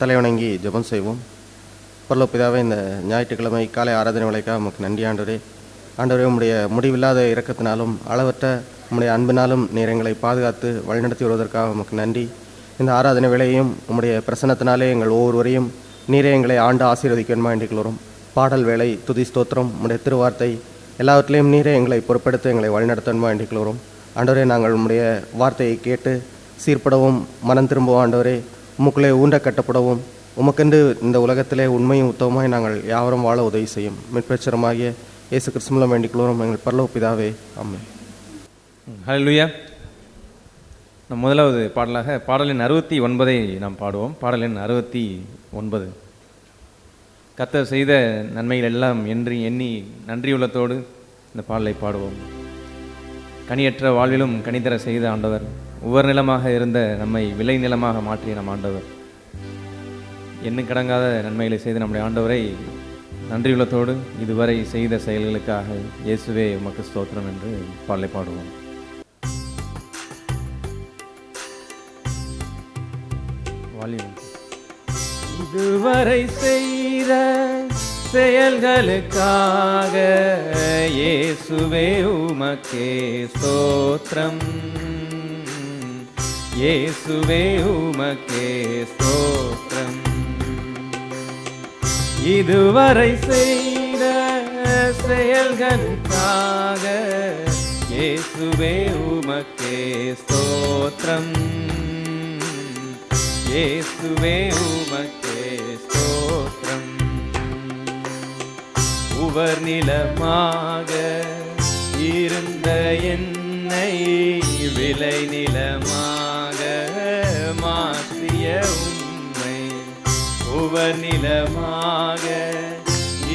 தலைவணங்கி ஜெபம் செய்வோம். பரலோக பிதாவே, இந்த ஞாயிற்றுக்கிழமை காலை ஆராதனை வேளைக்காக உமக்கு நன்றி ஆண்டவரே. ஆண்டவரே, உம்முடைய முடிவில்லாத இரக்கத்தினாலும் அளவற்ற உம்முடைய அன்பினாலும் நீர் எங்களை பாதுகாத்து வழிநடத்தி வருவதற்காக உமக்கு நன்றி. இந்த ஆராதனை வேளையையும் உம்முடைய பிரசன்னத்தினாலே எங்கள் ஒவ்வொருவரையும் நீரே எங்களை ஆண்டு ஆசீர்வதிக்கணுமா என்று வரும். பாடல் வேலை, துதி ஸ்தோத்திரம், உம்முடைய திருவார்த்தை எல்லாவற்றிலையும் நீரே எங்களை பொறுப்பெடுத்து எங்களை வழிநடத்தணுமா என்று வரும். ஆண்டவரே, நாங்கள் உம்முடைய வார்த்தையை கேட்டு சீர்படவும் மனம் திரும்பவும் ஆண்டவரே உமக்குள்ளே ஊண்ட கட்டப்படவும் உமக்கென்று இந்த உலகத்திலே உண்மையும் உத்தவமாய் நாங்கள் யாவரும் வாழ உதவி செய்யும். மிற்பட்சரமாகிய இயேசு கிறிஸ்து மூலம் வேண்டிக் கொள்கிறோம் எங்கள் பரலோக பிதாவே, ஆமென். ஹல்லேலூயா. நம் முதலாவது பாடலாக பாடலின் 69 நாம் பாடுவோம். பாடலின் 69. கர்த்தர் செய்த நன்மைகள் எல்லாம் எண்ணி நன்றியுள்ளத்தோடு இந்த பாடலை பாடுவோம். கனியற்ற வாழ்விலும் கனிதர செய்த ஆண்டவர், உவர் நிலமாக இருந்த நம்மை விளை நிலமாக மாற்றிய நம் ஆண்டவர், எண்ணும் கடங்காத நன்மைகளை செய்த நம்முடைய ஆண்டவரை நன்றியுள்ளத்தோடு இதுவரை செய்த செயல்களுக்காக இயேசுவே உமக்கு ஸ்தோத்திரம் என்று பாடலை பாடுவோம். இதுவரை செய்த செயல்களுக்காக இயேசுவே உமக்கே ஸ்தோத்திரம், இயேசுவே உமக்கே ஸ்தோத்திரம். இதுவரை செய்த செயல்களுக்காக இயேசுவே உமக்கே ஸ்தோத்திரம், இயேசுவே உமக்கே ஸ்தோத்திரம். உவர் நிலமாக இருந்த என்னை விளை நிலமாக மாற்றிய உம்மை, உவர் நிலமாக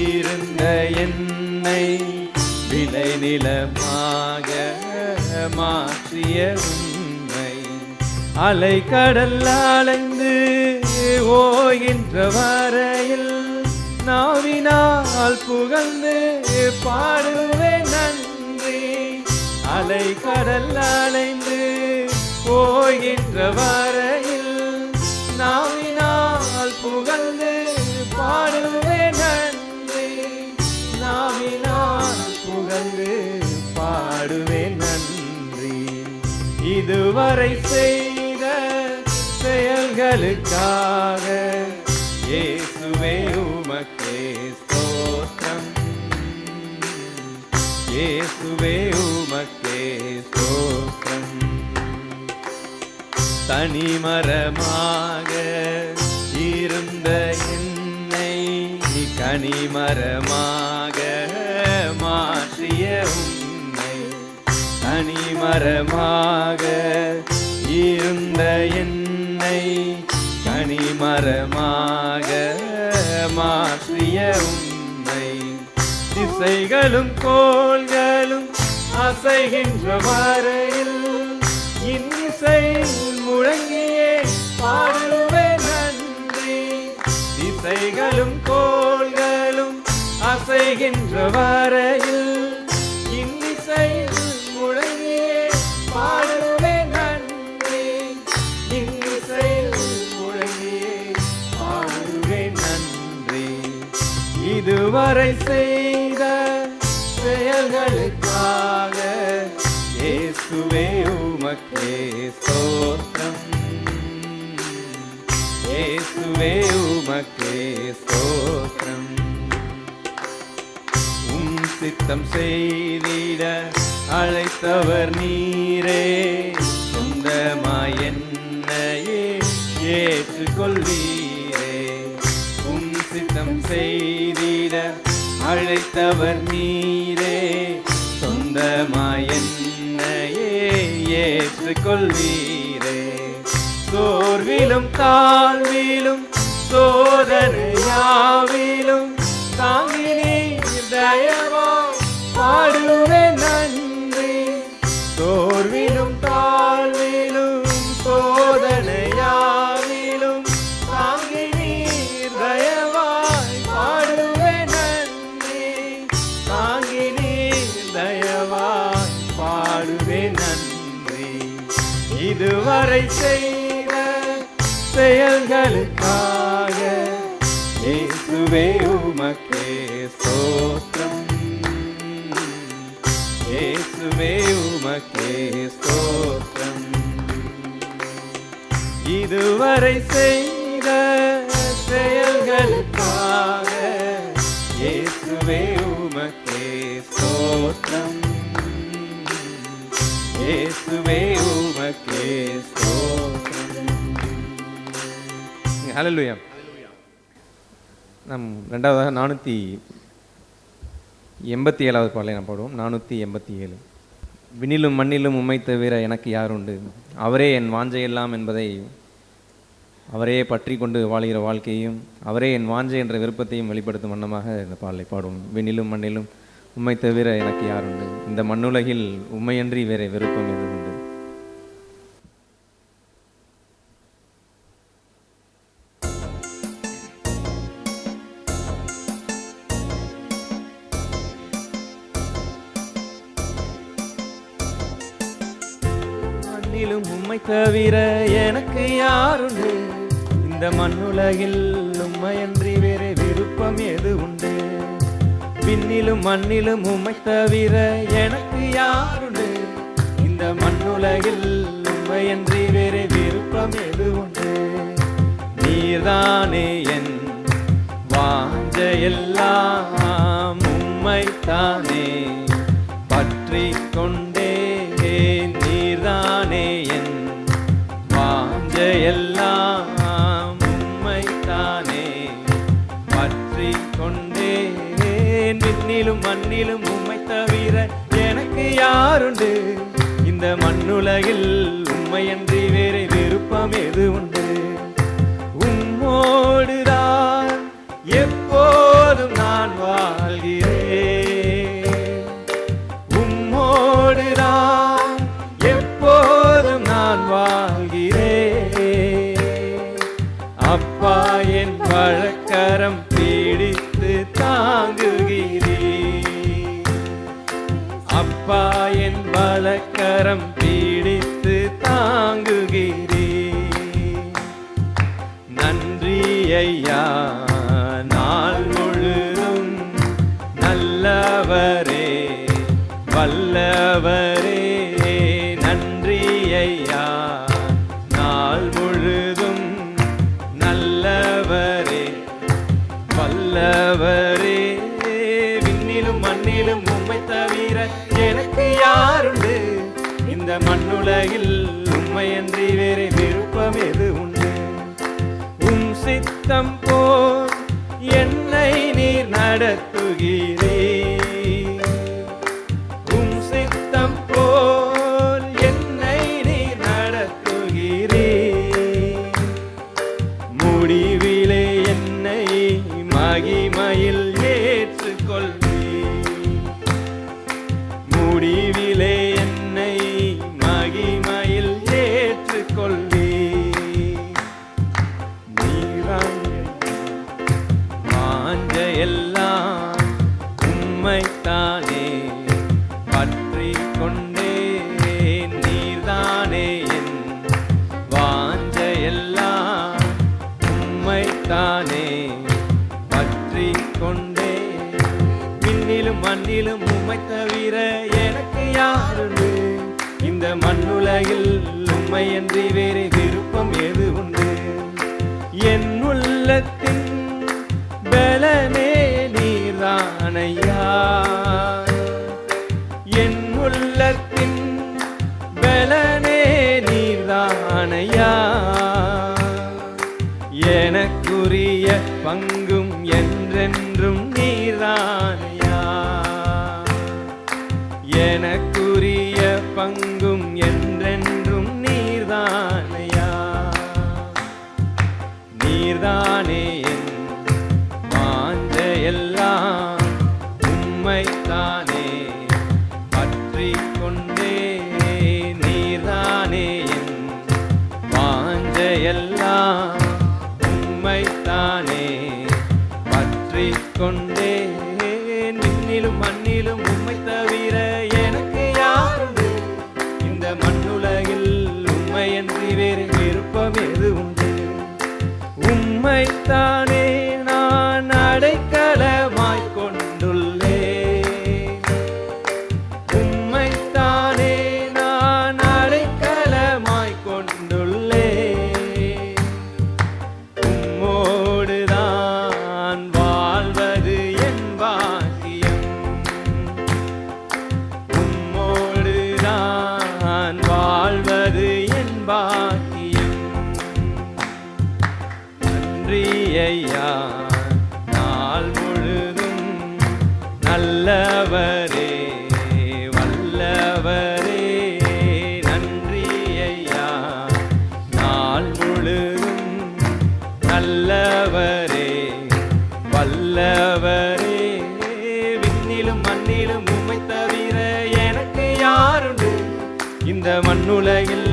இருந்த என்னை விளை நிலமாக மாற்றிய உம்மை, அலை கடல் அலைந்து ஓய்கின்ற வரையில் நாவினால் புகழ்ந்து பாடுவேன் நன்றி. அலை கடல் அலைந்து ஓய்கின்ற வரையில் நாவினால் புகழ்ந்து பாடுவேன் நன்றி, நாவினால் புகழ்ந்து பாடுவேன் நன்றி. இதுவரை செய்த செயல்களுக்காக இயேசுவே உமக்கே ஸ்தோத்திரம், இயேசுவே உமக்கே ஸ்தோத்திரம். தனிமரமாக இருந்த என்னை கனிமரமாக மாற்றிய உம்மை, தனிமரமாக இருந்த என்னை கனிமரமாக மாற்றிய உம்மை, திசைகளும் கோள்களும் அசைகின்ற வரையில் இன்னிசை முழங்கியே பாடுவேன் நன்றி. திசைகளும் கோள்களும் அசைகின்ற வரையில் இன்னிசை முழங்கியே பாடுவேன் நன்றி, இன்னிசை முழங்கியே பாடுவேன் நன்றி. இதுவரை செய்த செயல்களுக்காக இயேசுவே உமக்கே ஸ்தோத்திரம், இயேசுவே உமக்கே ஸ்தோத்திரம். உம் சித்தம் செய்திட அழைத்தவர் நீரே, சொந்தமாய் என்னையே ஏற்றுக்கொள்வீரே. உம் சித்தம் செய்திட அழைத்தவர் நீரே, சொந்தமாய் என்னையே ஏற்றுக்கொள்வீரே. சோர்விலும் தாழ்விலும் சோதனையாவிலும் தாங்கி நீர் தயவா பாடுவேன் நன்றி. சோர்விலும் தாழ்விலும் சோதனையாவிலும் தாங்கி நீர் தயவாய் பாடுவேன் நன்றி, தாங்கி நீர் தயவாய் பாடுவேன் நன்றி. இதுவரை செய்த செயல்களுக்காக இயேசுவே உமக்கே ஸ்தோத்திரம், இயேசுவே உமக்கே ஸ்தோத்திரம். இதுவரை செய்த செயல்களுக்காக இயேசுவே உமக்கே ஸ்தோத்திரம், இயேசுவே உமக்கே ஸ்தோத்திரம். ஹல்லேலூயா. நாம் ரெண்டாவதாக 487வது பாடலை நாம் பாடுவோம். 487. விண்ணிலும் மண்ணிலும் உம்மை தவிர எனக்கு யார் உண்டு, அவரே என் வாஞ்சையெல்லாம் என்பதை, அவரே பற்றி கொண்டு வாழ்கிற வாழ்க்கையும் அவரே என் வாஞ்சை என்ற விருப்பத்தையும் வெளிப்படுத்தும் வண்ணமாக இந்த பாடலை பாடுவோம். விண்ணிலும் மண்ணிலும் உம்மை தவிர எனக்கு யார் உண்டு, இந்த மண்ணுலகில் உம்மையன்றி வேற விருப்பம் எது உண்டு. உம்மை தவிர எனக்கு யாருண்டு, இந்த மண்ணுலகில் உம்மையன்றி வேறு விருப்பம் எது உண்டு. விண்ணிலும் மண்ணிலும் உம்மை தவிர எனக்கு யாருண்டு, இந்த மண்ணுலகில் உம்மையன்றி வேறு விருப்பம் எது உண்டு. நீர்தானே என் வாஞ்சையெல்லாம், உம்மைத்தானே பற்றி கொண்டே, நீர்தானே என் வாஞ்சையெல்லாம், உம்மைத்தானே பற்றி கொண்டேன். விண்ணிலும் மண்ணிலும் உம்மை தவிர எனக்கு யாருண்டு, இந்த மண்ணுலகில் உம்மையன்றி வேறு விருப்பம் எது உண்டு. உம்மோடுதான் எப்போதும் நான் வாழ்கிறேன், உம்மோடுதான் எப்போதும் நான் வாழ்கிறேன். அப்பா என் வழக்கரம் பிடித்து தாங்குகிறேன், அப்பா என் வழக்கரம் பிடித்து தாங்குகிறேன். நன்றி ஐயா நாள் முழுதும், நல்லவரே வல்லவரே. நன்றி ஐயா நாள் முழுதும், நல்லவரே வல்லவரே. விண்ணிலும் மண்ணிலும் உம்மை தவிர எனக்கு யாருண்டு, இந்த மண்ணுலகில் உம்மையன்றி வேறு விருப்பம் எது உண்டு. உம் சித்தம் போல் என்னை நீர் நடத்துகிறீர், உம் சித்தம் போல் என்னை நீர் நடத்துகிறீர். முடிவிலே என்னை மகிமையில் ஏற்றுக்கொள்வீர், முடிவிலே என்னை மகிமையில் ஏற்றுக்கொள்வீர். வாஞ்சையெல்லாம் உம்மைத்தானே பற்றி கொண்டேன், நீர்தானே என் வாஞ்சையெல்லாம் உம்மைத்தானே பற்றி கொண்டேன். விண்ணிலும் மண்ணிலும் உம்மை தவிர எனக்கு யாருண்டு, இந்த மண்ணுலகில் உம்மையன்றி வேறு விருப்பம் எது உண்டு. என் உள்ளத்தின் பலனே நீர்தானையா, என் உள்ளத்தின் பலனே நீர்தானையா. எனக்குரிய பங்கும் என்றென்றும் நீர்தானையா, எனக்குரிய பங்கும் என்றென்றும் நீர்தானையா. நீர்தானே என் வாஞ்சையெல்லாம், உம்மைத்தானே பற்றி கொண்டே, நீர்தானே என் வாஞ்சையெல்லாம், உம்மைத்தானே பற்றி கொண்டே. விண்ணிலும் மண்ணிலும் உம்மை தவிர எனக்கு யாருண்டு, இந்த மண்ணுலகில் உம்மையன்றி வேறு விருப்பம் எது உண்டு. உம்மைத்தானே நான் ஐயா நாள் முழுதும் நல்லவரே வல்லவரே நன்றி ஐயா நாள் முழுதும் நல்லவரே வல்லவரே விண்ணிலும் மண்ணிலும் உம்மை தவிர எனக்கு யாருண்டு இந்த மண்ணுலகில்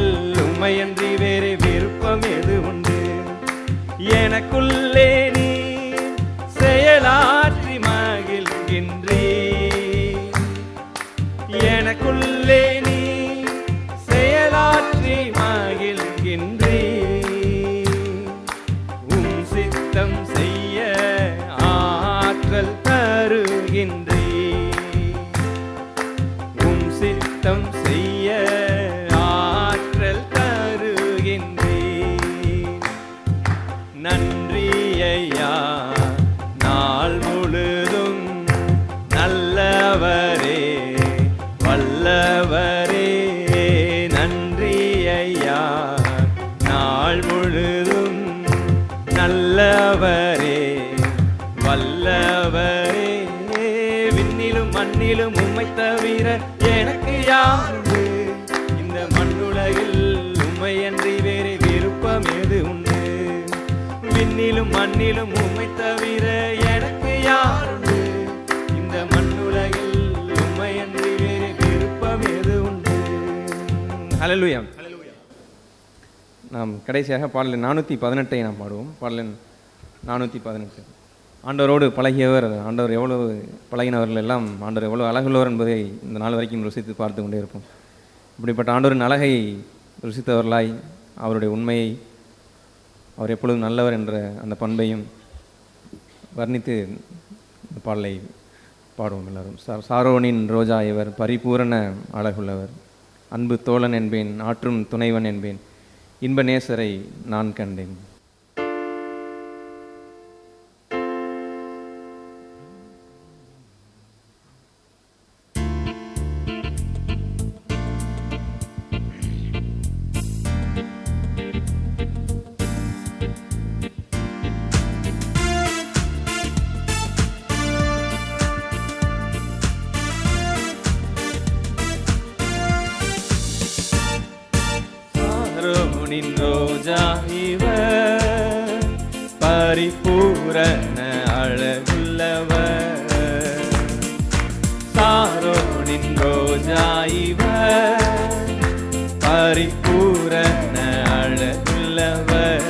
உம்மையன்றி வேறு விருப்பம் எது உண்டு எனக்குள்ளே நீ செயலாற்றி மகிழ்கின்றே எனக்குள்ளே நீ செயலாற்றி மகிழ்கின்றே உம் சித்தம் செய்ய ஆற்றல் தருகின்றே உம் சித்தம் செய்ய ஆற்றல் தருகின்றே நன்றி ஐயா நாள் முழுதும் நல்லவரே வல்லவரே நன்றி ஐயா நாள் முழுதும் நல்லவரே வல்லவரே விண்ணிலும் மண்ணிலும் உம்மை தவிர எனக்கு யாருண்டு இந்த மண்ணுலகில் உம்மையன்றி வேறு விருப்பம் எது உண்டு விண்ணிலும் மண்ணிலும் உம்மை தவிர எனக்கு யாருண்டு இந்த மண்ணுலகில் உம்மையன்றி வேறு விருப்பம் எது உண்டு. ஹல்லேலூயா. நாம் கடைசியாக பாடல் 418 நாம் பாடுவோம். பாடல் 418. ஆண்டவரோடு பழகியவர், ஆண்டவர் எவ்வளவு பழகினவர்கள் எல்லாம் ஆண்டவர் எவ்வளவு அழகுள்ளவர் என்பதை இந்த நாள் வரைக்கும் ருசித்து பார்த்து கொண்டே இருப்போம். இப்படிப்பட்ட ஆண்டவரின் அழகை ருசித்தவர்களாய் அவருடைய உண்மையை, அவர் எப்பொழுதும் நல்லவர் என்ற அந்த பண்பையும் வர்ணித்து இந்த பாடலை பாடுவோம் எல்லாரும். சாரோனின் ரோஜா இவர், பரிபூரண அழகுள்ளவர், அன்பு தோழன் என்பேன், ஆற்றும் துணைவன் என்பேன், இன்ப நேசரை நான் கண்டேன். சாரோனின் ரோஜா இவர், பரிபூரண அழகுள்ளவர். சாரோனின் ரோஜா இவர், பரிபூரண அழகுள்ளவர்,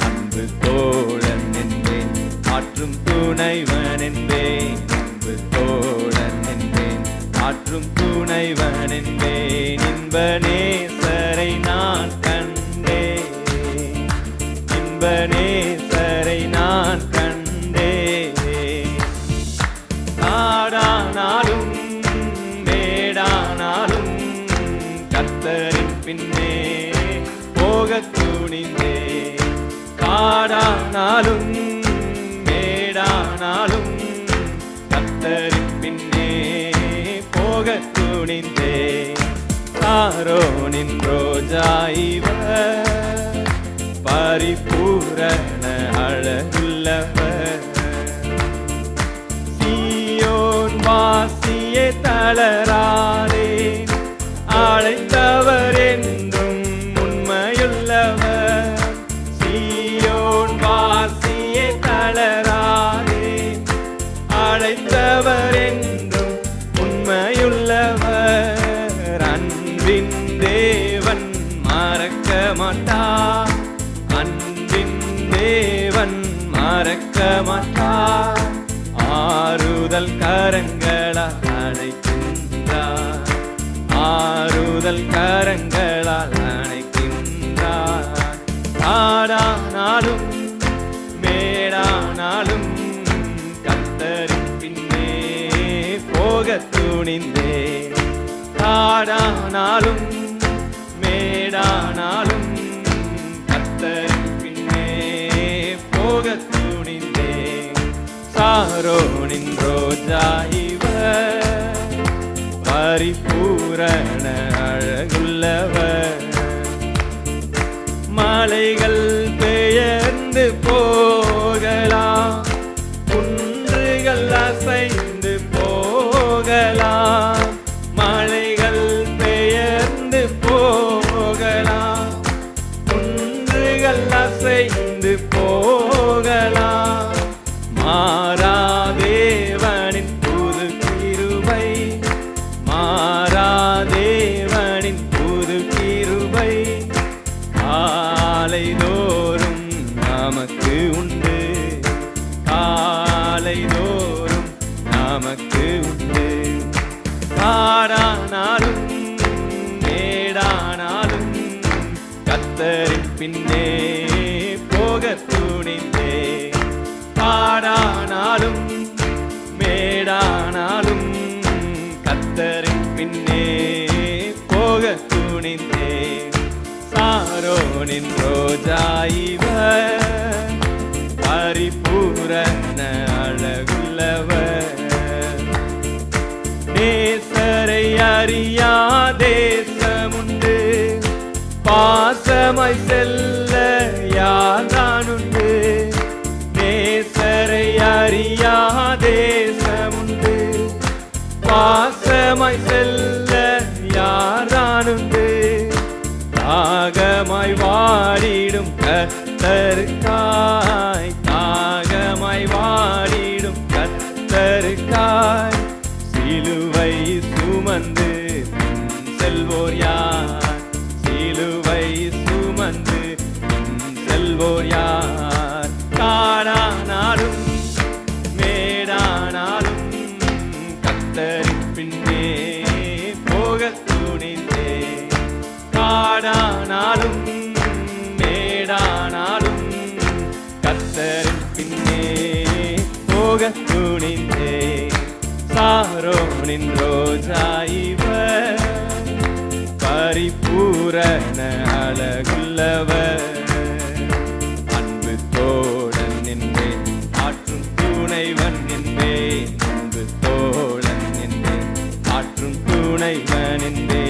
அன்பு தோழன் என்பேன், ஆற்றும் துணைவன் என்பேன், அன்பு தோழன் என்பேன், ஆற்றும் துணைவன் என்பேன், இன்ப நேசரை நான் கண்டேன், இன்ப நேசரை நான் கண்டேன். காடானாலும் மேடானாலும் கர்த்தரின் பின்னே போகத் துணிந்தேன். காடானாலும் மேடானாலும் கர்த்தரின் பின்னே போகத் துணிந்தேன். சாரோனின் ரோஜா இவர், பரிபூரண அழகுள்ளவர். சீயோன் வாசியே தளராதே, அழைத்தவர் என்றும் உண்மையுள்ளவர். சீயோன் வாசியே தளராதே, அழைத்தவர் என்றும் உண்மையுள்ளவர். அன்பின் தேவன் மறக்க மாட்டார், அன்பின் தேவன் மறக்க மாட்டார். ஆறுதல் கரங்களால் அணைக்கின்றார், ஆறுதல் கரங்களால் அணைக்கின்றார். காடானாலும் மேடானாலும் கர்த்தரின் பின்னே போகத் துணிந்தேன். காடானாலும் மேடானாலும் கர்த்தரின் பின்னே போகத் துணிந்தேன். சாரோனின் ரோஜா இவர், பரிபூரண அழகுள்ளவர். மலைகள் பெயர்ந்து போ கடந்து போகலாம். மாறாதேவனின் புது கிருபை, மாறாதேவனின் புது கிருபை காலைதோறும் நமக்கு உண்டு, காலைதோறும் நமக்கு உண்டு. காடானாலும் மேடானாலும் கர்த்தரின் பின்னே போக துணிந்தே. காடானாலும் மேடானாலும் கர்த்தரின் பின்னே போக துணிந்தே. சாரோனின் ரோஜா இவர், பரிபூரண அழகுள்ளவர். நேசரை அறியா தேசமுண்டு, பாசமாய் செல்ல யாதானுண்டு. நேசரை அறியா தேசமுண்டு, பாசமாய் செல்ல யாதானுண்டு. தாகமாய் வாடிடும் கர்த்தருக்காய், தாகமாய் வாடிடும் கர்த்தருக்காய் சிலுவை சுமந்து செல்வோர் யார், சிலுவை சுமந்து செல்வோர் யார். காடானாலும் மேடானாலும் கர்த்தரின் பின்னே போக துணிந்தே. காடானாலும் மேடானாலும் கர்த்தரின் பின்னே போக துணிந்தே. சாரோனின் ரோஜா இவர், பரிபூரண அழகுள்ளவர். அன்பு தோழன் என்பே, ஆற்றும் துணைவன் என்பே. அன்பு தோழன் என்பே, ஆற்றும் துணைவன் என்பே.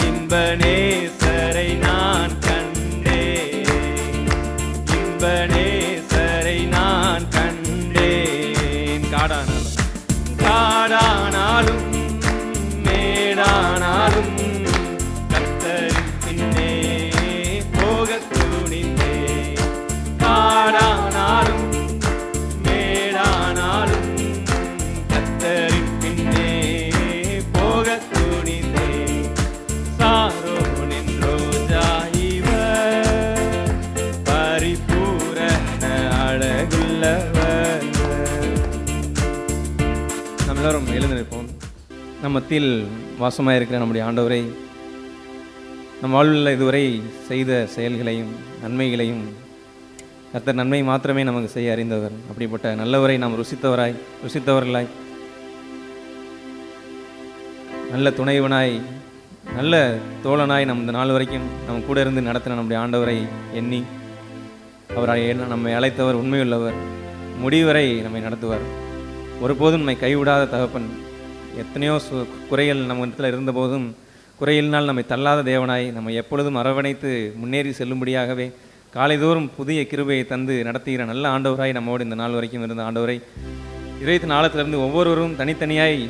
இன்ப நேசரை நான் கண்டேன், இன்ப நேசரை நான் கண்டேன். காடானாலும் காடானாலும் மேடானாலும் கர்த்தரின் பின்னே போக துணிந்தே. காடானாலும் மேடானாலும் கர்த்தரின் பின்னே போக துணிந்தே. சாரோனின் ரோஜா இவர், பரிபூரண அழகுள்ளவர். நம்ம எல்லாரும் எழுந்து நிற்போம். நம் மத்தியில் வாசமாக இருக்கிற நம்முடைய ஆண்டவரை, நம் வாழ்வில் இதுவரை செய்த செயல்களையும் நன்மைகளையும் கர்த்தர் நன்மை மாத்திரமே நமக்கு செய்ய அறிந்தவர். அப்படிப்பட்ட நல்லவரை நாம் ருசித்தவர்களாய் நல்ல துணைவனாய் நல்ல தோழனாய் நம் இந்த நாள் வரைக்கும் நம்ம கூட இருந்து நடத்தின நம்முடைய ஆண்டவரை எண்ணி அவரை நம்மை அழைத்தவர் உண்மையுள்ளவர், முடிவரை நம்மை நடத்துவார். ஒருபோதும் நம்மை கைவிடாத தகப்பன். எத்தனையோ குறைகள் நம்ம இடத்துல இருந்தபோதும் குறையினால் நம்மை தள்ளாத தேவனாய் நம்மை எப்பொழுதும் அரவணைத்து முன்னேறி செல்லும்படியாகவே காலைதோறும் புதிய கிருபையை தந்து நடத்துகிற நல்ல ஆண்டவராய் நம்மோடு இந்த நாள் வரைக்கும் இருந்த ஆண்டவரை இதயத்தின் ஆழத்திலிருந்து ஒவ்வொருவரும் தனித்தனியாய்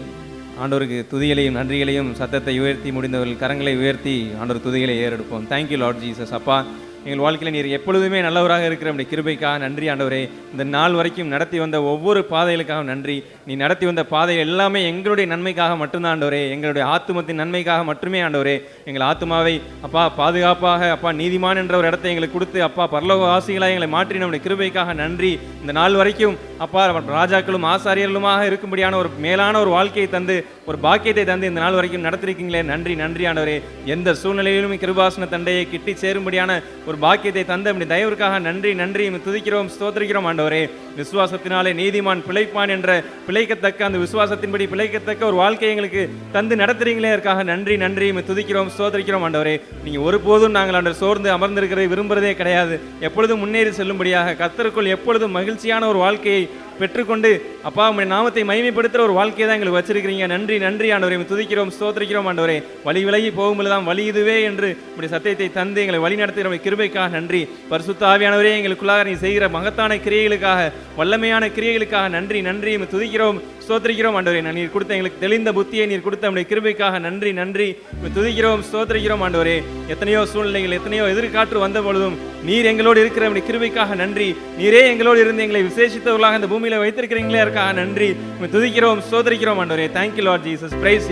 ஆண்டவருக்கு துதிகளையும் நன்றிகளையும் சத்தத்தை உயர்த்தி முடிந்தவர்கள் கரங்களை உயர்த்தி ஆண்டவர் துதிகளை ஏறெடுப்போம். Thank you Lord Jesus. அப்பா, எங்கள் வாழ்க்கையில் நீர் எப்பொழுதுமே நல்லவராக இருக்கிற நம்முடைய கிருபைக்காக நன்றி ஆண்டவரே. இந்த நாள் வரைக்கும் நடத்தி வந்த ஒவ்வொரு பாதைகளுக்காக நன்றி. நீ நடத்தி வந்த பாதை எல்லாமே எங்களுடைய நன்மைக்காக மட்டும்தான் ஆண்டவரே, எங்களுடைய ஆத்துமத்தின் நன்மைக்காக மட்டுமே ஆண்டவரே. எங்கள் ஆத்துமாவை அப்பா பாதுகாப்பாக அப்பா நீதிமான் என்ற ஒரு இடத்தை எங்களுக்கு கொடுத்து அப்பா பரலோக ஆசிகளாக எங்களை மாற்றி நம்முடைய கிருபைக்காக நன்றி. இந்த நாள் வரைக்கும் அப்பா ராஜாக்களும் ஆசாரியர்களுமாக இருக்கும்படியான ஒரு மேலான ஒரு வாழ்க்கையை தந்து ஒரு பாக்கியத்தை தந்து இந்த நாள் வரைக்கும் நடத்திருக்கீங்களே, நன்றி நன்றி ஆண்டவரே. எந்த சூழ்நிலையிலும் கிருபாசன தண்டையை கிட்டி சேரும்படியான ஒரு பாக்கியத்தை தந்த அப்படி தயவுக்காக நன்றி நன்றி துதிக்கிறோம் ஸ்தோத்திரிக்கிறோம் ஆண்டவரே. விசுவாசத்தினாலே நீதிமான் பிழைப்பான் என்ற பிழைக்கத்தக்க அந்த விசுவாசத்தின்படி பிழைக்கத்தக்க ஒரு வாழ்க்கையை எங்களுக்கு தந்து நடத்துறீங்களே, அதற்காக நன்றி நன்றி துதிக்கிறோம் ஸ்தோத்திரிக்கிறோம் ஆண்டவரே. நீங்க ஒருபோதும் நாங்கள் ஆண்டவர் சோர்ந்து அமர்ந்திருக்கிறதை விரும்புறதே கிடையாது. எப்பொழுதும் முன்னேறி செல்லும்படியாக கர்த்தருக்குள் எப்பொழுதும் மகிழ்ச்சியான ஒரு வாழ்க்கையை பெற்றுக்கொண்டு அப்பா உம்முடைய நாமத்தை மகிமைப்படுத்துகிற ஒரு வாழ்க்கையை தான் எங்களுக்கு வச்சிருக்கிறீங்க. நன்றி நன்றி ஆண்டவரே, துதிக்கிறோம் ஸ்தோத்திரிக்கிறோம் ஆண்டவரே. வழி விலகி போகும்போதுதான் வழி இதுவே என்று உம்முடைய சத்தியத்தை தந்து எங்களை வழி நடத்துகிற கிருபைக்காக நன்றி. பரிசுத்த ஆவியானவரே, எங்களுக்குள்ளாக நீ செய்கிற மகத்தான கிரியைகளுக்காக வல்லமையான கிரியைகளுக்காக நன்றி நன்றி துதிக்கிறோம் ஸ்தோத்திரிக்கிறோம் ஆண்டவரே. நீர் கொடுத்த எங்களுக்கு தெளிந்த புத்தியை நீர் கொடுத்த நம்முடைய கிருபைக்காக நன்றி நன்றி துதிக்கிறோம் ஸ்தோத்திரிக்கிறோம் ஆண்டவரே. எத்தனையோ சூழ்நிலைகள் எத்தனையோ எதிர்காற்று வந்த பொழுதும் நீர் எங்களோடு இருக்கிற உம்முடைய கிருபைக்காக நன்றி. நீரே எங்களோடு இருந்து எங்களை விசேஷித்தவர்களாக இந்த பூமியில வைத்திருக்கிறீங்களே இருக்காக நன்றி. உம்மை துதிக்கிறோம், ஸ்தோத்திரிக்கிறோம் ஆண்டவரே. Thank you Lord Jesus. Praise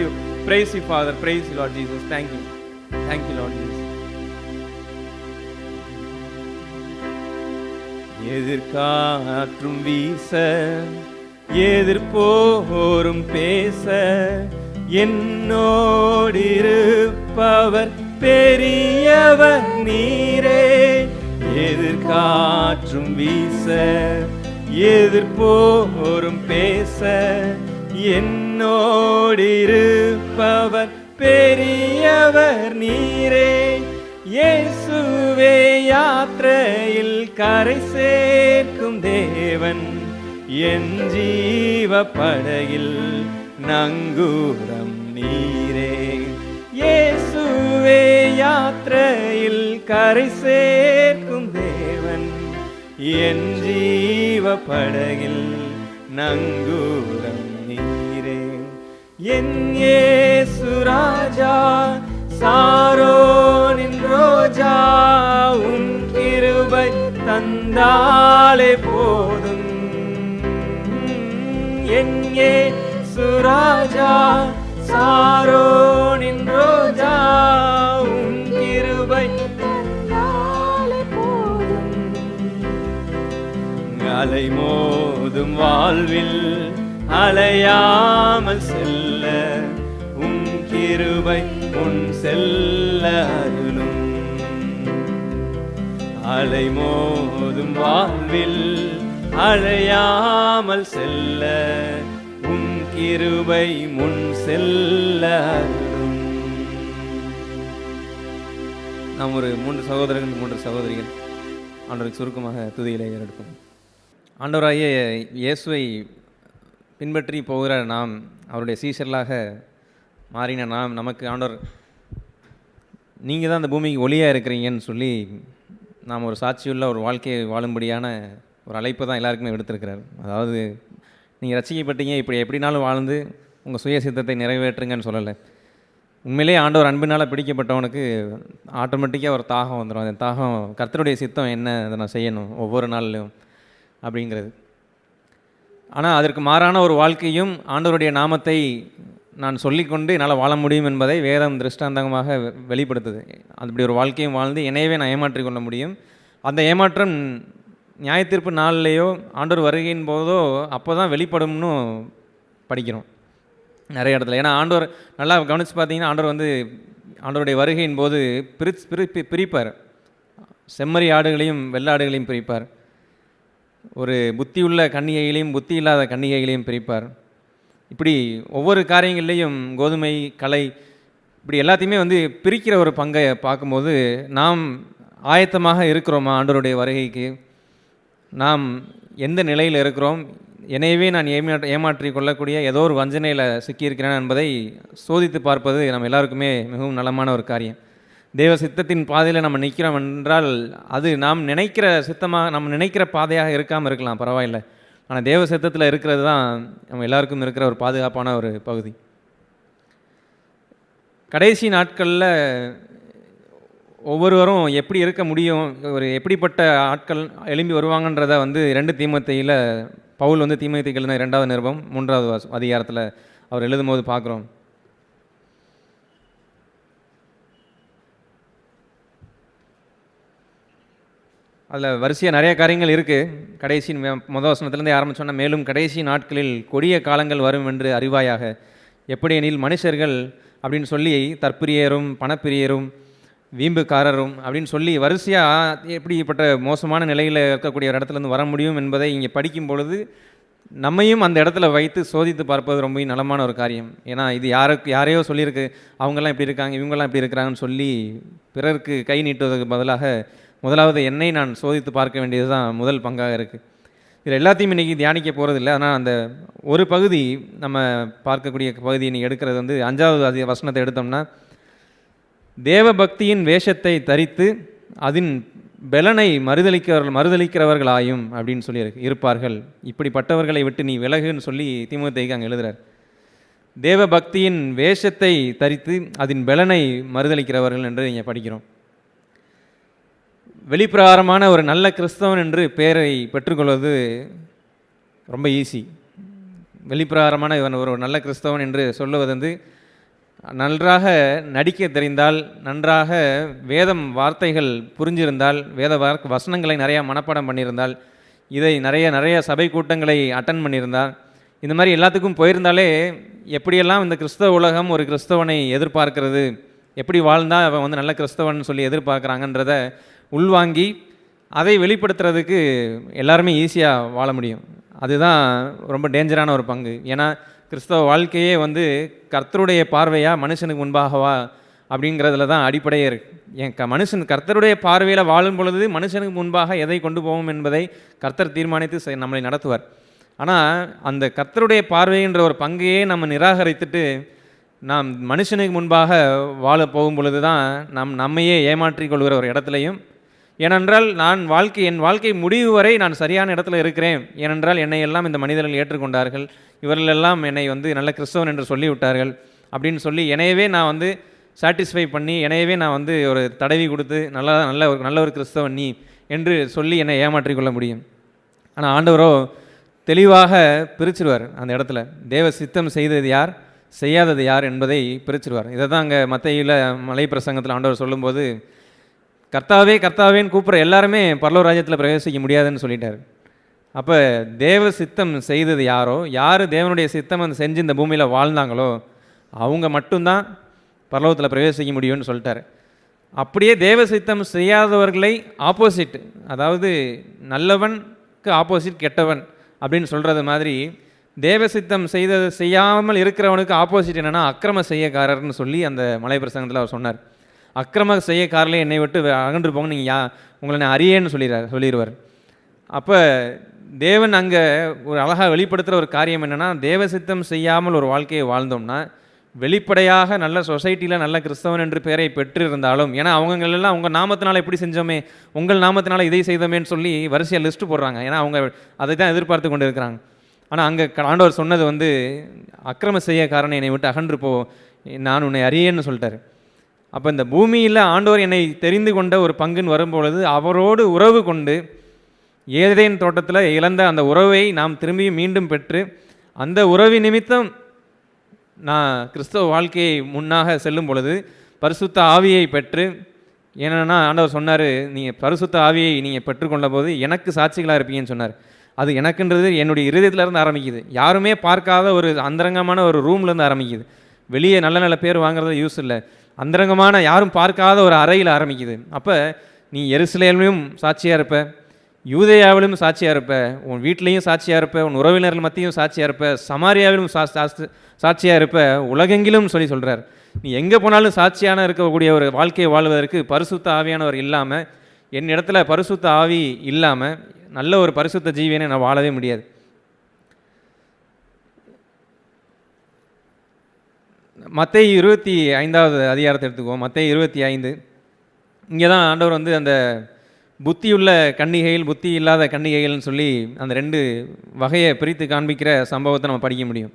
you Father. Praise you Lord Jesus. Thank you Lord Jesus. எதிர்காற்றும் வீச எதிர்போரும் பேச என்னோடிருப்பவர் பெரியவர் நீரே. எதிர்காற்றும் வீச எதிர்போரும் பேச என்னோடிருப்பவர் பெரியவர் நீரே. இயேசுவே யாத்திரையில் கரை சேர்க்கும் தேவன், என் ஜீவ படகில் நங்கூரம் நீரே. இயேசுவே யாத்திரையில் கரை சேர்க்கும் தேவன், என் ஜீவ படகில் நங்கூரம் நீரே. என் இயேசு ராஜா சாரோனின் ரோஜா, உன் கிருபை தந்தாலே போதும். என் இயேசு ராஜா சாரோனின் ரோஜா, உன் கிருபை தந்தாலே போதும். அலை மோதும் வாழ்வில் அலையாமல் செல்ல, உன் கிருபை உன் செல்ல அருளும். அலை மோதும் வாழ்வில் அலையாமல் செல்ல, உன் கிருபை முன் செல்ல அருளும். நாம் ஒரு 3 சகோதரர்கள் 3 சகோதரிகள் ஆண்டவருக்கு சுருக்கமாக துதியிலே ஏறெடுப்போம். ஆண்டவராகிய இயேசுவை பின்பற்றி போகிற நாம், அவருடைய சீஷர்களாக மாறின நாம், நமக்கு ஆண்டவர் நீங்கள் தான் அந்த பூமிக்கு ஒளியாக இருக்கிறீங்கன்னு சொல்லி நாம் ஒரு சாட்சியுள்ள ஒரு வாழ்க்கையை வாழும்படியான ஒரு அழைப்பை தான் எல்லாருக்குமே எடுத்திருக்கிறார். அதாவது நீங்கள் ரட்சிக்கப்பட்டீங்க, இப்படி எப்படினாலும் வாழ்ந்து உங்கள் சுய சித்தத்தை நிறைவேற்றுங்கன்னு சொல்லலை. உண்மையிலே ஆண்டவர் அன்பினால் பிடிக்கப்பட்டவனுக்கு ஆட்டோமேட்டிக்காக ஒரு தாகம் வந்துடும். அந்த தாகம் கர்த்தருடைய சித்தம் என்ன, அதை நான் செய்யணும் ஒவ்வொரு நாள்லையும் அப்படிங்கிறது. ஆனால் அதற்கு மாறான ஒரு வாழ்க்கையும் ஆண்டவருடைய நாமத்தை நான் சொல்லிக்கொண்டு என்னால் வாழ முடியும் என்பதை வேதம் திருஷ்டாந்தமாக வெளிப்படுத்துது. அப்படி ஒரு வாழ்க்கையும் வாழ்ந்து என்னையவே நான் ஏமாற்றிக் கொள்ள முடியும். அந்த ஏமாற்றம் நியாயத்தீர்ப்பு நாள்லேயோ ஆண்டவர் வருகையின் போதோ அப்போ தான் வெளிப்படும்னு படிக்கிறோம் நிறைய இடத்துல. ஏன்னா ஆண்டவர் நல்லா கவனித்து பார்த்தீங்கன்னா, ஆண்டவருடைய வருகையின் போது பிரிப்பார். செம்மறி ஆடுகளையும் வெள்ளாடுகளையும் பிரிப்பார். ஒரு புத்தியுள்ள கன்னிகைகளையும் புத்தி இல்லாத கன்னிகைகளையும் பிரிப்பார். இப்படி ஒவ்வொரு காரியங்கள்லேயும் கோதுமை களை இப்படி எல்லாத்தையுமே பிரிக்கிற ஒரு பங்கை பார்க்கும்போது நாம் ஆயத்தமாக இருக்கிறோமா ஆண்டவருடைய வருகைக்கு? நாம் எந்த நிலையில் இருக்கிறோம்? என்னையவே நான் ஏமாற்றி கொள்ளக்கூடிய ஏதோ ஒரு வஞ்சனையில் சிக்கியிருக்கிறேன் என்பதை சோதித்து பார்ப்பது நம்ம எல்லாருக்குமே மிகவும் நலமான ஒரு காரியம். தேவ சித்தத்தின் பாதையில் நம்ம நிற்கிறோம் என்றால் அது நாம் நினைக்கிற சித்தமாக நம்ம நினைக்கிற பாதையாக இருக்காமல் இருக்கலாம், பரவாயில்லை. ஆனால் தேவ சித்தத்தில் இருக்கிறது தான் நம்ம எல்லாருக்கும் இருக்கிற ஒரு பாதுகாப்பான ஒரு பகுதி. கடைசி நாட்களில் ஒவ்வொருவரும் எப்படி இருக்க முடியும், ஒரு எப்படிப்பட்ட ஆட்கள் எழும்பி வருவாங்கன்றதை 2 தீமோத்தேயுல பவுல் தீமோத்தேயுக்கு எழுதின 2வது நிருபம் 3வது அதிகாரத்தில் அவர் எழுதும்போது பார்க்குறோம். அதில் வரிசையாக நிறைய காரியங்கள் இருக்குது. கடைசி முதல் வசனத்துலேருந்து ஆரம்பிச்சோன்னா, மேலும் கடைசி நாட்களில் கொடிய காலங்கள் வரும் என்று அறிவாயாக, எப்படி எனில் மனுஷர்கள் அப்படின்னு சொல்லி தற்பிரியரும் பணப்பிரியரும் வீம்புக்காரரும் அப்படின்னு சொல்லி வரிசையாக எப்படிப்பட்ட மோசமான நிலையில் இருக்கக்கூடிய ஒரு இடத்துலேருந்து வர முடியும் என்பதை இங்கே படிக்கும் பொழுது நம்மையும் அந்த இடத்துல வைத்து சோதித்து பார்ப்பது ரொம்ப நலமான ஒரு காரியம். ஏன்னா இது யாரையோ சொல்லியிருக்கு, அவங்கெல்லாம் இப்படி இருக்காங்க இவங்கெல்லாம் இப்படி இருக்கிறாங்கன்னு சொல்லி பிறருக்கு கை நீட்டுவதற்கு பதிலாக முதலாவது என்னை நான் சோதித்து பார்க்க வேண்டியது தான் முதல் பங்காக இருக்குது. இதில் எல்லாத்தையும் இன்றைக்கி தியானிக்க போகிறதில்லை. ஆனால் அந்த ஒரு பகுதி நம்ம பார்க்கக்கூடிய பகுதி இன்றைக்கி எடுக்கிறது 5வது வசனத்தை எடுத்தோம்னா, தேவ பக்தியின் வேஷத்தை தரித்து அதன் பெலனை மறுதளிக்கிறவர்களாயும் அப்படின்னு சொல்லி இருப்பார்கள். இப்படிப்பட்டவர்களை விட்டு நீ விலகுன்னு சொல்லி தீமோத்தேயுக்கு அங்கே எழுதுறார். தேவ பக்தியின் வேஷத்தை தரித்து அதன் பெலனை மறுதளிக்கிறவர்கள் என்று இங்கே படிக்கிறோம். வெளிப்பிரகாரமான ஒரு நல்ல கிறிஸ்தவன் என்று பெயரை பெற்றுக்கொள்வது ரொம்ப ஈஸி. வெளிப்பிரகாரமான இவன் ஒரு நல்ல கிறிஸ்தவன் என்று சொல்லுவது வந்து நன்றாக நடிக்க தெரிந்தால், நன்றாக வேதம் வார்த்தைகள் புரிஞ்சிருந்தால், வேத வசனங்களை நிறையா மனப்பாடம் பண்ணியிருந்தால், இதை நிறைய சபை கூட்டங்களை அட்டன் பண்ணியிருந்தால், இந்த மாதிரி எல்லாத்துக்கும் போயிருந்தாலே எப்படியெல்லாம் இந்த கிறிஸ்தவ உலகம் ஒரு கிறிஸ்தவனை எதிர்பார்க்கிறது, எப்படி வாழ்ந்தால் அவன் வந்து நல்ல கிறிஸ்தவன் சொல்லி எதிர்பார்க்குறாங்கன்றத உள்வாங்கி அதை வெளிப்படுத்துறதுக்கு எல்லாருமே ஈஸியாக வாழ முடியும். அதுதான் ரொம்ப டேஞ்சரான ஒரு பங்கு. ஏன்னா கிறிஸ்தவ வாழ்க்கையே வந்து கர்த்தருடைய பார்வையா மனுஷனுக்கு முன்பாகவா அப்படிங்கிறதுல தான் அடிப்படையே இருக்குது. மனுஷன் கர்த்தருடைய பார்வையில் வாழும் பொழுது மனுஷனுக்கு முன்பாக எதை கொண்டு போவோம் என்பதை கர்த்தர் தீர்மானித்து நம்மளை நடத்துவார். ஆனால் அந்த கர்த்தருடைய பார்வைன்ற ஒரு பங்கையே நம்ம நிராகரித்துட்டு நாம் மனுஷனுக்கு முன்பாக வாழ போகும் பொழுது தான் நம்மையே ஏமாற்றிக் கொள்கிற ஒரு இடத்துலையும், ஏனென்றால் என் வாழ்க்கை முடிவு வரை நான் சரியான இடத்துல இருக்கிறேன், ஏனென்றால் என்னை எல்லாம் இந்த மனிதர்கள் ஏற்றுக்கொண்டார்கள், இவர்களெல்லாம் என்னை வந்து நல்ல கிறிஸ்தவன் என்று சொல்லிவிட்டார்கள் அப்படின்னு சொல்லி என்னையவே நான் வந்து சாட்டிஸ்ஃபை பண்ணி, என்னையவே நான் வந்து ஒரு தடவி கொடுத்து நல்ல ஒரு கிறிஸ்தவன் நீ என்று சொல்லி என்னை ஏமாற்றிக்கொள்ள முடியும். ஆனால் ஆண்டவரோ தெளிவாக பிரிச்சிருவார். அந்த இடத்துல தேவ சித்தம் செய்தது யார், செய்யாதது யார் என்பதை பிரிச்சிருவார். இதை தான் அங்கே மத்தேயுல மலை பிரசங்கத்தில் ஆண்டவர் சொல்லும்போது, கர்த்தாவே கர்த்தாவேன்னு கூப்பிட்ற எல்லாருமே பரலோக ராஜ்யத்தில் பிரவேசிக்க முடியாதுன்னு சொல்லிட்டார். அப்போ தேவ சித்தம் செய்தது யார் தேவனுடைய சித்தம் அந்த செஞ்சு இந்த பூமியில் வாழ்ந்தாங்களோ அவங்க மட்டும்தான் பரலோகத்தில் பிரவேசிக்க முடியும்னு சொல்லிட்டார். அப்படியே தேவ சித்தம் செய்யாதவர்களை ஆப்போசிட், அதாவது நல்லவனுக்கு ஆப்போசிட் கெட்டவன் அப்படின்னு சொல்கிறது மாதிரி, தேவ சித்தம் செய்யாமல் இருக்கிறவனுக்கு ஆப்போசிட் என்னென்னா அக்கிரம செய்யக்காரர்னு சொல்லி அந்த மலை பிரசங்கத்தில் அவர் சொன்னார். அக்கிரம செய்யக்காரர்களே என்னை விட்டு அகன்று போங்க, நீங்கள் உங்களை நான் அறியேன்னு சொல்லிடுவார். அப்போ தேவன் அங்கே ஒரு அழகாக வெளிப்படுத்துகிற ஒரு காரியம் என்னென்னா, தேவ சித்தம் செய்யாமல் ஒரு வாழ்க்கையை வாழ்ந்தோம்னா வெளிப்படையாக நல்ல சொசைட்டியில் நல்ல கிறிஸ்தவன் என்று பெயரை பெற்றிருந்தாலும், ஏன்னா அவங்களெல்லாம் உங்கள் நாமத்தினால் எப்படி செஞ்சோமே, உங்கள் நாமத்தினால் இதை செய்தோமேன்னு சொல்லி வரிசையாக லிஸ்ட்டு போடுறாங்க. ஏன்னா அவங்க அதை தான் எதிர்பார்த்து கொண்டு இருக்கிறாங்க. ஆனால் அங்கே ஆண்டவர் சொன்னது வந்து அக்கிரம செய்யக்காரனை என்னை விட்டு அகன்று போ, நான் உன்னை அறியேன்னு சொல்லிட்டார். அப்போ இந்த பூமியில் ஆண்டவர் என்னை தெரிந்து கொண்ட ஒரு பங்குன்னு வரும்பொழுது அவரோடு உறவு கொண்டு ஏதேன் தோட்டத்தில் இழந்த அந்த உறவை நாம் திரும்பி மீண்டும் பெற்று, அந்த உறவு நிமித்தம் நான் கிறிஸ்தவ வாழ்க்கையை முன்னாக செல்லும் பொழுது பரிசுத்த ஆவியை பெற்று, ஏன்னா ஆண்டவர் சொன்னார், நீங்கள் பரிசுத்த ஆவியை நீங்கள் பெற்றுக்கொண்ட போது எனக்கு சாட்சிகளாக இருப்பீங்கன்னு சொன்னார். அது எனக்குன்றது என்னுடைய இருதயத்திலேருந்து ஆரம்பிக்குது. யாருமே பார்க்காத ஒரு அந்தரங்கமான ஒரு ரூம்லேருந்து ஆரம்பிக்குது. வெளியே நல்ல பேர் வாங்குறது யூஸ் இல்லை, அந்தரங்கமான யாரும் பார்க்காத ஒரு அறையில் ஆரம்பிக்குது. அப்போ நீ எருசலேமிலும் சாட்சியாக இருப்ப, யூதேயாவிலும் சாட்சியாக இருப்ப, உன் வீட்லேயும் சாட்சியாக இருப்ப, உன் உறவினர்கள் மத்தியும் சாட்சியாக இருப்ப, சமாரியாவிலும் சாட்சியாக இருப்ப, உலகெங்கிலும் சொல்கிறார். நீ எங்கே போனாலும் சாட்சியான இருக்கக்கூடிய ஒரு வாழ்க்கையை வாழ்வதற்கு பரிசுத்த ஆவியானவர் இல்லாமல், என் இடத்துல பரிசுத்த ஆவி இல்லாமல் நல்ல ஒரு பரிசுத்த ஜீவியனை நான் வாழவே முடியாது. மத்தேயு 25வது அதிகாரத்தை எடுத்துக்குவோம். மத்தேயு 25. இங்கே தான் ஆண்டவர் வந்து அந்த புத்தியுள்ள கன்னிகைகள், புத்தி இல்லாத கன்னிகைகள்னு சொல்லி அந்த 2 வகையை பிரித்து காண்பிக்கிற சம்பவத்தை நம்ம படிக்க முடியும்.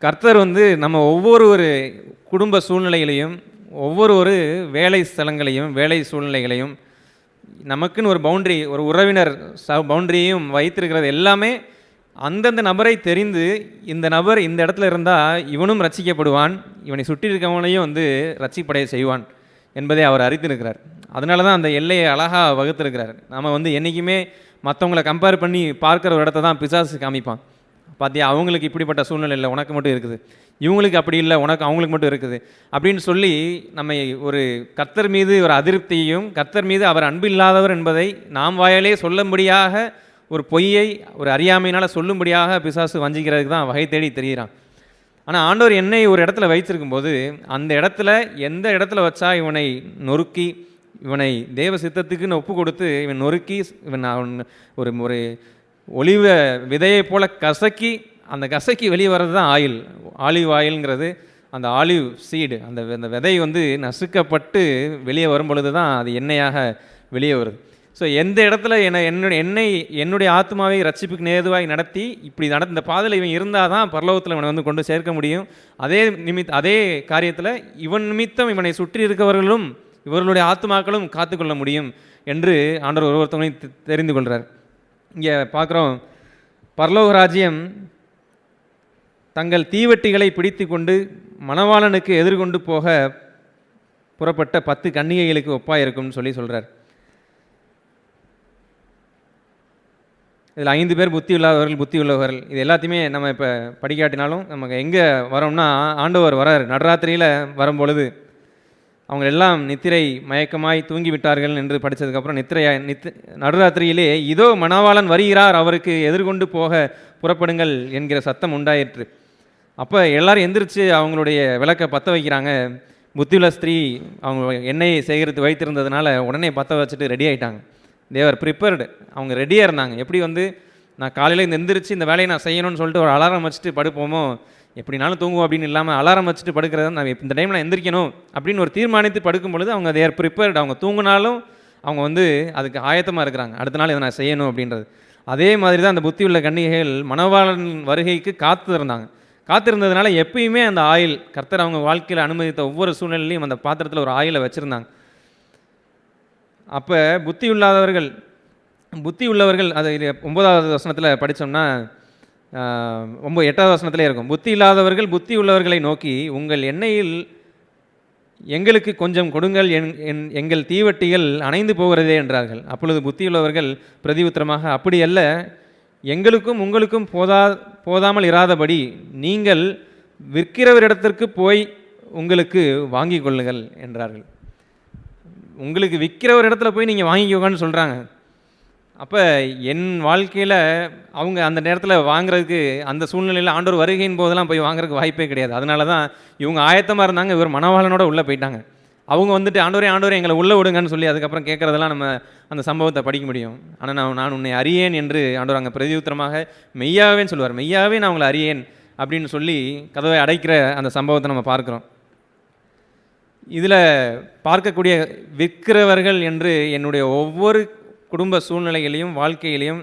கர்த்தர் வந்து நம்ம ஒவ்வொரு ஒரு குடும்ப சூழ்நிலைகளையும், ஒவ்வொரு ஒரு வேலை ஸ்தலங்களையும், வேலை சூழ்நிலைகளையும், நமக்குன்னு ஒரு பவுண்ட்ரி, ஒரு உறவினர் பவுண்ட்ரியையும் வைத்திருக்கிறது எல்லாமே அந்தந்த நபரை தெரிந்து, இந்த நபர் இந்த இடத்துல இருந்தால் இவனும் ரட்சிக்கப்படுவான், இவனை சுற்றி இருக்கவனையும் வந்து ரட்சிப்படைய செய்வான் என்பதை அவர் அறிந்திருக்கிறார். அதனால தான் அந்த எல்லையை அழகாக வகுத்திருக்கிறார். நம்ம வந்து என்றைக்குமே மற்றவங்களை கம்பேர் பண்ணி பார்க்குற ஒரு இடத்த தான் பிசாசு காமிப்பான். பார்த்தியா, அவங்களுக்கு இப்படிப்பட்ட சூழ்நிலை இல்லை, உனக்கு மட்டும் இருக்குது, இவங்களுக்கு அப்படி இல்லை, அவங்களுக்கு மட்டும் இருக்குது அப்படின்னு சொல்லி நம்மை ஒரு கர்த்தர் மீது ஒரு அதிருப்தியையும், கர்த்தர் மீது அவர் அன்பு இல்லாதவர் என்பதை நாம் வாயாலே சொல்லும்படியாக ஒரு பொய்யை ஒரு அறியாமையினால் சொல்லும்படியாக பிசாசு வஞ்சிக்கிறதுக்கு தான் வகை தேடி தெரிகிறான். ஆனால் ஆண்டவர் என்னை ஒரு இடத்துல வைத்திருக்கும் போது அந்த இடத்துல எந்த இடத்துல வச்சா இவனை நொறுக்கி, இவனை தேவ சித்தத்துக்குன்னு ஒப்பு கொடுத்து இவன் நொறுக்கி, இவன் ஒரு ஒரு ஒலிவ விதையை போல கசக்கி, அந்த கசக்கி வெளியே வர்றது தான் ஆயில், ஆலிவ் ஆயில்ங்கிறது. அந்த ஆலிவ் சீடு, அந்த விதை வந்து நசுக்கப்பட்டு வெளியே வரும் பொழுது தான் அது எண்ணெயாக வெளியே வருது. ஸோ எந்த இடத்துல என்னுடைய ஆத்மாவை ரட்சிப்புக்கு நேதுவாய் நடத்தி இப்படி இந்த பாதையில் இவன் இருந்தால் தான் பரலோகத்தில் இவனை வந்து கொண்டு சேர்க்க முடியும். அதே காரியத்தில் இவன் நிமித்தம் இவனை சுற்றி இருக்கவர்களும் இவர்களுடைய ஆத்துமாக்களும் காத்துக்கொள்ள முடியும் என்று ஆண்டவர் ஒருத்தவங்களையும் தெரிந்து கொள்கிறார். இங்கே பார்க்குறோம், பரலோக ராஜ்யம் தங்கள் தீவெட்டிகளை பிடித்து கொண்டு மணவாளனுக்கு எதிர்கொண்டு போக புறப்பட்ட 10 கன்னிகைகளுக்கு ஒப்பாக இருக்கும்னு சொல்கிறார். இதில் 5 பேர் புத்தி இல்லாதவர்கள், புத்தி உள்ளவர்கள். இது எல்லாத்தையுமே நம்ம இப்போ படிக்காட்டினாலும் நமக்கு எங்கே வரோம்னா, ஆண்டவர் வரார். நடுராத்திரியில் வரும்பொழுது அவங்க எல்லாம் நித்திரை மயக்கமாய் தூங்கி விட்டார்கள் என்று படித்ததுக்கப்புறம் நடுராத்திரியிலே இதோ மணவாளன் வருகிறார், அவருக்கு எதிர்கொண்டு போக புறப்படுங்கள் என்கிற சத்தம் உண்டாயிற்று. அப்போ எல்லாரும் எந்திரிச்சு அவங்களுடைய விளக்கை பற்ற வைக்கிறாங்க. புத்தியுள்ள ஸ்திரீ அவங்க எண்ணெயை சேகரித்து வைத்திருந்ததுனால உடனே பற்ற வச்சுட்டு ரெடி ஆகிட்டாங்க. தேவர் ப்ரிப்பேர்டு, அவங்க ரெடியாக இருந்தாங்க. எப்படி நான் காலையில் எந்திரிச்சு இந்த வேலையை நான் செய்யணும்னு சொல்லிட்டு ஒரு அலாரம் வச்சுட்டு படுப்போமோ, எப்படினாலும் தூங்குவோம் அப்படின்னு இல்லாமல் அலாரம் வச்சுட்டு படுக்கிறத நான் இந்த டைமில் நான் எந்திரிக்கணும் அப்படின்னு ஒரு தீர்மானித்து படுக்கும் பொழுது அவங்க தேர் ப்ரிப்பேர்டு. அவங்க தூங்கினாலும் அவங்க அதுக்கு ஆயத்தமாக இருக்கிறாங்க, அடுத்த நாள் இதை நான் செய்யணும் அப்படின்றது. அதே மாதிரி தான் அந்த புத்தி உள்ள கன்னிகைகள் மணவாளன் வருகைக்கு காத்திருந்ததுனால எப்பயுமே அந்த ஆயில் கர்த்தர் அவங்க வாழ்க்கையில் அனுமதித்த ஒவ்வொரு சூழ்நிலையிலையும் அந்த பாத்திரத்தில் ஒரு ஆயிலை வச்சுருந்தாங்க. அப்போ புத்தி உள்ளவர்கள் அது 9வது வசனத்தில் படித்தோம்னா 8வது வசனத்திலே இருக்கும். புத்தி இல்லாதவர்கள் புத்தி உள்ளவர்களை நோக்கி, உங்கள் எண்ணெயில் எங்களுக்கு கொஞ்சம் கொடுங்கள், எங்கள் தீவட்டிகள் அணைந்து போகிறதே என்றார்கள். அப்பொழுது புத்தியுள்ளவர்கள் பிரதியுத்தரமாக, அப்படி அல்ல, எங்களுக்கும் உங்களுக்கும் போதாமல் இராதபடி நீங்கள் விற்கிறவரிடத்திற்கு போய் உங்களுக்கு வாங்கி கொள்ளுங்கள் என்றார்கள். உங்களுக்கு விற்கிற ஒரு இடத்துல போய் நீங்கள் வாங்கிக்கோங்கன்னு சொல்கிறாங்க. அப்போ என் வாழ்க்கையில் அவங்க அந்த நேரத்தில் வாங்குறதுக்கு, அந்த சூழ்நிலையில் ஆண்டவர் வருகையின் போதெல்லாம் போய் வாங்குறதுக்கு வாய்ப்பே கிடையாது. அதனால தான் இவங்க ஆயத்தமாக இருந்தாங்க, இவர் மணவாளனோட உள்ளே போயிட்டாங்க. அவங்க ஆண்டவரே எங்களை உள்ளே விடுங்கன்னு சொல்லி அதுக்கப்புறம் கேட்குறதெல்லாம் நம்ம அந்த சம்பவத்தை படிக்க முடியும். ஆனால் நான் உன்னை அறியேன் என்று ஆண்டவர் அங்கே பிரதியுத்தரமாக மெய்யாவேன்னு சொல்லுவார். மெய்யாவே நான் உங்களை அறியேன் அப்படின்னு சொல்லி கதவை அடைக்கிற அந்த சம்பவத்தை நம்ம பார்க்குறோம். இதில் பார்க்கக்கூடிய விற்கிறவர்கள் என்று என்னுடைய ஒவ்வொரு குடும்ப சூழ்நிலைகளையும் வாழ்க்கையிலையும்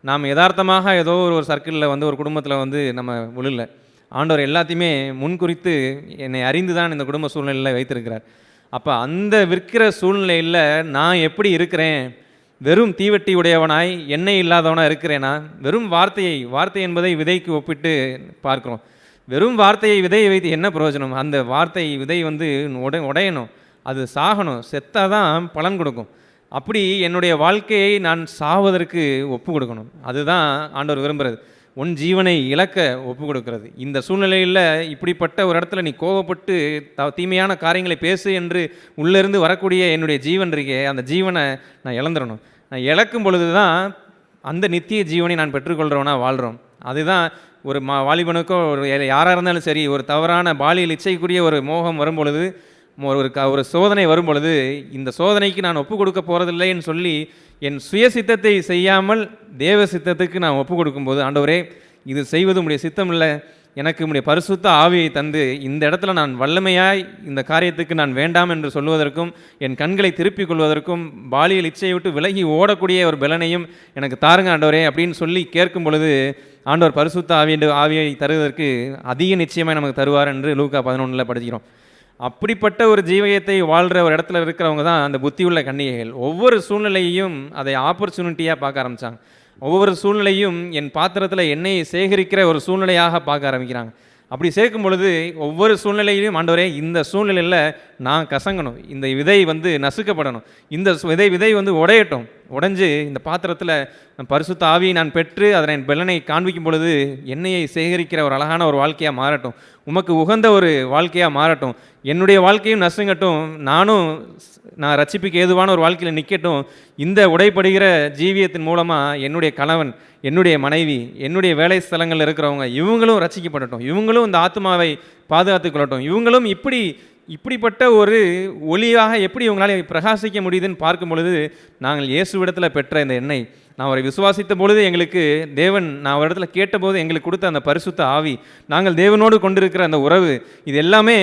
நாம் யதார்த்தமாக ஏதோ ஒரு சர்க்கிளில் ஒரு குடும்பத்தில் நம்ம விழல. ஆண்டவர் எல்லாத்தையுமே முன்குறித்து என்னை அறிந்து தான் இந்த குடும்ப சூழ்நிலையில் வைத்திருக்கிறார். அப்போ அந்த விற்கிற சூழ்நிலையில் நான் எப்படி இருக்கிறேன்? வெறும் தீவெட்டி உடையவனாய் எண்ணெய் இல்லாதவனாக இருக்கிறேனா? வெறும் வார்த்தை என்பதை விதைக்கு ஒப்பிட்டு பார்க்குறோம். வெறும் வார்த்தையை விதையை வைத்து என்ன பிரயோஜனம்? அந்த வார்த்தை விதை உடையணும், அது சாகணும், செத்தாக தான் பலன் கொடுக்கும். அப்படி என்னுடைய வாழ்க்கையை நான் சாவதற்கு ஒப்பு கொடுக்கணும். அதுதான் ஆண்டவர் விரும்புகிறது, உன் ஜீவனை இழக்க ஒப்பு கொடுக்கிறது. இந்த சூழ்நிலையில் இப்படிப்பட்ட ஒரு இடத்துல நீ கோபப்பட்டு தீமையான காரியங்களை பேசு என்று உள்ளேருந்து வரக்கூடிய என்னுடைய ஜீவன் இருக்கே, அந்த ஜீவனை நான் இழந்துடணும். நான் இழக்கும் பொழுது தான் அந்த நித்திய ஜீவனை நான் பெற்றுக்கொள்கிறவனா வாழ்கிறோம். அதுதான் ஒரு வாலிபனுக்கோ ஒரு யாராக இருந்தாலும் சரி, ஒரு தவறான பாலியல் இச்சைக்குரிய ஒரு மோகம் வரும்பொழுது, ஒரு சோதனை வரும்பொழுது, இந்த சோதனைக்கு நான் ஒப்பு கொடுக்க போகிறதில்லைன்னு சொல்லி என் சுய சித்தத்தை செய்யாமல் தேவ சித்தத்துக்கு நான் ஒப்பு கொடுக்கும்போது, ஆண்டவரே இது செய்வது உம்முடைய சித்தம் இல்லை, எனக்கு உம்முடைய பரிசுத்த ஆவியை தந்து இந்த இடத்துல நான் வல்லமையாய் இந்த காரியத்துக்கு நான் வேண்டாம் என்று சொல்வதற்கும், என் கண்களை திருப்பிக் கொள்வதற்கும், பாலியல் இச்சையை விட்டு விலகி ஓடக்கூடிய ஒரு பலனையும் எனக்கு தாருங்க ஆண்டவரே அப்படின்னு சொல்லி கேட்கும் பொழுது, ஆண்டவர் பரிசுத்த ஆவியை தருவதற்கு அதிக நிச்சயமாக நமக்கு தருவார் என்று லூக்கா 11 படிக்கிறோம். அப்படிப்பட்ட ஒரு ஜீவியத்தை வாழ்கிற ஒரு இடத்துல இருக்கிறவங்க தான் அந்த புத்தியுள்ள கன்னிகைகள். ஒவ்வொரு சூழ்நிலையையும் அதை ஆப்பர்ச்சுனிட்டியாக பார்க்க ஆரம்பித்தாங்க. ஒவ்வொரு சூழ்நிலையும் என் பாத்திரத்தில் எண்ணெயை சேகரிக்கிற ஒரு சூழ்நிலையாக பார்க்க ஆரம்பிக்கிறாங்க. அப்படி சேர்க்கும் பொழுது ஒவ்வொரு சூழ்நிலையிலும் ஆண்டவரே இந்த சூழ்நிலையில் நான் கசங்கணும், இந்த விதை நசுக்கப்படணும், இந்த விதை உடையட்டும், உடைஞ்சு இந்த பாத்திரத்தில் பரிசுத்த ஆவியை நான் பெற்று அதனை பலனை காண்பிக்கும் பொழுது எண்ணெயை சேகரிக்கிற ஒரு அழகான ஒரு வாழ்க்கையாக மாறட்டும், உமக்கு உகந்த ஒரு வாழ்க்கையாக மாறட்டும், என்னுடைய வாழ்க்கையும் நசுங்கட்டும், நான் ரட்சிப்புக்கு ஏதுவான ஒரு வாழ்க்கையில் நிற்கட்டும். இந்த உடைப்படுகிற ஜீவியத்தின் மூலமாக என்னுடைய கணவன், என்னுடைய மனைவி, என்னுடைய வேலை ஸ்தலங்களில் இருக்கிறவங்க இவங்களும் ரட்சிக்கப்படட்டும், இவங்களும் இந்த ஆத்மாவை பாதுகாத்து கொள்ளட்டும், இவங்களும் இப்படிப்பட்ட ஒரு ஒளியாக எப்படி இவங்களால் பிரகாசிக்க முடியுதுன்னு பார்க்கும் பொழுது, நாங்கள் இயேசுவிடத்தில் பெற்ற இந்த எண்ணெய், நான் அவரை விசுவாசித்த பொழுது எங்களுக்கு தேவன், நான் அவரிடத்துல கேட்டபோது எங்களுக்கு கொடுத்த அந்த பரிசுத்த ஆவி, நாங்கள் தேவனோடு கொண்டிருக்கிற அந்த உறவு, இது எல்லாமே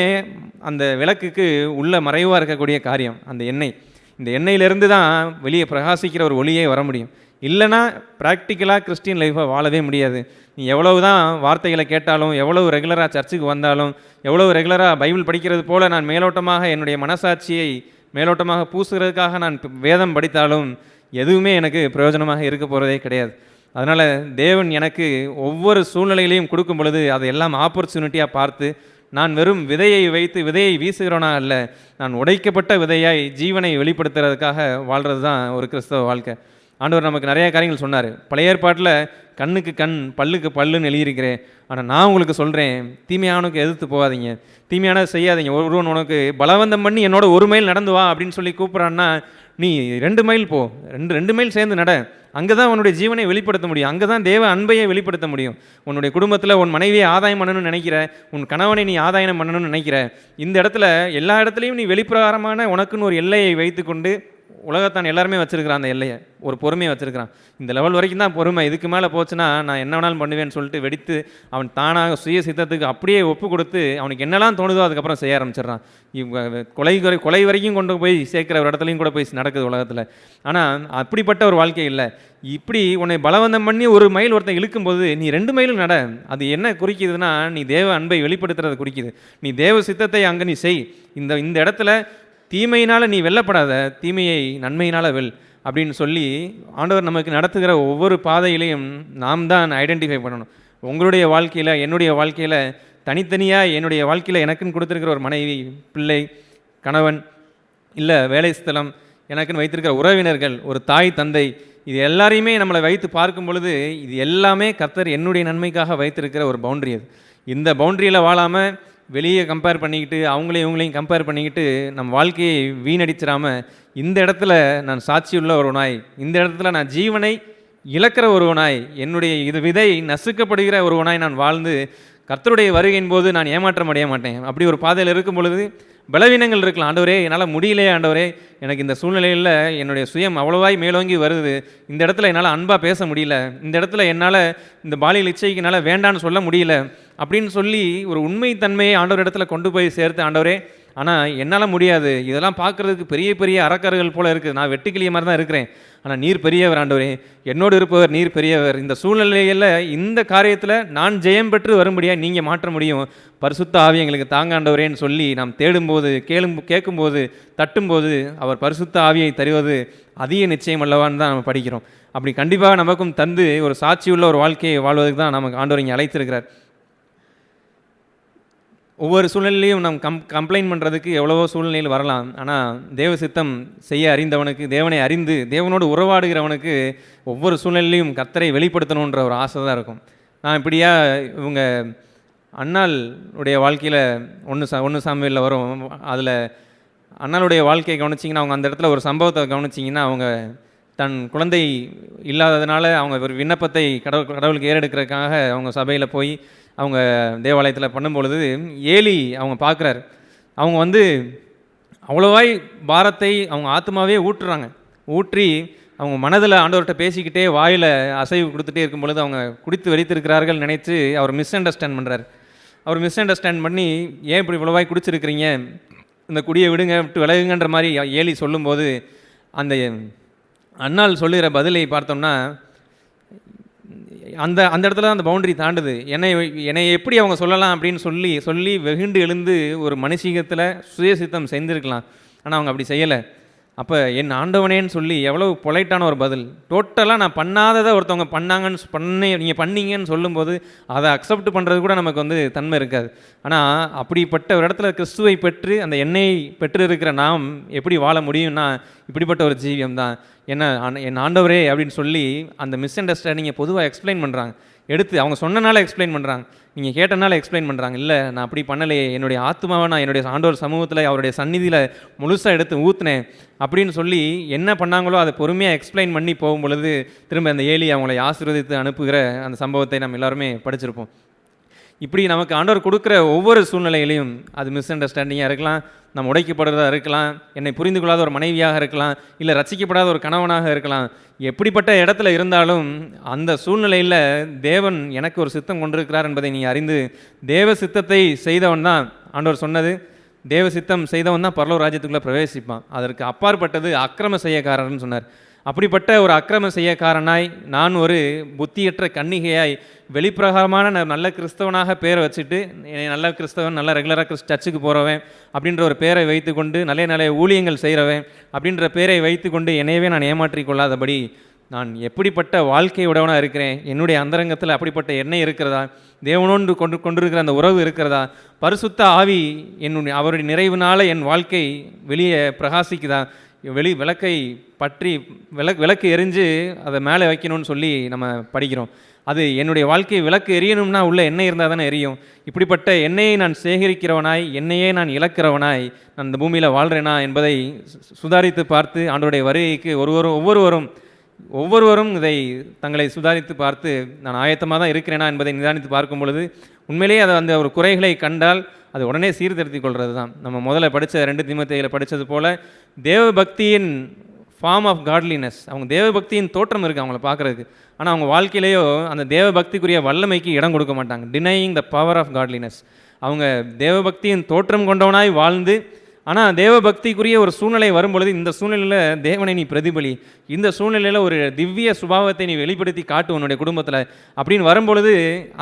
அந்த விளக்குக்கு உள்ள மறைவாக இருக்கக்கூடிய காரியம். அந்த எண்ணெய், இந்த எண்ணெயிலிருந்து தான் வெளியே பிரகாசிக்கிற ஒரு ஒளியே வர முடியும். இல்லைனா ப்ராக்டிக்கலாக கிறிஸ்டியன் லைஃப்பை வாழவே முடியாது. நீ எவ்வளவு தான் வார்த்தைகளை கேட்டாலும், எவ்வளவு ரெகுலராக சர்ச்சுக்கு வந்தாலும், எவ்வளவு ரெகுலராக பைபிள் படிக்கிறது போல் நான் மேலோட்டமாக என்னுடைய மனசாட்சியை மேலோட்டமாக பூசுகிறதுக்காக நான் வேதம் படித்தாலும் எதுவுமே எனக்கு பிரயோஜனமாக இருக்க போகிறதே கிடையாது. அதனால் தேவன் எனக்கு ஒவ்வொரு சூழ்நிலையிலையும் கொடுக்கும் பொழுது அதையெல்லாம் ஆப்பர்ச்சுனிட்டியாக பார்த்து, நான் வெறும் விதையை வைத்து விதையை வீசுகிறவனா அல்ல, நான் உடைக்கப்பட்ட விதையாய் ஜீவனை வெளிப்படுத்துறதுக்காக வாழ்கிறது தான் ஒரு கிறிஸ்தவ வாழ்க்கை. ஆண்டவர் நமக்கு நிறைய காரியங்கள் சொன்னார். பழைய ஏற்பாட்டில் கண்ணுக்கு கண் பல்லுக்கு பல்லுன்னு எழுதியிருக்கிறேன். ஆனால் நான் உங்களுக்கு சொல்கிறேன், தீமையானவனுக்கு எதிர்த்து போகாதீங்க, தீமையானதை செய்யாதீங்க. ஒருவன் உனக்கு பலவந்தம் பண்ணி என்னோட 1 மைல் நடந்து வா அப்படின்னு சொல்லி கூப்பிட்றான்னா, நீ 2 மைல் போ, 2 மைல் சேர்ந்து நட. அங்கே தான் உன்னுடைய ஜீவனை வெளிப்படுத்த முடியும். அங்கே தான் தேவ அன்பையை வெளிப்படுத்த முடியும். உன்னுடைய குடும்பத்தில் உன் மனைவியை ஆதாயம் பண்ணணும்னு நினைக்கிற, உன் கணவனை நீ ஆதாயம் பண்ணணும்னு நினைக்கிற, இந்த இடத்துல எல்லா இடத்துலையும் நீ வெளிப்பிரகாரமான உனக்குன்னு ஒரு எல்லையை வைத்துக்கொண்டு, உலகத்தான் எல்லாருமே வச்சிருக்கிறான் அந்த எல்லையை, ஒரு பொறுமையை வச்சிருக்கிறான். இந்த லெவல் வரைக்கும் தான் பொறுமை, இதுக்கு மேலே போச்சுன்னா நான் என்ன வேணாலும் பண்ணுவேன்னு சொல்லிட்டு வெடித்து அவன் தானாக சுய சித்தத்துக்கு அப்படியே ஒப்பு கொடுத்து அவனுக்கு என்னெல்லாம் தோணுதோ அதுக்கப்புறம் செய்ய ஆரம்பிச்சிடறான். கொலை வரைக்கும் கொண்டு போய் சேர்க்குற ஒரு இடத்துலையும் கூட போய் நடக்குது உலகத்தில். ஆனால் அப்படிப்பட்ட ஒரு வாழ்க்கை இல்லை. இப்படி உன்னை பலவந்தம் பண்ணி 1 மைல் ஒருத்தன் இழுக்கும்போது நீ 2 மைலும் நட. அது என்ன குறிக்குதுன்னா, நீ தேவ அன்பை வெளிப்படுத்துறது குறிக்குது. நீ தேவ சித்தத்தை அங்கே நீ செய். இந்த இடத்துல தீமையினால் நீ வெல்லப்படாத, தீமையை நன்மையினால் வெல் அப்படின்னு சொல்லி ஆண்டவர் நமக்கு நடத்துகிற ஒவ்வொரு பாதையிலையும் நாம் தான் ஐடென்டிஃபை பண்ணணும். உங்களுடைய வாழ்க்கையில், என்னுடைய வாழ்க்கையில் தனித்தனியாக, என்னுடைய வாழ்க்கையில் எனக்குன்னு கொடுத்துருக்கிற ஒரு மனைவி, பிள்ளை, கணவன், இல்லை வேலை ஸ்தலம், எனக்குன்னு வைத்திருக்கிற உறவினர்கள், ஒரு தாய் தந்தை, இது எல்லாரையுமே நம்மளை வைத்து பார்க்கும் பொழுது இது எல்லாமே கர்த்தர் என்னுடைய நன்மைக்காக வைத்திருக்கிற ஒரு பவுண்ட்ரி. அது இந்த பவுண்ட்ரியில் வாழாமல் வெளியே கம்பேர் பண்ணிக்கிட்டு இவங்களையும் கம்பேர் பண்ணிக்கிட்டு நம் வாழ்க்கையை வீணடிச்சிடாமல், இந்த இடத்துல நான் சாட்சியுள்ள ஒருவனாய், இந்த இடத்துல நான் ஜீவனை இழக்கிற ஒருவனாய், என்னுடைய விதை நசுக்கப்படுகிற ஒருவனாய் நான் வாழ்ந்து கர்த்தருடைய வருகையின் போது நான் ஏமாற்றம் அடைய மாட்டேன். அப்படி ஒரு பாதையில் இருக்கும் பொழுது பலவீனங்கள் இருக்கலாம். ஆண்டவரே என்னால் முடியலையே, ஆண்டவரே எனக்கு இந்த சூழ்நிலையில் என்னுடைய சுயம் அவ்வளவாய் மேலோங்கி வருது, இந்த இடத்துல என்னால் அன்பாக பேச முடியல, இந்த இடத்துல என்னால் இந்த பாலியல் இச்சைக்கு என்னால் வேண்டான்னு சொல்ல முடியல அப்படின்னு சொல்லி ஒரு உண்மைத்தன்மையை ஆண்டவர் இடத்துல கொண்டு போய் சேர்த்து, ஆண்டவரே ஆனால் என்னால் முடியாது, இதெல்லாம் பார்க்குறதுக்கு பெரிய பெரிய அறக்கர்கள் போல் இருக்குது, நான் வெட்டுக்கிளிய மாதிரி தான் இருக்கிறேன், ஆனால் நீர் பெரியவர் ஆண்டவரே, என்னோடு இருப்பவர் நீர் பெரியவர், இந்த சூழ்நிலையில் இந்த காரியத்தில் நான் ஜெயம் பெற்று வரும்படியாக நீங்கள் மாற்ற முடியும், பரிசுத்த ஆவி எங்களுக்கு தாங்க ஆண்டவரேன்னு சொல்லி நாம் தேடும்போது, கேட்கும்போது, தட்டும்போது அவர் பரிசுத்த ஆவியை தருவது அதிக நிச்சயம் அல்லவான்னு தான் நம்ம படிக்கிறோம். அப்படி கண்டிப்பாக நமக்கும் தந்து ஒரு சாட்சியுள்ள ஒரு வாழ்க்கையை வாழ்வதற்கு தான் நமக்கு ஆண்டவர் இங்கே அழைத்திருக்கிறார். ஒவ்வொரு சூழ்நிலையும் நாம் கம்ப்ளைண்ட் பண்ணுறதுக்கு எவ்வளவோ சூழ்நிலையில் வரலாம். ஆனால் தேவ சித்தம் செய்ய அறிந்தவனுக்கு, தேவனை அறிந்து தேவனோடு உறவாடுகிறவனுக்கு ஒவ்வொரு சூழ்நிலையும் கர்த்தரை வெளிப்படுத்தணுன்ற ஒரு ஆசை தான் இருக்கும். நான் இப்படியா இவங்க அண்ணாளுடைய வாழ்க்கையில் 1 சாமுவேலில் வரும், அதில் அண்ணாளுடைய வாழ்க்கையை கவனிச்சிங்கன்னா, அவங்க அந்த இடத்துல ஒரு சம்பவத்தை கவனிச்சிங்கன்னா, அவங்க தன் குழந்தை இல்லாததுனால அவங்க ஒரு விண்ணப்பத்தை கடவுளுக்கு ஏறெடுக்கிறதுக்காக அவங்க சபையில் போய் அவங்க தேவாலயத்தில் பண்ணும்பொழுது ஏலி அவங்க பார்க்குறாரு. அவங்க அவ்வளோவாய் பாரத்தை அவங்க ஆத்மாவே ஊற்றி அவங்க மனதில் ஆண்டவர்கிட்ட பேசிக்கிட்டே வாயில் அசைவு கொடுத்துட்டே இருக்கும் பொழுது அவங்க குடித்து வெறித்திருக்கிறார்கள் நினைத்து அவர் மிஸ் அண்டர்ஸ்டாண்ட் பண்ணுறார். அவர் மிஸ் அண்டர்ஸ்டாண்ட் பண்ணி, ஏன் இப்படி இவ்வளோவாய் குடிச்சிருக்கிறீங்க, இந்த குடியை விடுங்க, விட்டு விலகுங்கன்ற மாதிரி ஏலி சொல்லும்போது அந்த அண்ணாள் சொல்லுகிற பதிலை பார்த்தோம்னா, அந்த இடத்துல அந்த பவுண்டரி தாண்டுது. என்னை எப்படி அவங்க சொல்லலாம் அப்படின்னு சொல்லி வெகுண்டு எழுந்து ஒரு மனுஷீகத்தில் சுயசித்தம் செஞ்சுருக்கலாம். ஆனால் அவங்க அப்படி செய்யலை. அப்போ என் ஆண்டவனேன்னு சொல்லி எவ்வளோ பொலைட்டான ஒரு பதில். டோட்டலாக நான் பண்ணாததை ஒருத்தவங்க நீங்கள் பண்ணீங்கன்னு சொல்லும்போது அதை அக்செப்ட் பண்ணுறது கூட நமக்கு தன்மை இருக்காது. ஆனால் அப்படிப்பட்ட ஒரு இடத்துல கிறிஸ்துவை பெற்று அந்த எண்ணெயை பெற்று இருக்கிற நாம் எப்படி வாழ முடியும்னா, இப்படிப்பட்ட ஒரு ஜீவியம் தான் என் ஆண்டவரே அப்படின்னு சொல்லி அந்த மிஸ் அண்டர்ஸ்டாண்டிங்கை பொதுவாக எக்ஸ்பிளைன் பண்ணுறாங்க. எடுத்து அவங்க சொன்னனால எக்ஸ்பிளைன் பண்ணுறாங்க, நீங்கள் கேட்டனால எக்ஸ்பிளைன் பண்ணுறாங்க. இல்லை நான் அப்படி பண்ணலையே, என்னுடைய ஆத்மாவை நான் என்னுடைய ஆண்டவர் சமூகத்தில் அவருடைய சந்நிதியில் முழுசாக எடுத்து ஊற்றுனேன் அப்படின்னு சொல்லி என்ன பண்ணாங்களோ அதை பொறுமையாக எக்ஸ்பிளைன் பண்ணி போகும் பொழுது திரும்ப அந்த ஏலி அவங்களை ஆசீர்வதித்து அனுப்புகிற அந்த சம்பவத்தை நம்ம எல்லாருமே படிச்சிருப்போம். இப்படி நமக்கு ஆண்டவர் கொடுக்குற ஒவ்வொரு சூழ்நிலையிலையும் அது மிஸ் அண்டர்ஸ்டாண்டிங்காக இருக்கலாம், நம்ம உடைக்கப்படுறதா இருக்கலாம், என்னை புரிந்து கொள்ளாத ஒரு மனைவியாக இருக்கலாம், இல்லை ரட்சிக்கப்படாத ஒரு கணவனாக இருக்கலாம். எப்படிப்பட்ட இடத்துல இருந்தாலும் அந்த சூழ்நிலையில் தேவன் எனக்கு ஒரு சித்தம் கொண்டிருக்கிறார் என்பதை நீ அறிந்து தேவ சித்தத்தை செய்தவன் தான், ஆண்டவர் சொன்னது, தேவ சித்தம் செய்தவன் தான் பரலோக ராஜ்யத்துக்குள்ளே பிரவேசிப்பான். அதற்கு அப்பாற்பட்டது அக்கிரம செய்யக்காரர்னு சொன்னார். அப்படிப்பட்ட ஒரு அக்கிரம செய்யக்காரனாய் நான் ஒரு புத்தியற்ற கன்னிகையாய் வெளிப்பிரகாரமான நல்ல கிறிஸ்தவனாக பேரை வச்சுட்டு நல்ல கிறிஸ்தவன், நல்ல ரெகுலராக சர்ச்சுக்கு போகிறவன் அப்படின்ற ஒரு பேரை வைத்துக்கொண்டு நல்ல ஊழியங்கள் செய்கிறவன் அப்படின்ற பேரை வைத்துக்கொண்டு என்னையவே நான் ஏமாற்றிக் கொள்ளாதபடி நான் எப்படிப்பட்ட வாழ்க்கை உடையவனாக இருக்கிறேன், என்னுடைய அந்தரங்கத்தில் அப்படிப்பட்ட எண்ணெய் இருக்கிறதா, தேவனோடு கொண்டிருக்கிற அந்த உறவு இருக்கிறதா, பரிசுத்த ஆவி அவருடைய நிறைவினால் என் வாழ்க்கை வெளியே பிரகாசிக்குதா, விளக்கை பற்றி விளக்கு எரிஞ்சு அதை மேலே வைக்கணும்னு சொல்லி நம்ம படிக்கிறோம். அது என்னுடைய வாழ்க்கை விளக்கு எரியணும்னா உள்ள எண்ணெய் இருந்தால் தானே எரியும். இப்படிப்பட்ட எண்ணெயை நான் சேகரிக்கிறவனாய், எண்ணெயே நான் இழக்கிறவனாய் நான் இந்த பூமியில் வாழ்கிறேனா என்பதை சுதாரித்து பார்த்து ஆண்டவருடைய வருகைக்கு ஒவ்வொருவரும் இதை தங்களை சுதாரித்து பார்த்து நான் ஆயத்தமாக தான் இருக்கிறேனா என்பதை நிதானித்து பார்க்கும் பொழுது உண்மையிலேயே அதை அந்த ஒரு குறைகளை கண்டால் அது உடனே சீர்திருத்திக் கொள்வது தான். நம்ம முதல்ல படித்த 2 தீமோத்தேயுவில் படித்தது போல் தேவ பக்தியின் ஃபார்ம் ஆஃப் காட்லினஸ், அவங்க தேவ பக்தியின் தோற்றம் இருக்குது அவங்கள பார்க்குறதுக்கு. ஆனால் அவங்க வாழ்க்கையிலேயோ அந்த தேவ பக்திக்குரிய வல்லமைக்கு இடம் கொடுக்க மாட்டாங்க. Denying the power of godliness. அவங்க தேவ பக்தியின் தோற்றம் கொண்டவனாய் வாழ்ந்து, ஆனால் தேவ பக்திக்குரிய ஒரு சூழ்நிலை வரும்பொழுது இந்த சூழ்நிலையில் தேவனை நீ பிரதிபலி, இந்த சூழ்நிலையில் ஒரு திவ்ய சுபாவத்தை நீ வெளிப்படுத்தி காட்டு உன்னுடைய குடும்பத்தில் அப்படின்னு வரும்பொழுது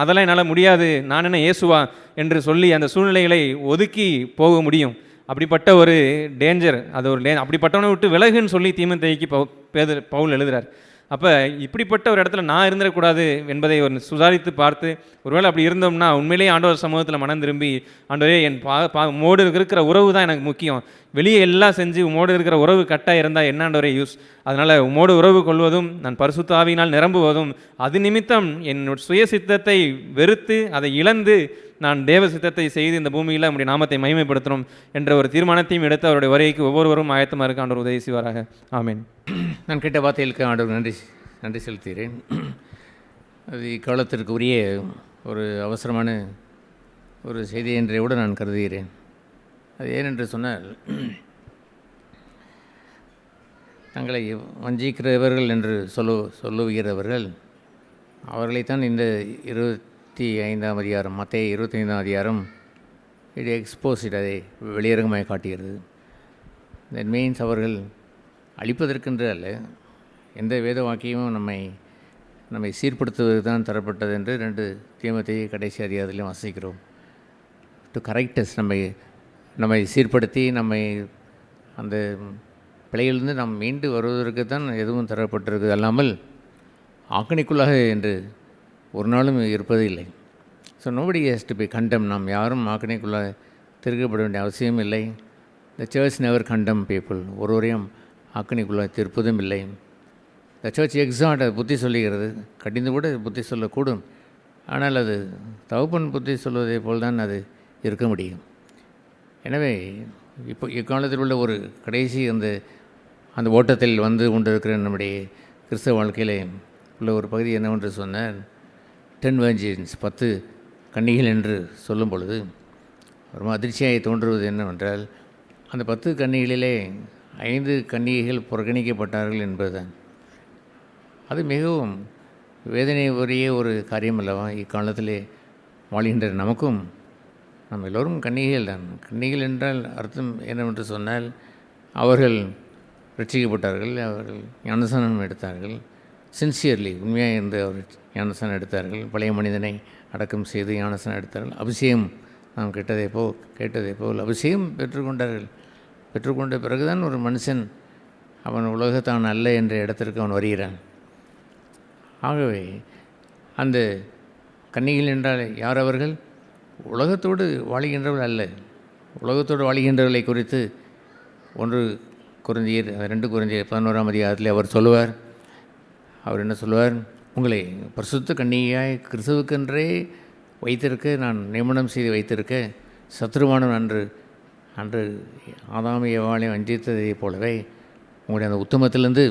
அதெல்லாம் என்னால் முடியாது, நான் என்ன இயேசுவா என்று சொல்லி அந்த சூழ்நிலைகளை ஒதுக்கி போக முடியும். அப்படிப்பட்ட ஒரு டேஞ்சர், அது ஒரு அப்படிப்பட்டவனை விட்டு விலகுன்னு சொல்லி தீமோத்தேயுக்கு பவுல் எழுதுகிறார். அப்போ இப்படிப்பட்ட ஒரு இடத்துல நான் இருந்துடக்கூடாது என்பதை ஒரு சுதாரித்து பார்த்து, ஒருவேளை அப்படி இருந்தோம்னா உண்மையிலேயே ஆண்டவர் சமூகத்தில் மனம் திரும்பி, ஆண்டவரே என் உம்மோடு இருக்கிற உறவு தான் எனக்கு முக்கியம், வெளியே எல்லாம் செஞ்சு உம்மோடு இருக்கிற உறவு கட்டாக இருந்தால் என்ன ஆண்டவரே யூஸ், அதனால் உம்மோடு உறவு கொள்வதும் நான் பரிசுத்த ஆவியினால் நிரம்புவதும் அது நிமித்தம் என்னோட சுய சித்தத்தை வெறுத்து அதை இழந்து நான் தேவ சித்தத்தை செய்து இந்த பூமியில் நம்முடைய நாமத்தை மகிமைப்படுத்தணும் என்ற ஒரு தீர்மானத்தையும் எடுத்து அவருடைய வருகைக்கு ஒவ்வொருவரும் ஆயத்தமாக இருக்க ஆண்டவர் உதவி செய்வாராக. ஆமீன். நான் கேட்ட வார்த்தைகளுக்கு ஆண்டவர் நன்றி செலுத்துகிறேன். அது இக்காலத்திற்கு உரிய ஒரு அவசரமான ஒரு செய்தி என்றே கூட நான் கருதுகிறேன். அது ஏனென்று சொன்னால், தங்களை வஞ்சிக்கிறவர்கள் என்று சொல்லுகிறவர்கள் அவர்களைத்தான் இந்த 25ஆம் அதிகாரம், மத்தேயு 25ஆம் அதிகாரம் இது எக்ஸ்போசிட், அதை வெளியரங்கமாக காட்டுகிறது. தட் மீன்ஸ் அவர்கள் அழிப்பதற்கென்று அல்ல, எந்த வேத வாக்கியமும் நம்மை சீர்படுத்துவது தான் தரப்பட்டது என்று 2 தீமோத்தேயு கடைசி அதிகாரத்திலையும் வாசிக்கிறோம். டு கரெக்டஸ், நம்மை சீர்படுத்தி நம்மை அந்த பிழையிலிருந்து நாம் மீண்டு வருவதற்கு தான் எதுவும் தரப்பட்டிருக்கு, அல்லாமல் ஆக்கணிக்குள்ளாக என்று ஒரு நாளும் இருப்பது இல்லை. So nobody has to be condemn. நாம் யாரும் ஆக்கணிக்குள்ளாக திருக்கப்பட வேண்டிய அவசியம் இல்லை. The church never condemn people. ஒருவரையும் ஆக்கணிக்குள்ளாக திருப்பதும் இல்லை. த சர்ச் எக்ஸாட், அது புத்தி சொல்லுகிறது, கடிந்து கூட புத்தி சொல்லக்கூடும். ஆனால் அது தகப்பன் புத்தி சொல்வதை போல் தான் அது இருக்க முடியும். எனவே இப்போ இக்காலத்தில் உள்ள ஒரு கடைசி அந்த ஓட்டத்தில் வந்து கொண்டிருக்கிற நம்முடைய கிறிஸ்தவ வாழ்க்கையில் உள்ள ஒரு பகுதி என்னவென்று சொன்னால், 10 virgins 10 கன்னிகள் என்று சொல்லும் பொழுது ரொம்ப அதிர்ச்சியாக தோன்றுவது என்னவென்றால், அந்த 10 கன்னிகளிலே 5 கன்னிகைகள் புறக்கணிக்கப்பட்டார்கள் என்பதுதான். அது மிகவும் வேதனை உரிய ஒரு காரியம் அல்லவா? இக்காலத்திலே வாழ்கின்ற நமக்கும் நம்ம எல்லோரும் கன்னிகைகள் தான். கன்னிகள் என்றால் அர்த்தம் என்னவென்று சொன்னால், அவர்கள் ரட்சிக்கப்பட்டார்கள், அவர்கள் ஞானஸ்நானம் எடுத்தார்கள், சின்சியர்லி உண்மையாக இருந்து அவர்கள் ஞானஸ்நானம் எடுத்தார்கள், பழைய மனிதனை அடக்கம் செய்து ஞானஸ்நானம் எடுத்தார்கள், அபிஷேகம் நாம் கேட்டதை போல் அபிஷேகம் பெற்றுக்கொண்டார்கள். பெற்றுக்கொண்ட பிறகுதான் ஒரு மனுஷன் அவன் உலகத்தான் அல்ல என்ற இடத்திற்கு அவன் வருகிறான். ஆகவே அந்த கன்னிகள் என்றால் யார்? அவர்கள் உலகத்தோடு வாழ்கின்றவர்கள் அல்ல. உலகத்தோடு வாழ்கின்றவர்களை குறித்து 2 கொரிந்தியர் 11ஆம் அதிகாரத்தில் அவர் சொல்லுவார். அவர் என்ன சொல்லுவார்? உங்களை பரிசுத்த கன்னிகையாய் கிறிஸ்துவுக்கென்றே வைத்திருக்க நான் நியமனம் செய்து வைத்திருக்க, சத்ருவானவன் அன்று ஆதாம் ஏவாளை வஞ்சித்ததை போலவே உங்களுடைய அந்த உத்தமத்திலிருந்து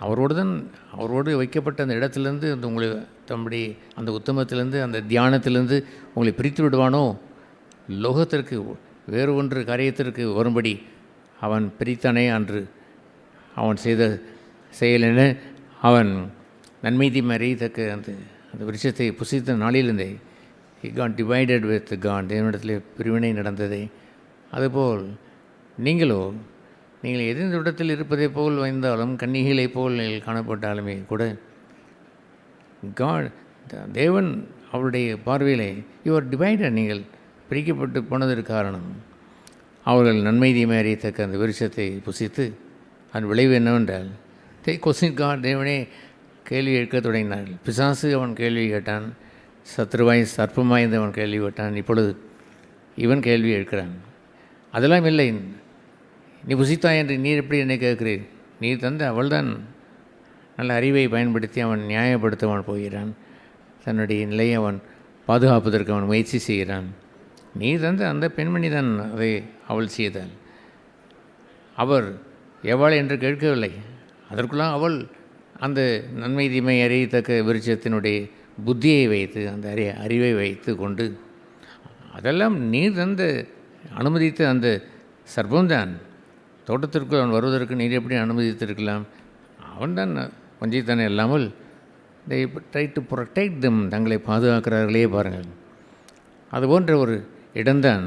அவரோடு வைக்கப்பட்ட அந்த இடத்துலேருந்து உங்களை தம்முடைய அந்த உத்தமத்திலேருந்து அந்த தியானத்திலேருந்து உங்களை பிரித்து விடுவானோ, லோகத்திற்கு வேறு ஒன்று காரியத்திற்கு வரும்படி அவன் பிரித்தானே அன்று அவன் செய்த செயல் என்ன? அவன் நன்மை தீமை அறியத்தக்க அந்த விருட்சத்தை புசித்த நாளிலிருந்தே he got divided with God. தேவனிடத்தில் பிரிவினை நடந்ததே. அதுபோல் நீங்களோ நீங்கள் எதிர்ந்த இடத்தில் இருப்பதைப் போல் வைந்தாலும் கன்னிகைகளைப் போல் நீங்கள் காணப்பட்டாலுமே கூட காட் தேவன் அவருடைய பார்வையிலே யுவர் டிவைடட், நீங்கள் பிரிக்கப்பட்டு போனதற்கு காரணம் அவர்கள் நன்மை தீமை அறியத்தக்க அந்த விருட்சத்தை புசித்து அதன் விளைவு என்னவென்றால் கொஸ்டின் காட், தேவனே கேள்வி கேட்க தொடங்கினார்கள். பிசாசு அவன் கேள்வி கேட்டான், சத்ருவாய் சர்ப்பமாய்ந்து அவன் கேள்வி கேட்டான், இப்பொழுது இவன் கேள்வி கேட்கிறான். அதெல்லாம் இல்லை, நீ புசித்தாய் என்று நீர் எப்படி என்னை கேட்கிறீர்? நீர் தந்த அவள்தான் நல்ல அறிவை பயன்படுத்தி அவன் நியாயப்படுத்த அவன் போகிறான், தன்னுடைய நிலையை அவன் பாதுகாப்பதற்கு அவன் முயற்சி செய்கிறான். நீ தந்த அந்த பெண்மணி தான் அதை அவள் செய்தாள். அவர் எவாள் என்று கேட்கவில்லை, அதற்குள்ளாக அவள் அந்த நன்மை தீமை அறியத்தக்க விருட்சத்தினுடைய புத்தியை வைத்து அந்த அறிவை வைத்து கொண்டு அதெல்லாம் நீர் தந்த அனுமதித்த அந்த சர்ப்பம்தான் தோட்டத்திற்கு அவன் வருவதற்கு நீர் எப்படி அனுமதித்திருக்கலாம்? அவன்தான் வஞ்சித்தானே இல்லாமல் they try to protect them, தங்களை பாதுகாக்கிறார்களே பாருங்கள். அதுபோன்ற ஒரு இடம்தான்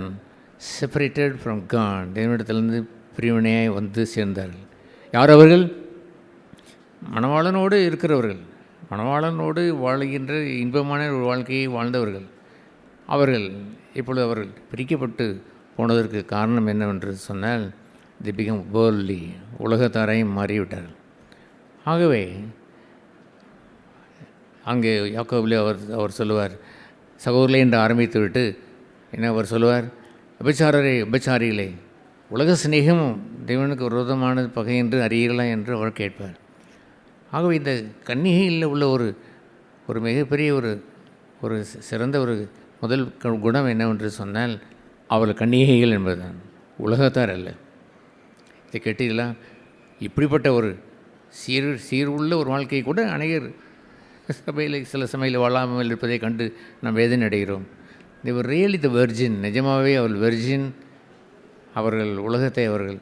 செப்பரேட்டட் ஃப்ரம் காட், தேவனிடத்திலிருந்து பிரிவினையாய் வந்து சேர்ந்தார்கள். யார் அவர்கள்? மணவாளனோடு இருக்கிறவர்கள், மணவாளனோடு வாழ்கின்ற இன்பமான ஒரு வாழ்க்கையை வாழ்ந்தவர்கள். அவர்கள் இப்பொழுது அவர்கள் பிரிக்கப்பட்டு போனதற்கு காரணம் என்னவென்று சொன்னால் தி பிகம் வேர்ல்ட்லி, உலகத்தாரையும் மாறிவிட்டார்கள். ஆகவே அங்கே யாக்கோபிலே அவர் சொல்லுவார், சகோதரர்களே என்று ஆரம்பித்து விட்டு என்ன அவர் சொல்லுவார், விபச்சாரிகளே, உலக சிநேகமும் தேவனுக்கு விரோதமான பகை என்று அறியீர்களா என்று அவர் கேட்பார். ஆகவே இந்த கன்னிகையில் உள்ள ஒரு மிகப்பெரிய ஒரு சிறந்த ஒரு முதல் குணம் என்னவென்று சொன்னால் அவள் கன்னிகைகள் என்பதுதான், உலகத்தார் அல்ல. இதை கேட்டீங்களா? இப்படிப்பட்ட ஒரு சீர் உள்ள ஒரு வாழ்க்கையை கூட அநேகர் சபையில் சில சமையல் வாழாமல் இருப்பதை கண்டு நாம் வேதனை அடைகிறோம். தேவர் ரியலி த வெர்ஜின், நிஜமாகவே அவள் வெர்ஜின். அவர்கள் உலகத்தை அவர்கள்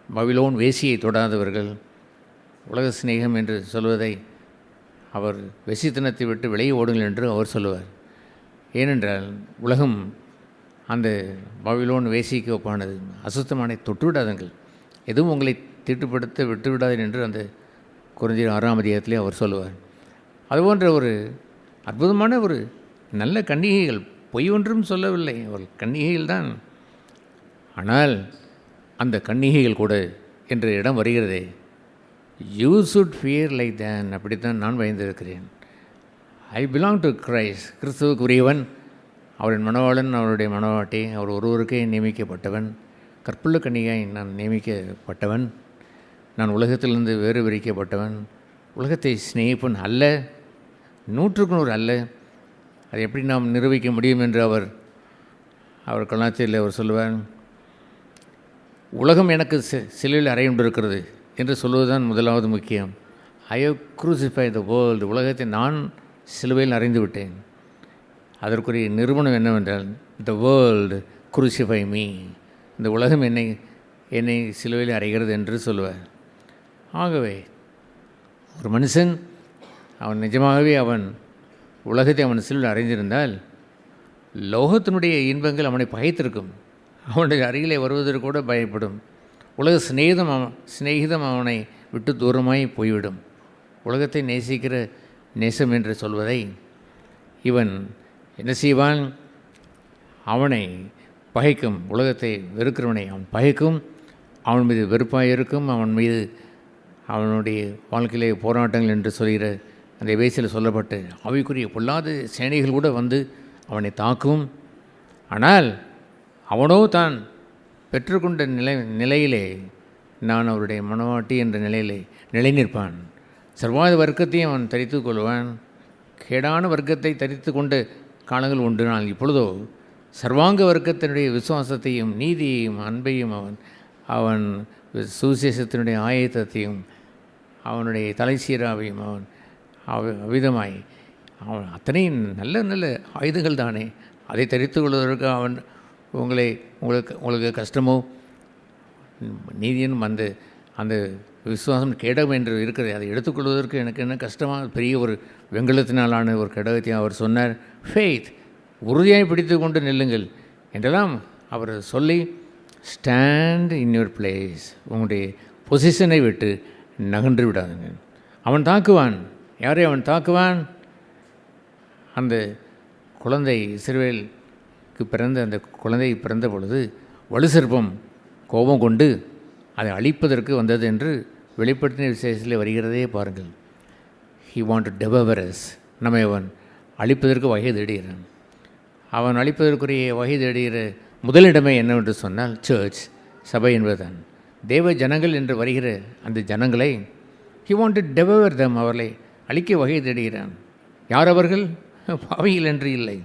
பபிலோன் வேசியை தொடாதவர்கள். உலக சிநேகம் என்று சொல்வதை அவர் வெசித்தனத்தை விட்டு விலகி ஓடுங்கள் என்று அவர் சொல்லுவார். ஏனென்றால் உலகம் அந்த பபிலோன் வேசிக்கு ஒப்பானது. அசுத்தமானை தொட்டுவிடாதுங்கள், எதுவும் உங்களை தீட்டுப்படுத்த விட்டுவிடாது என்று அந்த கொரிந்தியர் 6ஆம் அதிகாரத்திலே அவர் சொல்லுவார். அதுபோன்ற ஒரு அற்புதமான ஒரு நல்ல கன்னிகைகள், பொய் ஒன்றும் சொல்லவில்லை, அவள் கன்னிகைகள் தான். ஆனால் அந்த கன்னிகைகள் கூட என்ற இடம் வருகிறதே, யூ சுட் ஃபியர் லைக் தேன், அப்படித்தான் நான் பயந்திருக்கிறேன். ஐ பிலாங் டு கிரைஸ்ட், கிறிஸ்துவுக்குரியவன், அவரின் மணவாளன், அவருடைய மணவாட்டி, அவர் ஒருவருக்கே நியமிக்கப்பட்டவன், கற்புள்ள கன்னிகாய் நான் நியமிக்கப்பட்டவன், நான் உலகத்திலிருந்து வேறு பிரிக்கப்பட்டவன், உலகத்தை சிநேகிப்பன் அல்ல, 100% அல்ல. அதை எப்படி நாம் நிரூபிக்க முடியும் என்று அவர் கலாச்சாரத்தில் அவர் சொல்லுவார், உலகம் எனக்கு சிலுவையில் அறையுண்டிருக்கிறது என்று சொல்வதுதான் முதலாவது முக்கியம். I have crucify the world, உலகத்தை நான் சிலுவையில் அறைந்து விட்டேன். அதற்குரிய நிறுவனம் என்னவென்றால் த வேர்ல்டு க்ரூசிஃபை மீ, இந்த உலகம் என்னை சிலுவையில் அறைகிறது என்று சொல்லுவார். ஆகவே ஒரு மனுஷன் அவன் நிஜமாகவே அவன் உலகத்தை அவன் சிலுவையில் அறைந்திருந்தால் லோகத்தினுடைய இன்பங்கள் அவனை பகைத்திருக்கும், அவனுடைய அருகிலே வருவதற்கு கூட பயப்படும். உலக சிநேகிதம் அவனை விட்டு தூரமாய் போய்விடும். உலகத்தை நேசிக்கிற நேசம் என்று சொல்வதை இவன் என்ன செய்வான்? அவனை பகைக்கும், உலகத்தை வெறுக்கிறவனை அவன் பகைக்கும், அவன் மீது வெறுப்பாக இருக்கும், அவன் மீது அவனுடைய வாழ்க்கையிலே போராட்டங்கள் என்று சொல்கிற அந்த வயசில் சொல்லப்பட்டு அவைக்குரிய பொல்லாத சேனைகள் கூட வந்து அவனை தாக்கும். ஆனால் அவனோ தான் பெற்றுக்கொண்ட நிலையிலே நான் அவருடைய மனவாட்டி என்ற நிலையிலே நிலை நிற்பான். சர்வாத வர்க்கத்தையும் அவன் தரித்து கொள்வான். கேடான வர்க்கத்தை தரித்து கொண்ட காலங்கள் உண்டு. நான் இப்பொழுதோ சர்வாங்க வர்க்கத்தினுடைய விசுவாசத்தையும் நீதியையும் அன்பையும் அவன் சுவிசேஷத்தினுடைய ஆயத்தத்தையும் அவனுடைய தலைசீராவையும் அவன் அவ்விதமாய் அவன் அத்தனை நல்ல நல்ல ஆயுதங்கள் தானே, அதை தரித்து கொள்வதற்கு அவன் உங்களுக்கு கஷ்டமோ? நீதியும் அந்த விசுவாசம் கேடம் என்று இருக்கிறது, அதை எடுத்துக்கொள்வதற்கு எனக்கு என்ன கஷ்டமாக? பெரிய ஒரு வெங்கலத்தினாலான ஒரு கடகத்தையும் அவர் சொன்னார். ஃபெய்த், உறுதியாய் பிடித்து கொண்டு நில்லுங்கள் என்றெல்லாம் அவர் சொல்லி ஸ்டாண்ட் இன் யுவர் பிளேஸ். உங்களுடைய பொசிஷனை விட்டு நகன்று விடாதுங்க. அவன் தாக்குவான். யாரை அவன் தாக்குவான்? அந்த குழந்தை இஸ்ரவேலுக்கு பிறந்த அந்த குழந்தை பிறந்த பொழுது வலு சர்ப்பம் கோபம் கொண்டு அதை அழிப்பதற்கு வந்தது என்று வெளிப்படுத்தின விசேஷத்தில் வருகிறதே பாருங்கள். He want to devour us. நம்மை அவன் அழிப்பதற்கு வகை தேடுகிறான். அவன் அழிப்பதற்குரிய வகை தேடுகிற முதலிடமே என்னவென்று சொன்னால் சர்ச், சபை என்பதுதான். தேவ ஜனங்கள் என்று வருகிற அந்த ஜனங்களை ஹி வாண்ட் டு டெவவர் தம், அவர்களை அழிக்க வகை தேடுகிறான். யார் அவர்கள்? பாவிகள் என்று இல்லை.